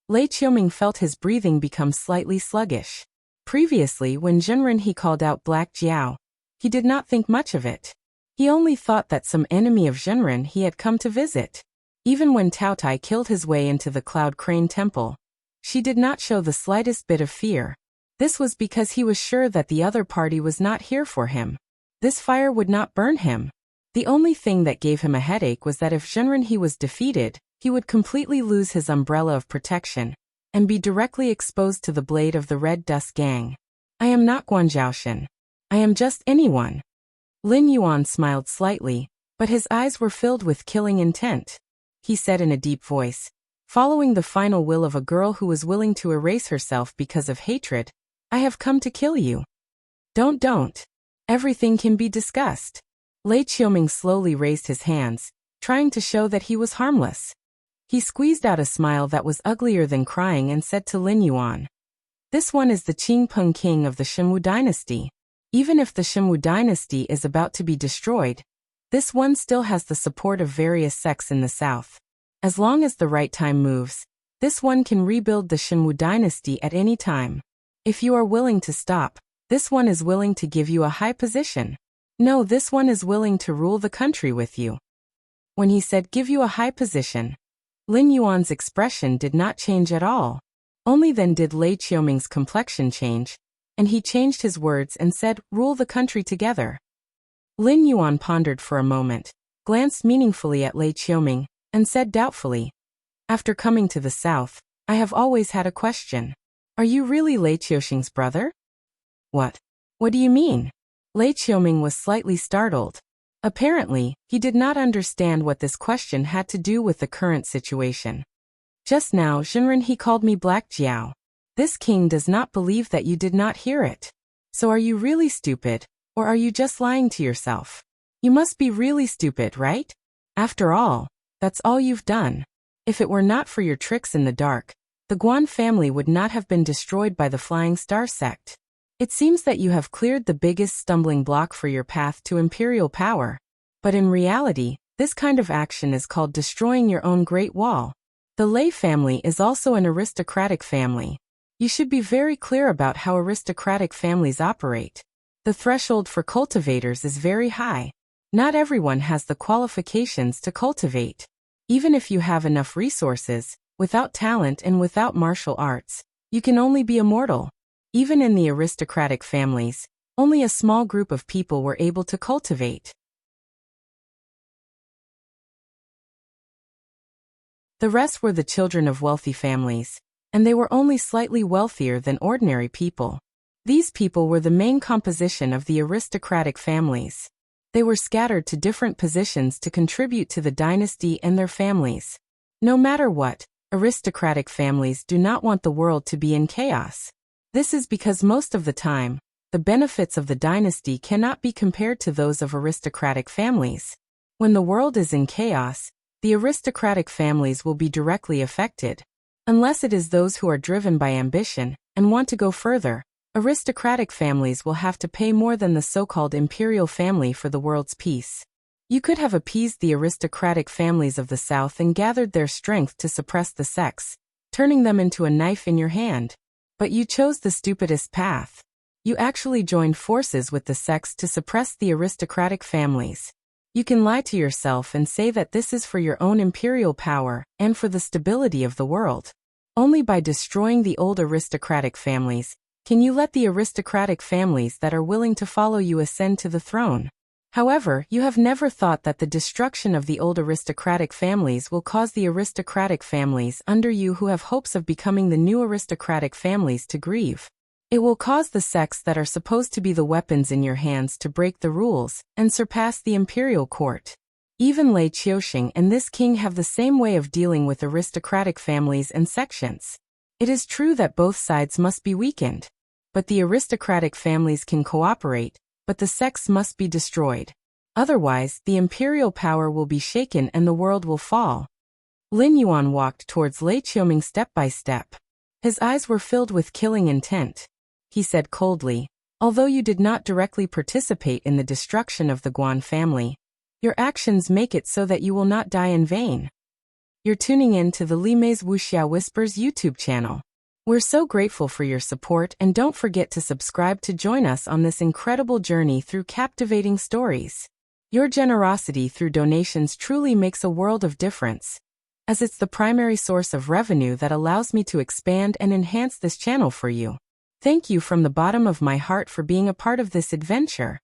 Lei Qiuming felt his breathing become slightly sluggish. Previously, when Zhenren he called out Black Jiao, he did not think much of it. He only thought that some enemy of Zhenren he had come to visit. Even when Taotai killed his way into the Cloud Crane Temple, she did not show the slightest bit of fear. This was because he was sure that the other party was not here for him. This fire would not burn him. The only thing that gave him a headache was that if Zhenren he was defeated, he would completely lose his umbrella of protection and be directly exposed to the blade of the Red Dust Gang. I am not Guan Zhaoshan. I am just anyone. Lin Yuan smiled slightly, but his eyes were filled with killing intent. He said in a deep voice, following the final will of a girl who was willing to erase herself because of hatred, I have come to kill you. Don't. Everything can be discussed. Lei Qiuming slowly raised his hands, trying to show that he was harmless. He squeezed out a smile that was uglier than crying and said to Lin Yuan, this one is the Qingpeng king of the Shenwu dynasty. Even if the Shenwu dynasty is about to be destroyed, this one still has the support of various sects in the south. As long as the right time moves, this one can rebuild the Shenwu dynasty at any time. If you are willing to stop, this one is willing to give you a high position. No, this one is willing to rule the country with you. When he said give you a high position, Lin Yuan's expression did not change at all. Only then did Lei Qiuming's complexion change, and he changed his words and said, rule the country together. Lin Yuan pondered for a moment, glanced meaningfully at Lei Qiuming, and said doubtfully, after coming to the south, I have always had a question. Are you really Lei Qiushing's brother? What? What do you mean? Lei Qiuming was slightly startled. Apparently, he did not understand what this question had to do with the current situation. Just now, Zhenren he called me Black Jiao. This king does not believe that you did not hear it. So are you really stupid, or are you just lying to yourself? You must be really stupid, right? After all, that's all you've done. If it were not for your tricks in the dark, the Guan family would not have been destroyed by the Flying Star sect. It seems that you have cleared the biggest stumbling block for your path to imperial power. But in reality, this kind of action is called destroying your own Great Wall. The Lei family is also an aristocratic family. You should be very clear about how aristocratic families operate. The threshold for cultivators is very high. Not everyone has the qualifications to cultivate. Even if you have enough resources, without talent and without martial arts, you can only be a mortal. Even in the aristocratic families, only a small group of people were able to cultivate. The rest were the children of wealthy families, and they were only slightly wealthier than ordinary people. These people were the main composition of the aristocratic families. They were scattered to different positions to contribute to the dynasty and their families. No matter what, aristocratic families do not want the world to be in chaos. This is because most of the time, the benefits of the dynasty cannot be compared to those of aristocratic families. When the world is in chaos, the aristocratic families will be directly affected. Unless it is those who are driven by ambition and want to go further, aristocratic families will have to pay more than the so-called imperial family for the world's peace. You could have appeased the aristocratic families of the south and gathered their strength to suppress the sects, turning them into a knife in your hand. But you chose the stupidest path. You actually joined forces with the sects to suppress the aristocratic families. You can lie to yourself and say that this is for your own imperial power and for the stability of the world. Only by destroying the old aristocratic families can you let the aristocratic families that are willing to follow you ascend to the throne. However, you have never thought that the destruction of the old aristocratic families will cause the aristocratic families under you who have hopes of becoming the new aristocratic families to grieve. It will cause the sects that are supposed to be the weapons in your hands to break the rules and surpass the imperial court. Even Lei Qiushing and this king have the same way of dealing with aristocratic families and sections. It is true that both sides must be weakened. But the aristocratic families can cooperate, but the sects must be destroyed. Otherwise, the imperial power will be shaken and the world will fall. Lin Yuan walked towards Lei Qiuming step by step. His eyes were filled with killing intent. He said coldly, although you did not directly participate in the destruction of the Guan family, your actions make it so that you will not die in vain. You're tuning in to the Li Mei's Wuxia Whispers YouTube channel. We're so grateful for your support and don't forget to subscribe to join us on this incredible journey through captivating stories. Your generosity through donations truly makes a world of difference, as it's the primary source of revenue that allows me to expand and enhance this channel for you. Thank you from the bottom of my heart for being a part of this adventure.